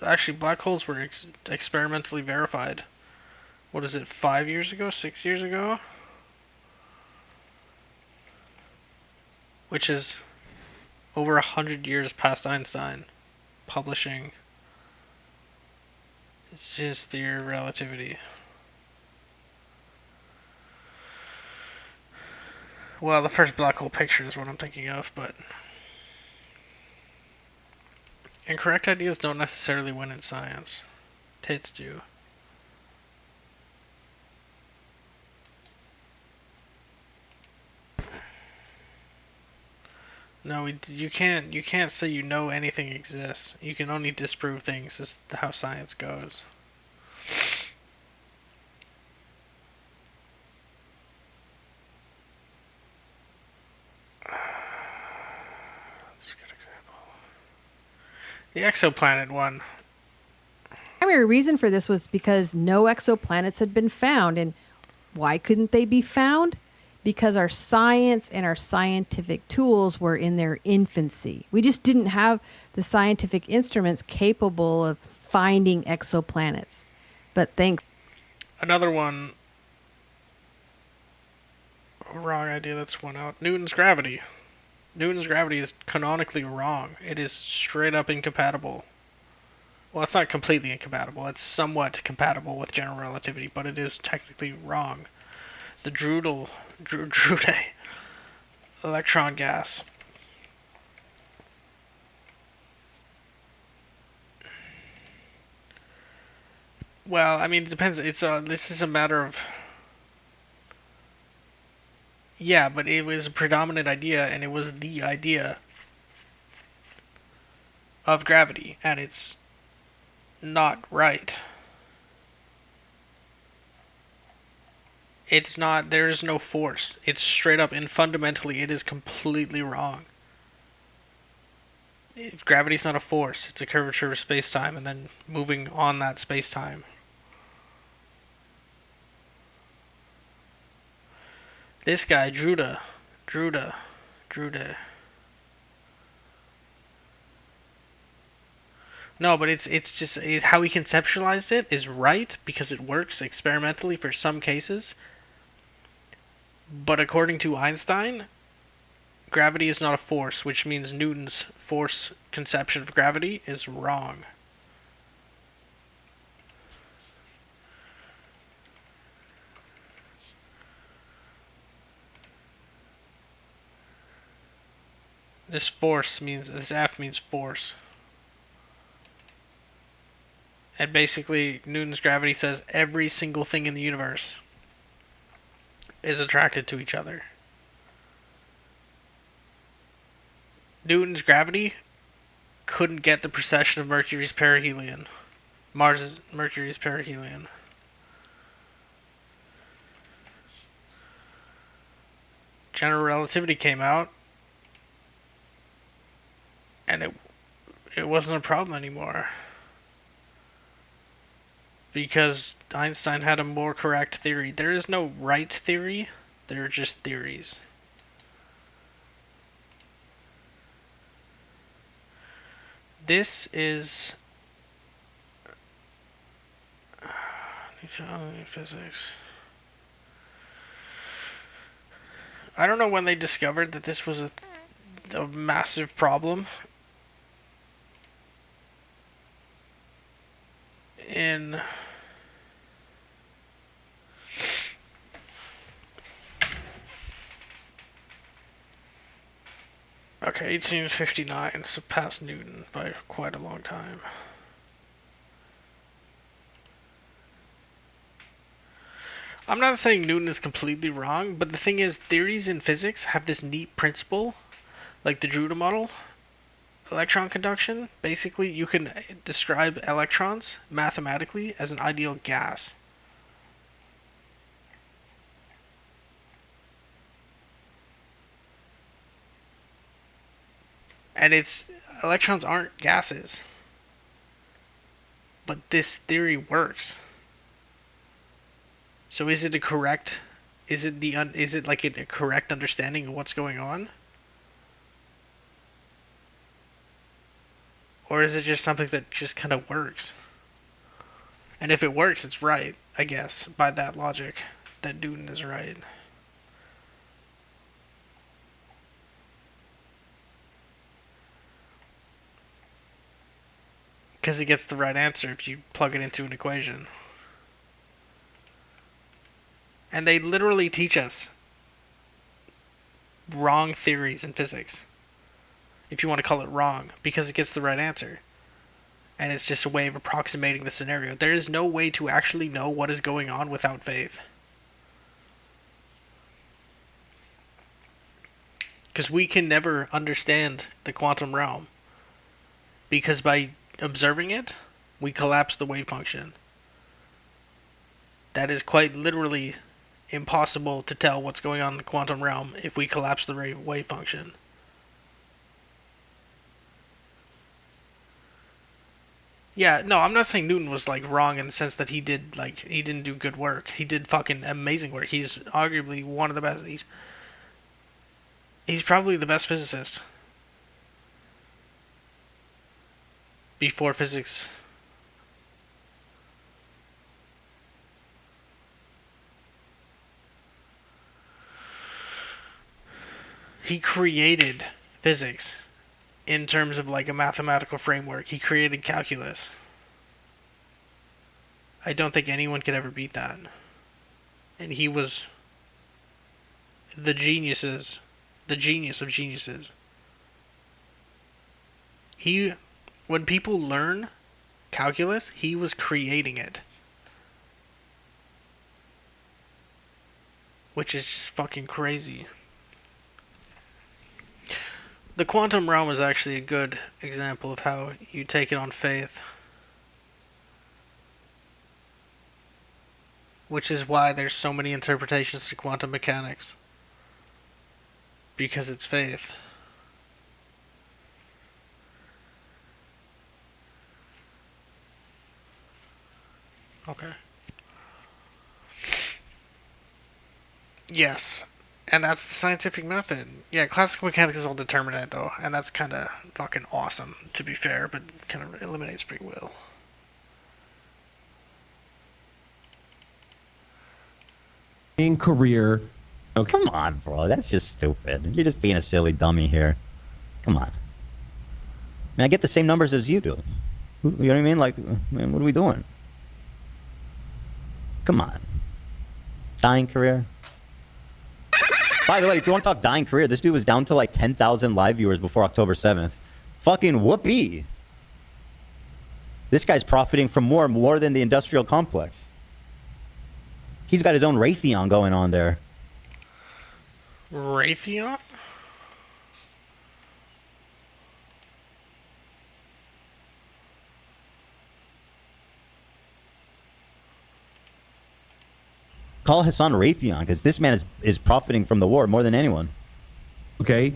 [SPEAKER 1] Actually, black holes were experimentally verified. What is it, 5 years ago? 6 years ago? Which is over 100 years past Einstein publishing his theory of relativity. Well, the first black hole picture is what I'm thinking of, but incorrect ideas don't necessarily win in science. Tits do. No, you can't say you know anything exists. You can only disprove things. This is how science goes. That's a good example. The exoplanet one.
[SPEAKER 19] The primary reason for this was because no exoplanets had been found. And why couldn't they be found? Because our science and our scientific tools were in their infancy. We just didn't have the scientific instruments capable of finding exoplanets. But thanks.
[SPEAKER 1] Another one. Wrong idea that's one out. Newton's gravity. Newton's gravity is canonically wrong. It is straight up incompatible. Well, it's not completely incompatible. It's somewhat compatible with general relativity, but it is technically wrong. The Drude electron gas. Well, I mean, it depends. This is a matter of. Yeah, but it was a predominant idea, and it was the idea of gravity, and it's not right. It's not, there is no force. It's straight up and fundamentally it is completely wrong. If gravity's not a force, it's a curvature of space-time and then moving on that space-time. This guy, Drude. No, but it's just how he conceptualized it is right because it works experimentally for some cases. But according to Einstein, gravity is not a force, which means Newton's force conception of gravity is wrong. This F means force. And basically, Newton's gravity says every single thing in the universe is attracted to each other. Newton's gravity couldn't get the precession of Mercury's perihelion. Mercury's perihelion. General relativity came out, and it wasn't a problem anymore. Because Einstein had a more correct theory. There is no right theory, there are just theories. This is physics. I don't know when they discovered that this was a massive problem in okay, 1859, so past Newton by quite a long time. I'm not saying Newton is completely wrong, but the thing is, theories in physics have this neat principle like the Drude model, electron conduction, basically you can describe electrons mathematically as an ideal gas. And electrons aren't gases. But this theory works. So is it a correct, is it like a correct understanding of what's going on? Or is it just something that just kind of works? And if it works, it's right, I guess, by that logic, that Newton is right. Because he gets the right answer if you plug it into an equation. And they literally teach us wrong theories in physics. If you want to call it wrong, because it gets the right answer. And it's just a way of approximating the scenario. There is no way to actually know what is going on without faith. Because we can never understand the quantum realm. Because by observing it, we collapse the wave function. That is quite literally impossible to tell what's going on in the quantum realm if we collapse the wave function. Yeah, no, I'm not saying Newton was like wrong in the sense that he didn't do good work. He did fucking amazing work. He's arguably one of the best. He's probably the best physicist. Before physics. He created physics in terms of like a mathematical framework. He created calculus. I don't think anyone could ever beat that. And he was the genius of geniuses. When people learn calculus, he was creating it. Which is just fucking crazy. The quantum realm is actually a good example of how you take it on faith. Which is why there's so many interpretations to quantum mechanics. Because it's faith. Okay. Yes. And that's the scientific method. Yeah, classical mechanics is all determinate though, and that's kind of fucking awesome, to be fair, but kind of eliminates free will.
[SPEAKER 21] Career.
[SPEAKER 20] Okay. Come on, bro. That's just stupid. You're just being a silly dummy here. Come on. I mean, I get the same numbers as you do. You know what I mean? Like, man, what are we doing? Come on. Dying career. By the way, if you want to talk dying career, this dude was down to like 10,000 live viewers before October 7th. Fucking whoopee. This guy's profiting from more than the industrial complex. He's got his own Raytheon going on there.
[SPEAKER 1] Raytheon?
[SPEAKER 20] Call Hassan Raytheon, because this man is profiting from the war more than anyone.
[SPEAKER 21] Okay?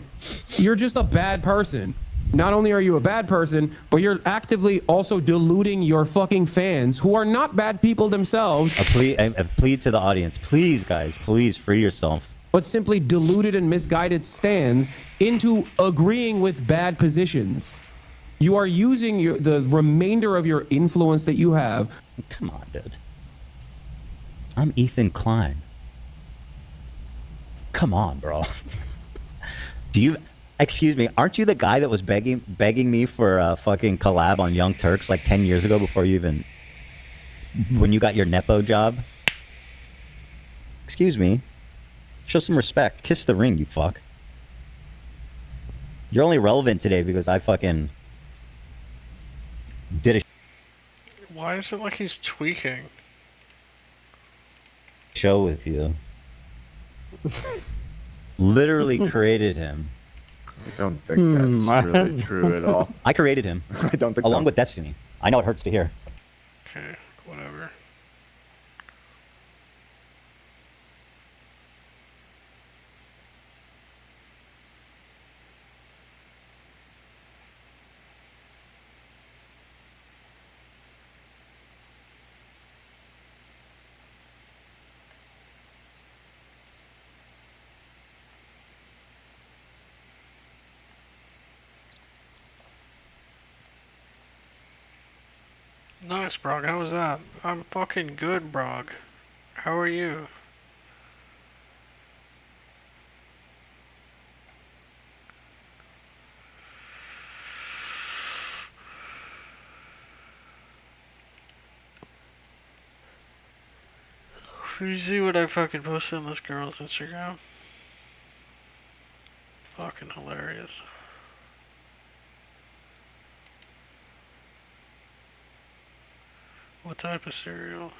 [SPEAKER 21] You're just a bad person. Not only are you a bad person, but you're actively also deluding your fucking fans who are not bad people themselves.
[SPEAKER 20] A plea to the audience. Please, guys, please free yourself.
[SPEAKER 21] But simply deluded and misguided stands into agreeing with bad positions. You are using the remainder of your influence that you have.
[SPEAKER 20] Come on, dude. I'm Ethan Klein. Come on, bro. Excuse me, aren't you the guy that was begging me for a fucking collab on Young Turks like 10 years ago before you even, when you got your Nepo job? Excuse me. Show some respect. Kiss the ring, you fuck. You're only relevant today because I fucking did a
[SPEAKER 1] Why is it like he's tweaking?
[SPEAKER 20] show with you. Literally created him.
[SPEAKER 9] I don't think that's really true at all.
[SPEAKER 20] I created him.
[SPEAKER 9] I don't think
[SPEAKER 20] along
[SPEAKER 9] so.
[SPEAKER 20] with Destiny. I know it hurts to hear.
[SPEAKER 1] Okay, whatever. Nice, Brog. How was that? I'm fucking good, Brog. How are you? Did you see what I fucking posted on this girl's Instagram? Fucking hilarious. What type of cereal?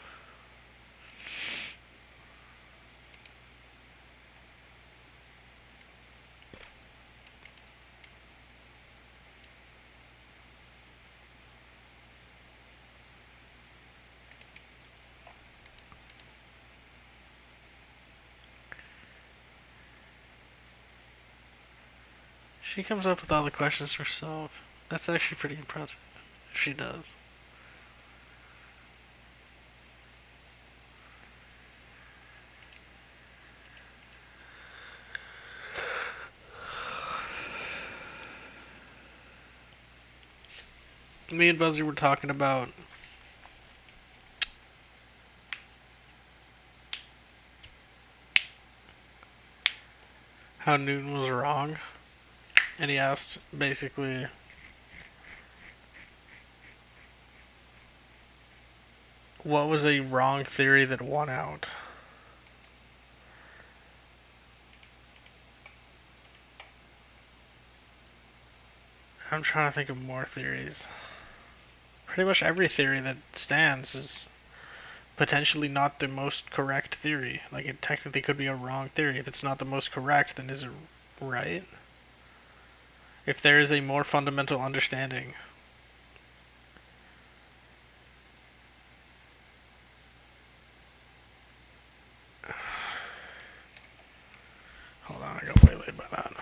[SPEAKER 1] She comes up with all the questions herself. That's actually pretty impressive, if she does. Me and Buzzy were talking about how Newton was wrong. And he asked, basically, what was a wrong theory that won out? I'm trying to think of more theories. Pretty much every theory that stands is potentially not the most correct theory. Like, it technically could be a wrong theory. If it's not the most correct, then is it right? If there is a more fundamental understanding. Hold on, I got waylaid by that.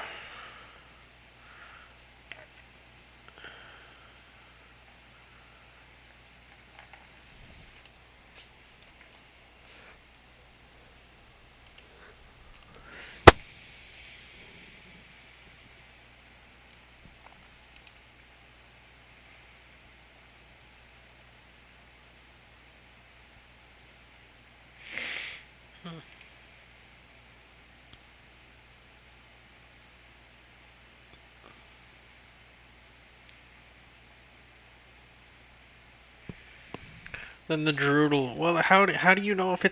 [SPEAKER 1] Then the droodle. Well, how do you know if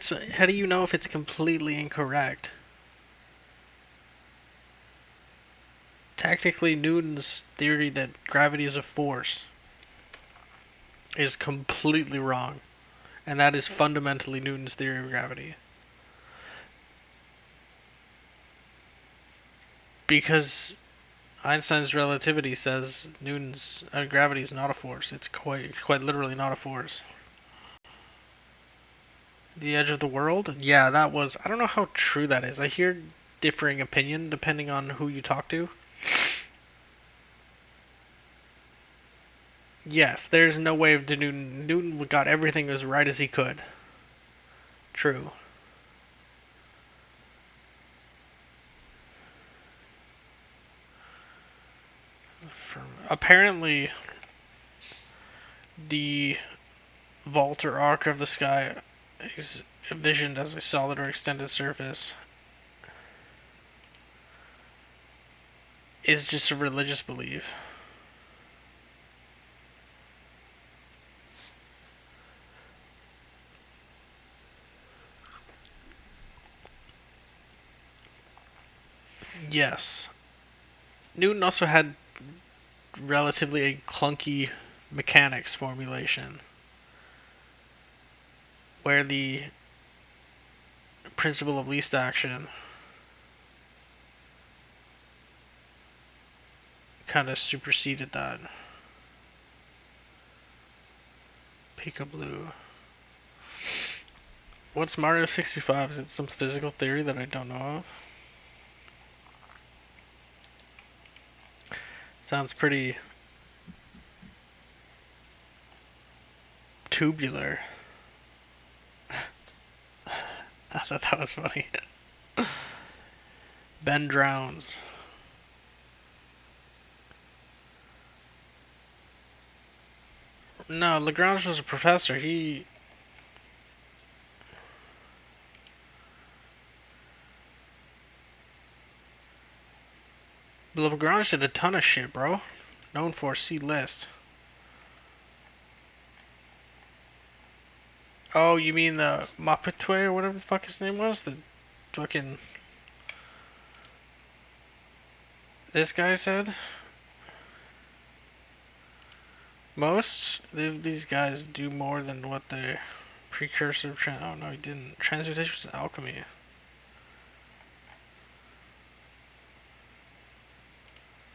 [SPEAKER 1] it's completely incorrect? Technically, Newton's theory that gravity is a force is completely wrong, and that is fundamentally Newton's theory of gravity. Because Einstein's relativity says Newton's gravity is not a force. It's quite literally not a force. The edge of the world? Yeah, that was... I don't know how true that is. I hear differing opinion depending on who you talk to. Yes, there's no way of Newton. Newton got everything as right as he could. True. Apparently, the vault or arc of the sky is envisioned as a solid or extended surface is just a religious belief. Yes. Newton also had relatively a clunky mechanics formulation where the principle of least action kind of superseded that. Pika Blue. What's Mario 65? Is it some physical theory that I don't know of? Sounds pretty tubular. I thought that was funny. Ben drowns. No, Lagrange was a professor. Lagrange did a ton of shit, bro. Known for C list. Oh, you mean the Mapitue or whatever the fuck his name was? The fucking... This guy said? Most of these guys do more than what their precursor of oh no, he didn't. Transmutation was alchemy.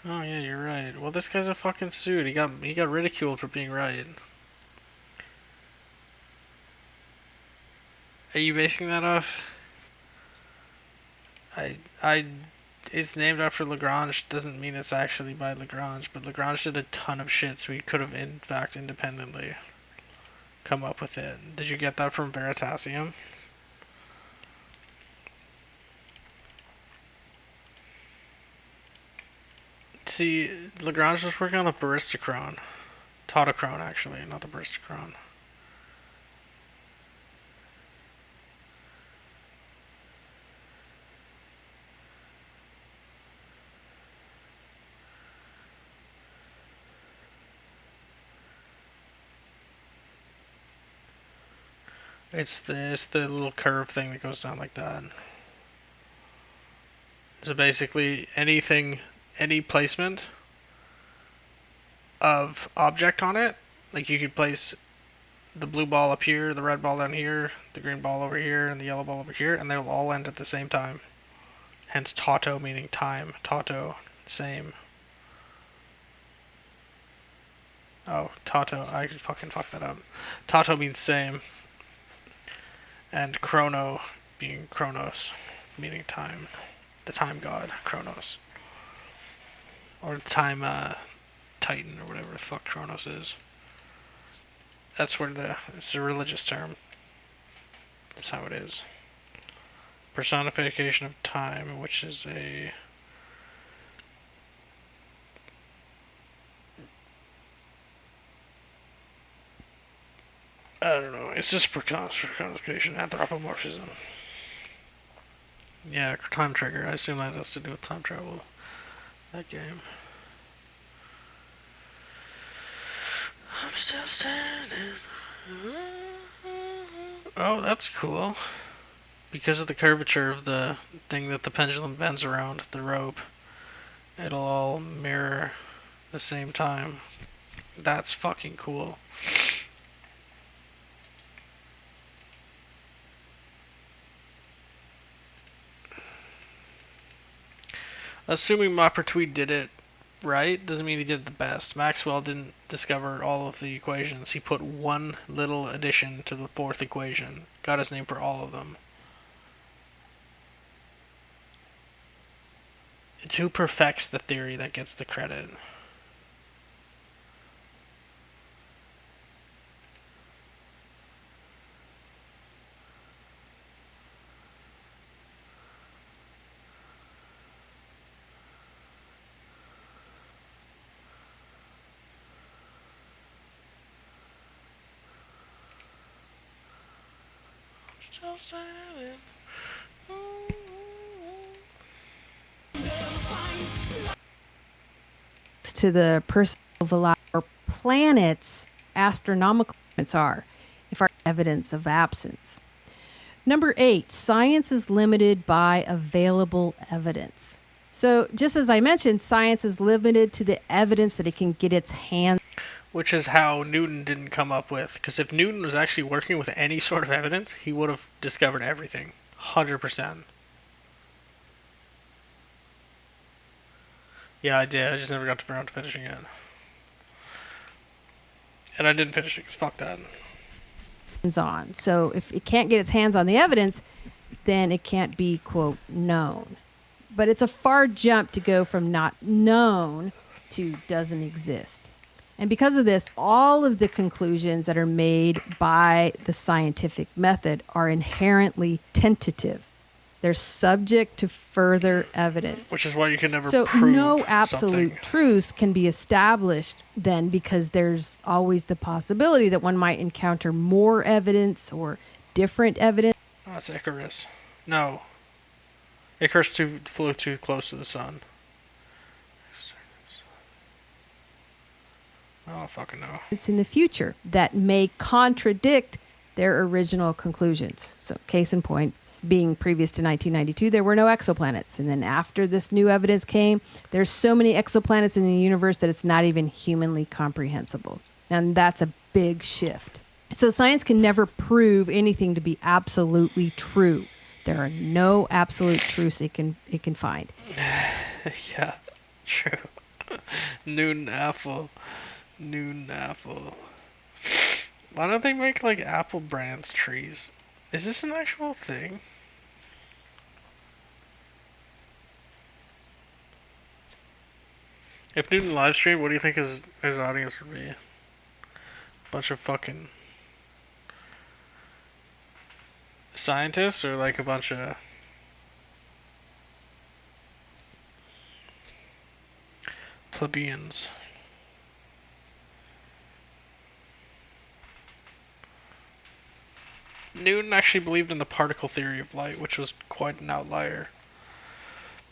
[SPEAKER 1] Oh yeah, you're right. Well, this guy's a fucking suit. He got ridiculed for being right. Are you basing that off? It's named after Lagrange doesn't mean it's actually by Lagrange, but Lagrange did a ton of shit, so he could have in fact independently come up with it. Did you get that from Veritasium? See, Lagrange was working on the Baristochrone. Tautochrone, actually, not the Baristochrone. It's the little curve thing that goes down like that. So basically, any placement of object on it, like you could place the blue ball up here, the red ball down here, the green ball over here, and the yellow ball over here, and they'll all end at the same time. Hence tauto meaning time. Tauto, same. Oh, Tato, I fucking fucked that up. Tato means same. And Chrono being Chronos, meaning time. The time god, Chronos. Or time Titan, or whatever the fuck Chronos is. That's where it's a religious term. That's how it is. Personification of time, which is a... I don't know, it's just personification, anthropomorphism. Yeah, time trigger, I assume that has to do with time travel. That game. I'm still standing. Oh, that's cool. Because of the curvature of the thing that the pendulum bends around, the rope, it'll all mirror the same time. That's fucking cool. Assuming Maupertuis did it right, doesn't mean he did it the best. Maxwell didn't discover all of the equations. He put one little addition to the fourth equation. Got his name for all of them. It's who perfects the theory that gets the credit. Still standing.
[SPEAKER 19] To the personal or planets astronomical units are, if our evidence of absence. Number 8, science is limited by available evidence. So just as I mentioned, science is limited to the evidence that it can get its hands.
[SPEAKER 1] Which is how Newton didn't come up with. Because if Newton was actually working with any sort of evidence, he would have discovered everything. 100%. Yeah, I did. I just never got around to finishing it. And I didn't finish it because fuck that.
[SPEAKER 19] On. So if it can't get its hands on the evidence, then it can't be, quote, known. But it's a far jump to go from not known to doesn't exist. And because of this, all of the conclusions that are made by the scientific method are inherently tentative. They're subject to further evidence.
[SPEAKER 1] Which is why you can never
[SPEAKER 19] so
[SPEAKER 1] prove
[SPEAKER 19] no absolute
[SPEAKER 1] something.
[SPEAKER 19] truth can be established then, because there's always the possibility that one might encounter more evidence or different evidence.
[SPEAKER 1] Oh, that's Icarus. No. Icarus flew too close to the sun. I don't fucking know.
[SPEAKER 19] It's in the future that may contradict their original conclusions. So case in point, being previous to 1992, there were no exoplanets. And then after this new evidence came, there's so many exoplanets in the universe that it's not even humanly comprehensible. And that's a big shift. So science can never prove anything to be absolutely true. There are no absolute truths it can find.
[SPEAKER 1] Yeah, true. Noon apple. Why don't they make like apple brands trees? Is this an actual thing? If Newton live streamed, what do you think his audience would be? Bunch of fucking scientists, or like a bunch of plebeians? Newton actually believed in the particle theory of light, which was quite an outlier.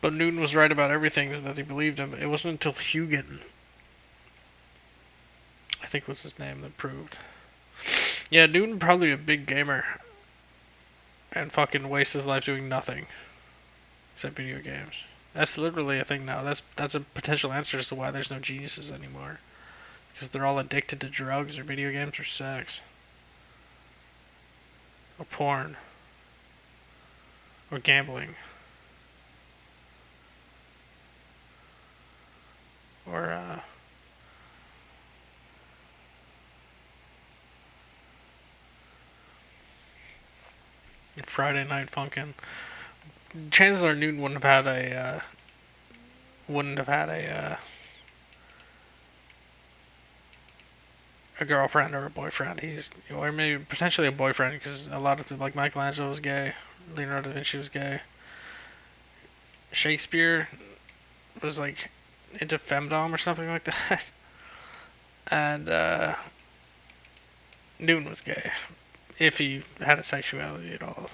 [SPEAKER 1] But Newton was right about everything that he believed in. It wasn't until Huygens, I think was his name, that proved. Yeah, Newton probably a big gamer. And fucking wastes his life doing nothing. Except video games. That's literally a thing now. That's a potential answer as to why there's no geniuses anymore. Because they're all addicted to drugs or video games or sex. Or porn. Or gambling. Or, Friday Night Funkin'. Chances are Newton wouldn't have had a girlfriend or a boyfriend. Or maybe potentially a boyfriend, because a lot of people, like Michelangelo was gay, Leonardo da Vinci was gay. Shakespeare was like into femdom or something like that. And Newton was gay, if he had a sexuality at all.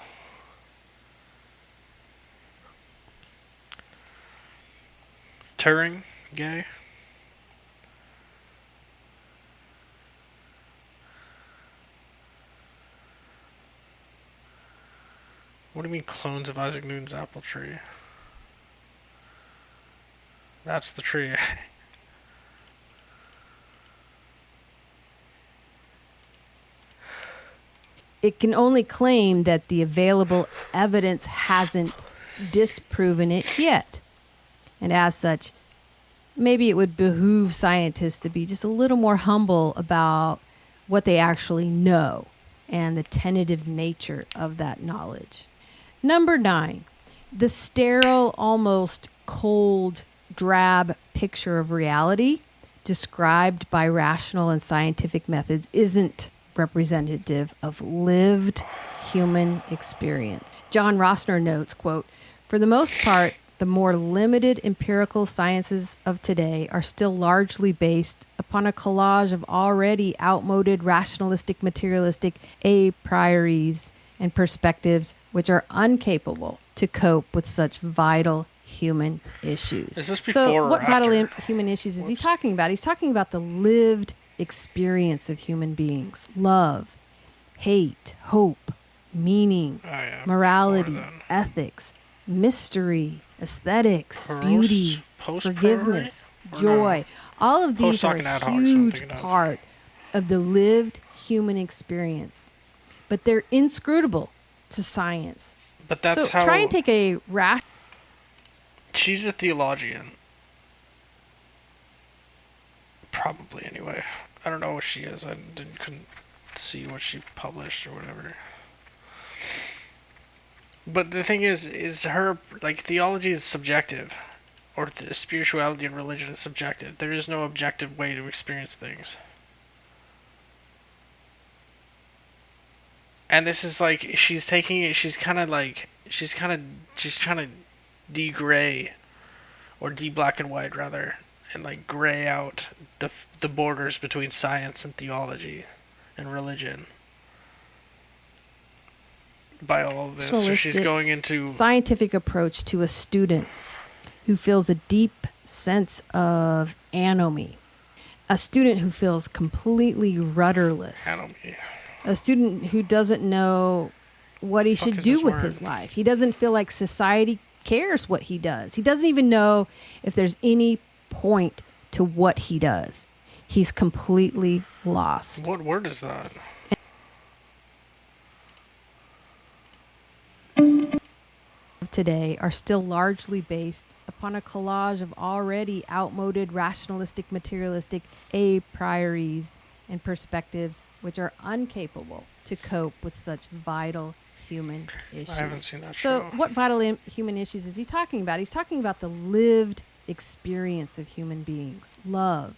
[SPEAKER 1] Turing, gay. What do you mean clones of Isaac Newton's apple tree? That's the tree.
[SPEAKER 19] It can only claim that the available evidence hasn't disproven it yet. And as such, maybe it would behoove scientists to be just a little more humble about what they actually know and the tentative nature of that knowledge. Number 9, the sterile, almost cold, drab picture of reality described by rational and scientific methods isn't representative of lived human experience. John Rossner notes, quote, "For the most part, the more limited empirical sciences of today are still largely based upon a collage of already outmoded rationalistic, materialistic a prioris and perspectives which are incapable to cope with such vital human issues."
[SPEAKER 1] Is this before
[SPEAKER 19] so
[SPEAKER 1] or
[SPEAKER 19] what vital
[SPEAKER 1] after?
[SPEAKER 19] human issues is he talking about? He's talking about the lived experience of human beings. Love, hate, hope, meaning, morality, ethics, mystery, aesthetics, beauty, forgiveness, joy. All of these are a huge part of the lived human experience. But they're inscrutable to science.
[SPEAKER 1] But that's
[SPEAKER 19] so
[SPEAKER 1] how...
[SPEAKER 19] try and take a
[SPEAKER 1] She's a theologian. Probably anyway. I don't know what she is. I couldn't see what she published or whatever. But the thing is her, like, theology is subjective. Or spirituality and religion is subjective. There is no objective way to experience things. And this is like, she's taking it, she's trying to de-gray, or de-black and white rather, and like gray out the borders between science and theology and religion by all of this. So she's going into
[SPEAKER 19] scientific approach to a student who feels a deep sense of anomie, a student who feels completely rudderless, a student who doesn't know what he should do with his life. He doesn't feel like society cares what he does. He doesn't even know if there's any point to what he does. He's completely lost.
[SPEAKER 1] What word is that?
[SPEAKER 19] Today are still largely based upon a collage of already outmoded rationalistic, materialistic a prioris and perspectives which are incapable to cope with such vital human issues.
[SPEAKER 1] I haven't seen that
[SPEAKER 19] show.
[SPEAKER 1] show.
[SPEAKER 19] What vital human issues is he talking about? He's talking about the lived experience of human beings. Love,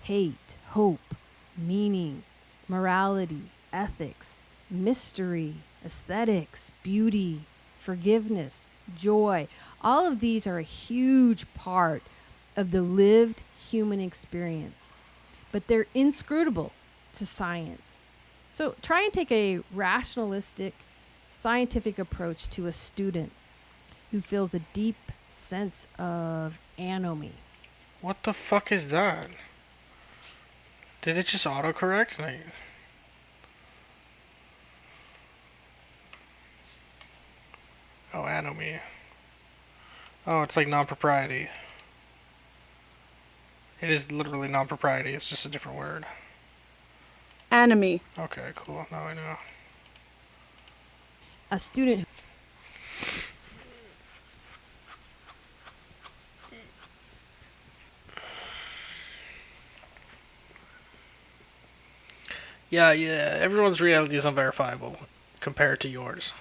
[SPEAKER 19] hate, hope, meaning, morality, ethics, mystery, aesthetics, beauty, forgiveness, joy. All of these are a huge part of the lived human experience, but they're inscrutable to science. So try and take a rationalistic, scientific approach to a student who feels a deep sense of anomie.
[SPEAKER 1] What the fuck is that? Did it just autocorrect? Like, oh, anomie. Oh, it's like non-propriety. It is literally non-propriety. It's just a different word.
[SPEAKER 4] Anomie.
[SPEAKER 1] Okay, cool. Now I know.
[SPEAKER 19] A student
[SPEAKER 1] Yeah, everyone's reality is unverifiable compared to yours.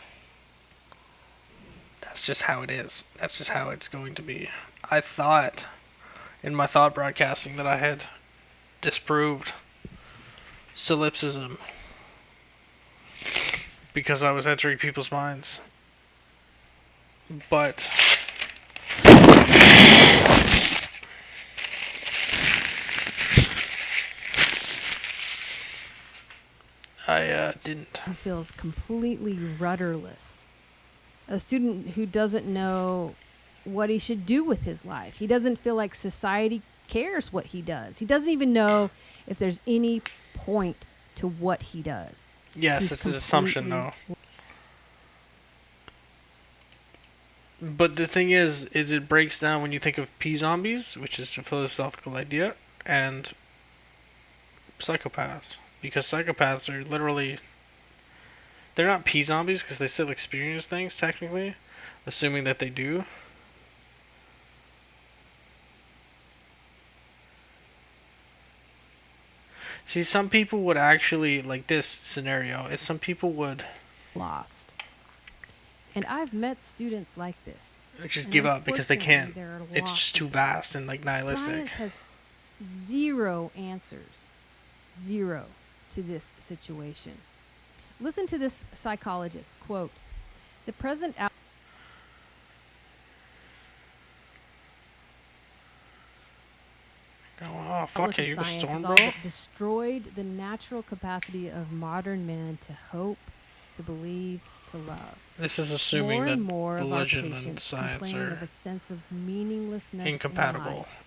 [SPEAKER 1] That's just how it is. That's just how it's going to be. I thought in my thought broadcasting that I had disproved solipsism because I was entering people's minds. But I didn't.
[SPEAKER 19] Who feels completely rudderless. A student who doesn't know what he should do with his life. He doesn't feel like society cares what he does. He doesn't even know if there's any point to what he does.
[SPEAKER 1] Yes, it's an assumption, though. But the thing is it breaks down when you think of P-zombies, which is a philosophical idea, and psychopaths. Because psychopaths are literally... They're not P-zombies because they still experience things, technically. Assuming that they do. See, some people would actually, like this scenario, is some people would...
[SPEAKER 19] Lost. And I've met students like this.
[SPEAKER 1] Just give up because they can't. It's just too vast and like nihilistic.
[SPEAKER 19] Science has zero answers. Zero to this situation. Listen to this psychologist, quote, the present
[SPEAKER 1] oh, fuck yeah, you're the storm, bro?
[SPEAKER 19] Destroyed the natural capacity of modern man to hope, to believe, to love.
[SPEAKER 1] This is assuming that religion and science are
[SPEAKER 19] of a sense of meaninglessness
[SPEAKER 1] incompatible.
[SPEAKER 19] in life.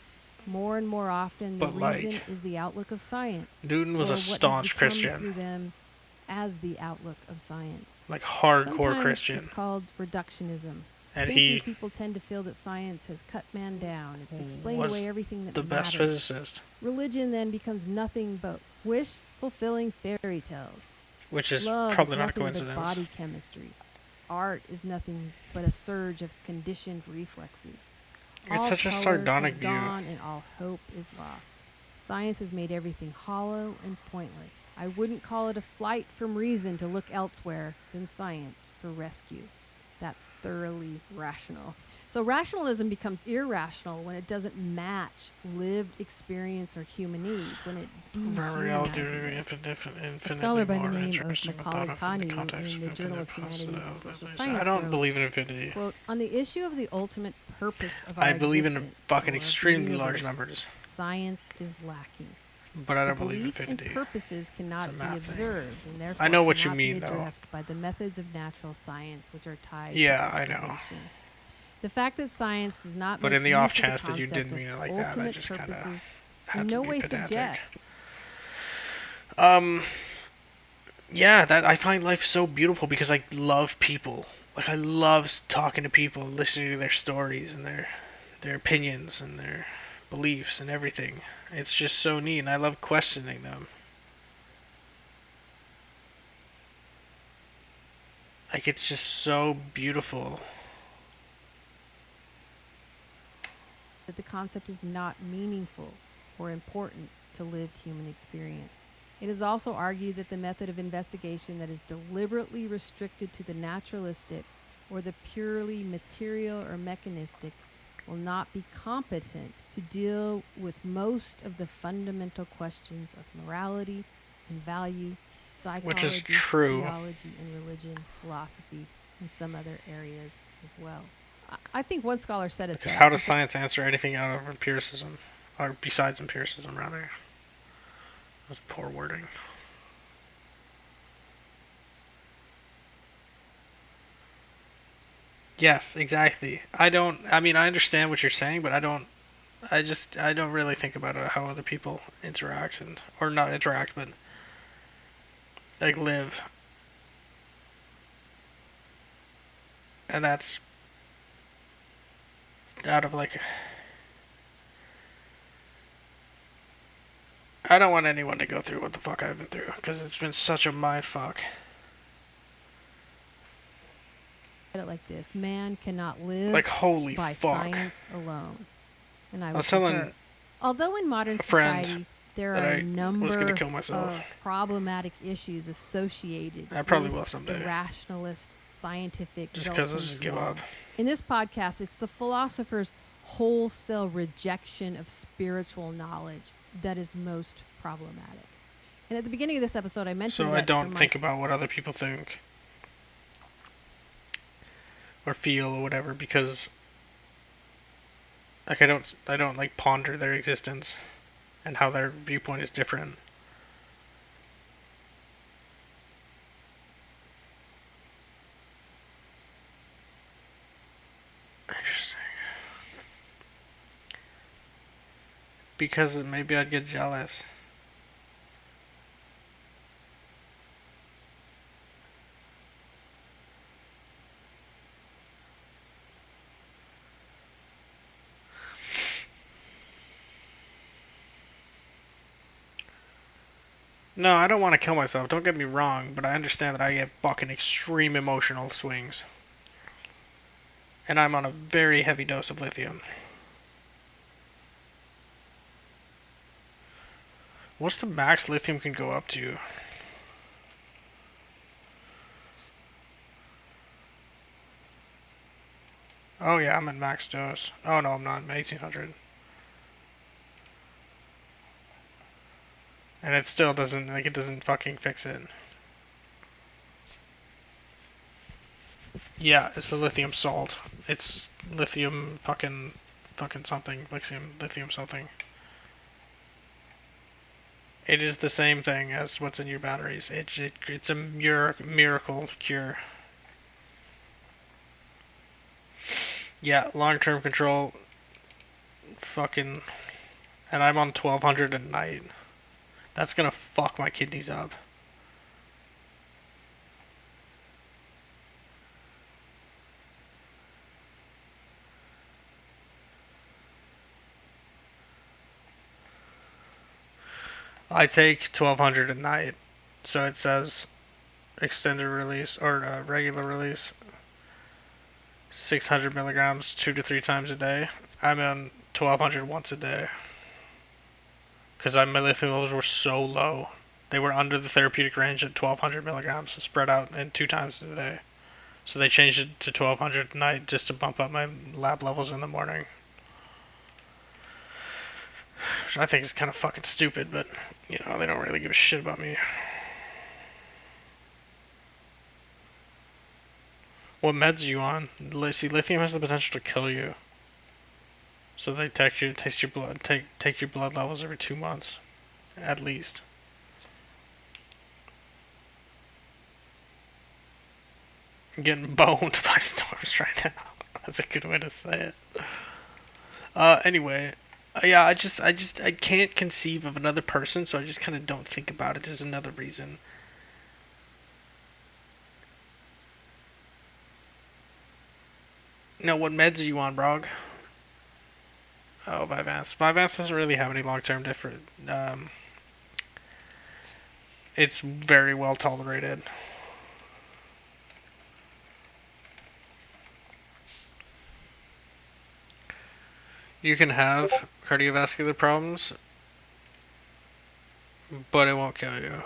[SPEAKER 19] More and more often, the reason is the outlook of science.
[SPEAKER 1] Newton was a staunch Christian.
[SPEAKER 19] Through them as the outlook of science.
[SPEAKER 1] Like hardcore
[SPEAKER 19] Sometimes
[SPEAKER 1] Christian.
[SPEAKER 19] It's called reductionism.
[SPEAKER 1] And
[SPEAKER 19] people tend to feel that science has cut man down. It's explained away everything that
[SPEAKER 1] the best physicist.
[SPEAKER 19] Religion then becomes nothing but wish-fulfilling fairy tales.
[SPEAKER 1] Which is
[SPEAKER 19] Love
[SPEAKER 1] probably
[SPEAKER 19] is
[SPEAKER 1] not a
[SPEAKER 19] nothing
[SPEAKER 1] coincidence.
[SPEAKER 19] But body chemistry. Art is nothing but a surge of conditioned reflexes.
[SPEAKER 1] It's
[SPEAKER 19] All
[SPEAKER 1] such a
[SPEAKER 19] color
[SPEAKER 1] sardonic
[SPEAKER 19] is
[SPEAKER 1] view.
[SPEAKER 19] gone and all hope is lost. Science has made everything hollow and pointless. I wouldn't call it a flight from reason to look elsewhere than science for rescue. That's thoroughly rational. So rationalism becomes irrational when it doesn't match lived experience or human needs, when it dehumanizes us. A scholar by the name of Macaulay Kanye in the Journal of Humanities and Social Science
[SPEAKER 1] I don't
[SPEAKER 19] wrote,
[SPEAKER 1] believe in infinity.
[SPEAKER 19] quote, on the issue of the ultimate purpose of our
[SPEAKER 1] I believe in
[SPEAKER 19] existence
[SPEAKER 1] fucking
[SPEAKER 19] or of the
[SPEAKER 1] extremely large
[SPEAKER 19] universe,
[SPEAKER 1] numbers.
[SPEAKER 19] Science is lacking.
[SPEAKER 1] But I don't
[SPEAKER 19] The
[SPEAKER 1] believe in
[SPEAKER 19] belief
[SPEAKER 1] infinity.
[SPEAKER 19] and purposes cannot
[SPEAKER 1] It's a
[SPEAKER 19] be
[SPEAKER 1] math thing.
[SPEAKER 19] observed, and therefore
[SPEAKER 1] I know what you
[SPEAKER 19] cannot
[SPEAKER 1] mean,
[SPEAKER 19] be
[SPEAKER 1] though.
[SPEAKER 19] addressed by the methods of natural science, which are tied
[SPEAKER 1] Yeah,
[SPEAKER 19] to
[SPEAKER 1] I know.
[SPEAKER 19] observation. The fact that science does not
[SPEAKER 1] But
[SPEAKER 19] make
[SPEAKER 1] in the
[SPEAKER 19] use
[SPEAKER 1] off
[SPEAKER 19] of the
[SPEAKER 1] chance that you
[SPEAKER 19] concept
[SPEAKER 1] didn't mean
[SPEAKER 19] of
[SPEAKER 1] it like that, I
[SPEAKER 19] ultimate
[SPEAKER 1] just kinda
[SPEAKER 19] purposes
[SPEAKER 1] had
[SPEAKER 19] in
[SPEAKER 1] to
[SPEAKER 19] no
[SPEAKER 1] be
[SPEAKER 19] way
[SPEAKER 1] pedantic.
[SPEAKER 19] suggests
[SPEAKER 1] Yeah, that I find life so beautiful because I love people. Like I love talking to people, listening to their stories and their opinions and their beliefs and everything. It's just so neat, and I love questioning them. Like it's just so beautiful.
[SPEAKER 19] that the concept is not meaningful or important to lived human experience. It is also argued that the method of investigation that is deliberately restricted to the naturalistic or the purely material or mechanistic will not be competent to deal with most of the fundamental questions of morality and value, psychology,
[SPEAKER 1] Which is true.
[SPEAKER 19] theology, and religion, philosophy, and some other areas as well. I think one scholar said it
[SPEAKER 1] Because
[SPEAKER 19] best.
[SPEAKER 1] how
[SPEAKER 19] He
[SPEAKER 1] does
[SPEAKER 19] said,
[SPEAKER 1] science answer anything out of empiricism? Or besides empiricism, rather. That's poor wording. Yes, exactly. I mean, I understand what you're saying, but I don't really think about how other people interact or not interact, but like live. And that's out of like, I don't want anyone to go through what the fuck I've been through, because it's been such a mind fuck.
[SPEAKER 19] it like this: man cannot live
[SPEAKER 1] Like, holy
[SPEAKER 19] by
[SPEAKER 1] fuck.
[SPEAKER 19] science alone. And I
[SPEAKER 1] I
[SPEAKER 19] would
[SPEAKER 1] was telling
[SPEAKER 19] concur. Although in modern
[SPEAKER 1] a friend
[SPEAKER 19] society there
[SPEAKER 1] that
[SPEAKER 19] are
[SPEAKER 1] I
[SPEAKER 19] a number
[SPEAKER 1] was gonna kill myself.
[SPEAKER 19] of problematic issues associated
[SPEAKER 1] I probably
[SPEAKER 19] with
[SPEAKER 1] will someday.
[SPEAKER 19] the rationalist scientific
[SPEAKER 1] Just 'cause I'll just
[SPEAKER 19] Galton's
[SPEAKER 1] give
[SPEAKER 19] law.
[SPEAKER 1] up.
[SPEAKER 19] In this podcast, it's the philosopher's wholesale rejection of spiritual knowledge that is most problematic. And at the beginning of this episode, I mentioned
[SPEAKER 1] So
[SPEAKER 19] that
[SPEAKER 1] I don't
[SPEAKER 19] for my
[SPEAKER 1] think about what other people think or feel or whatever, because like I don't like ponder their existence and how their viewpoint is different. Interesting. Because maybe I'd get jealous. No, I don't want to kill myself, don't get me wrong, but I understand that I get fucking extreme emotional swings. And I'm on a very heavy dose of lithium. What's the max lithium can go up to? Oh yeah, I'm at max dose. Oh no, I'm not. I'm 1800. And it still doesn't, like, it doesn't fucking fix it. Yeah, it's the lithium salt. It's lithium fucking something. Lithium something. It is the same thing as what's in your batteries. It's a miracle cure. Yeah, long-term control. Fucking. And I'm on 1200 a night. That's gonna fuck my kidneys up. I take 1200 a night. So it says extended release or regular release. 600 milligrams 2 to 3 times a day. I'm on 1200 once a day. because my lithium levels were so low. They were under the therapeutic range at 1,200 milligrams, spread out in 2 times a day. So they changed it to 1,200 at night just to bump up my lab levels in the morning. Which I think is kind of fucking stupid, but, you know, they don't really give a shit about me. What meds are you on? See, lithium has the potential to kill you. So they take your blood, take your blood levels every 2 months, at least. I'm getting boned by storms right now. That's a good way to say it. Anyway, yeah, I can't conceive of another person, so I just kind of don't think about it. This is another reason. Now, what meds are you on, Brog? Oh, Vyvanse. Vyvanse doesn't really have any long-term different. It's very well tolerated. You can have cardiovascular problems, but it won't kill you.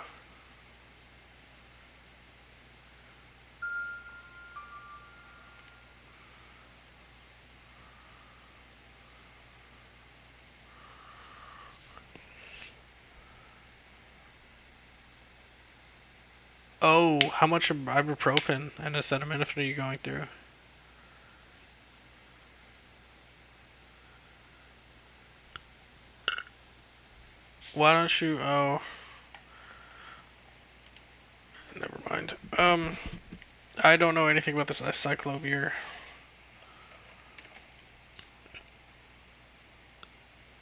[SPEAKER 1] Oh, how much ibuprofen and acetaminophen are you going through? Why don't you... Oh. Never mind. I don't know anything about this acyclovir.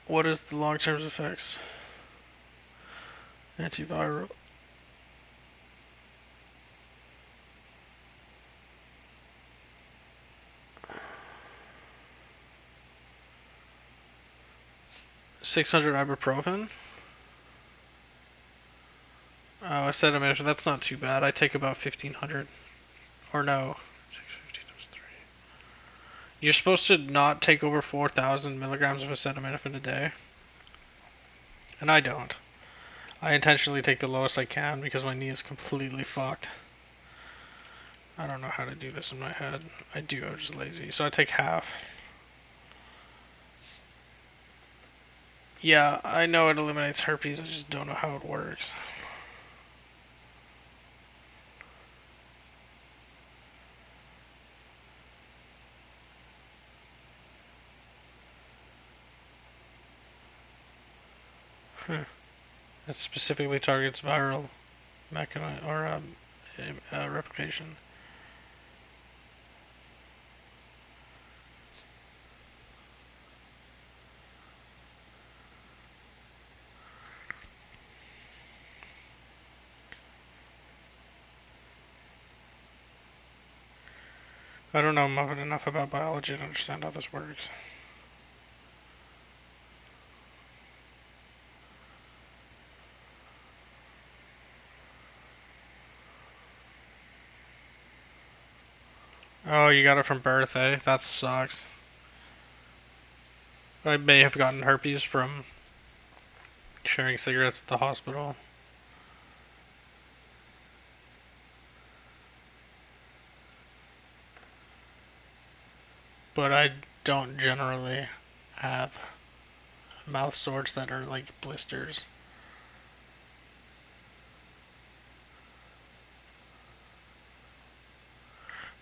[SPEAKER 1] What is the long-term effects? Antiviral. $600 ibuprofen? Oh, acetaminophen, that's not too bad. I take about 1,500. Or no. 650 times 3. You're supposed to not take over 4,000 milligrams of acetaminophen a day. And I don't. I intentionally take the lowest I can because my knee is completely fucked. I don't know how to do this in my head. I do, I'm just lazy. So I take half. Yeah, I know it eliminates herpes, I just don't know how it works. It specifically targets viral mechanism or replication. I don't know enough about biology to understand how this works. Oh, you got it from birth, eh? That sucks. I may have gotten herpes from sharing cigarettes at the hospital. But I don't generally have mouth sores that are like blisters.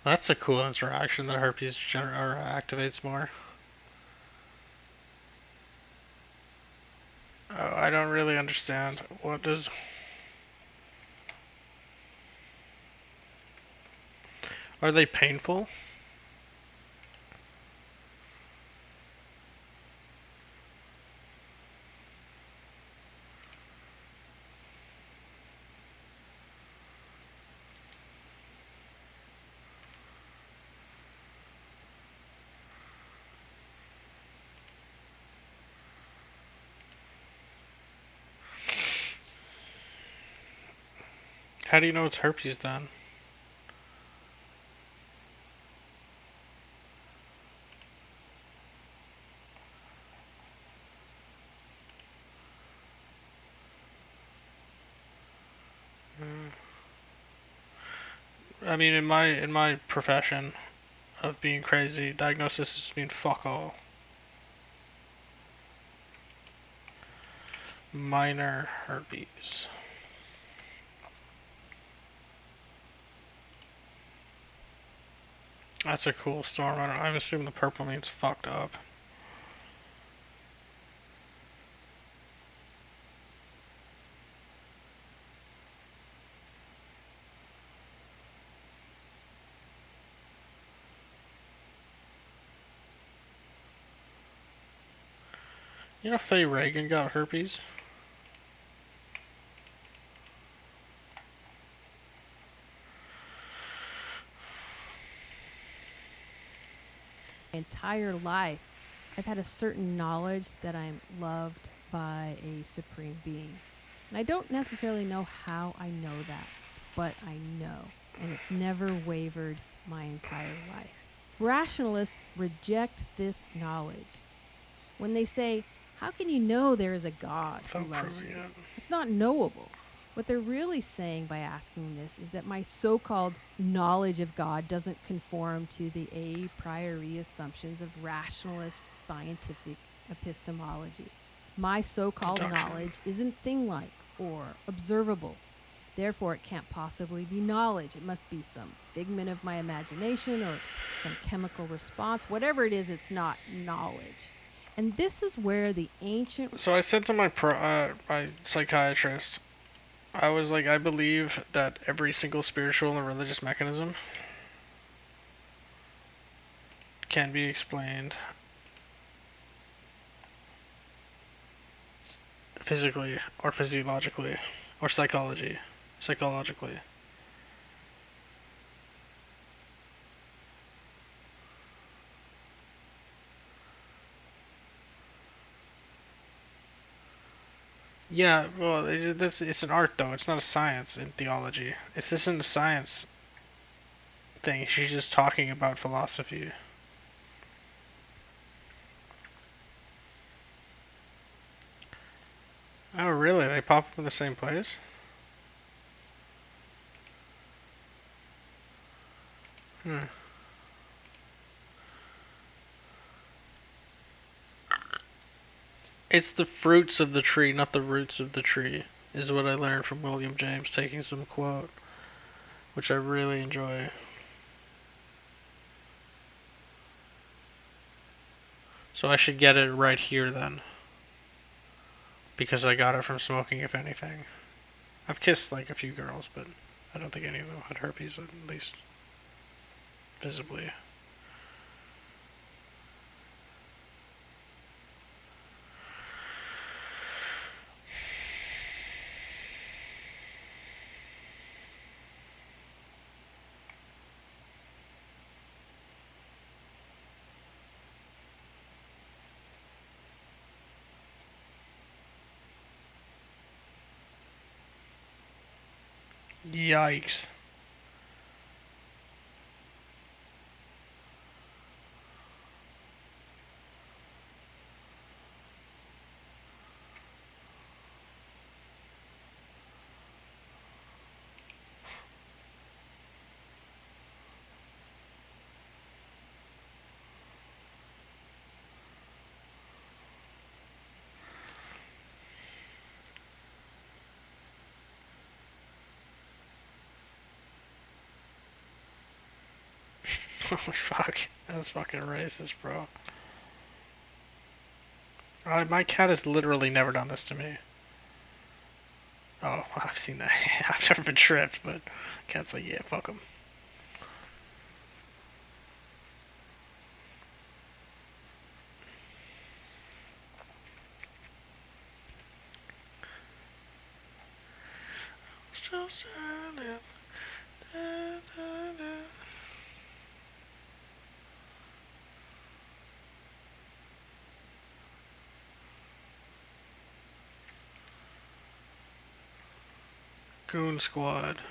[SPEAKER 1] That's a cool interaction that herpes activates more. Oh, I don't really understand. What does... Are they painful? How do you know it's herpes then? I mean, in my profession of being crazy, diagnosis just mean fuck all. Minor herpes. That's a cool storm. I assume the purple means fucked up. You know Faye Reagan got herpes?
[SPEAKER 19] My entire life, I've had a certain knowledge that I'm loved by a supreme being. And I don't necessarily know how I know that, but I know. And it's never wavered my entire life. Rationalists reject this knowledge. When they say, how can you know there is a God who loves you? It's not knowable. What they're really saying by asking this is that my so-called knowledge of God doesn't conform to the a priori assumptions of rationalist scientific epistemology. My so-called knowledge isn't thing-like or observable. Therefore, it can't possibly be knowledge. It must be some figment of my imagination or some chemical response. Whatever it is, it's not knowledge. And this is where the ancient...
[SPEAKER 1] So I said to my psychiatrist, I was like, I believe that every single spiritual and religious mechanism can be explained physically or physiologically or psychologically. Yeah, well, it's an art though. It's not a science in theology. If this isn't a science thing, she's just talking about philosophy. Oh, really? They pop up in the same place? Hmm. It's the fruits of the tree, not the roots of the tree, is what I learned from William James taking some quote, which I really enjoy. So I should get it right here then, because I got it from smoking, if anything. I've kissed like a few girls, but I don't think any of them had herpes, at least visibly. Yikes. Oh fuck, that's fucking racist, bro. My cat has literally never done this to me. Oh, I've seen that. I've never been tripped, but cat's like, yeah, fuck him. Goon Squad.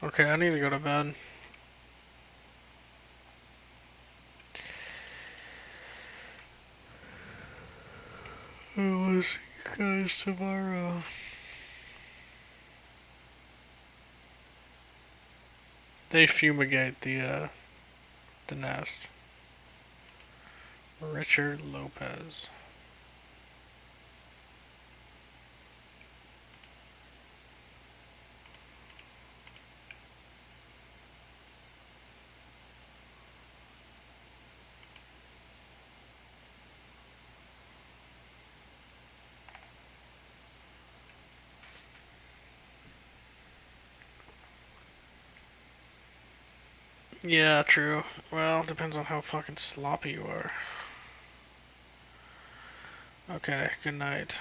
[SPEAKER 1] Okay, I need to go to bed. I will see you guys tomorrow. They fumigate the nest. Richard Lopez. Yeah, true. Well, depends on how fucking sloppy you are. Okay, good night.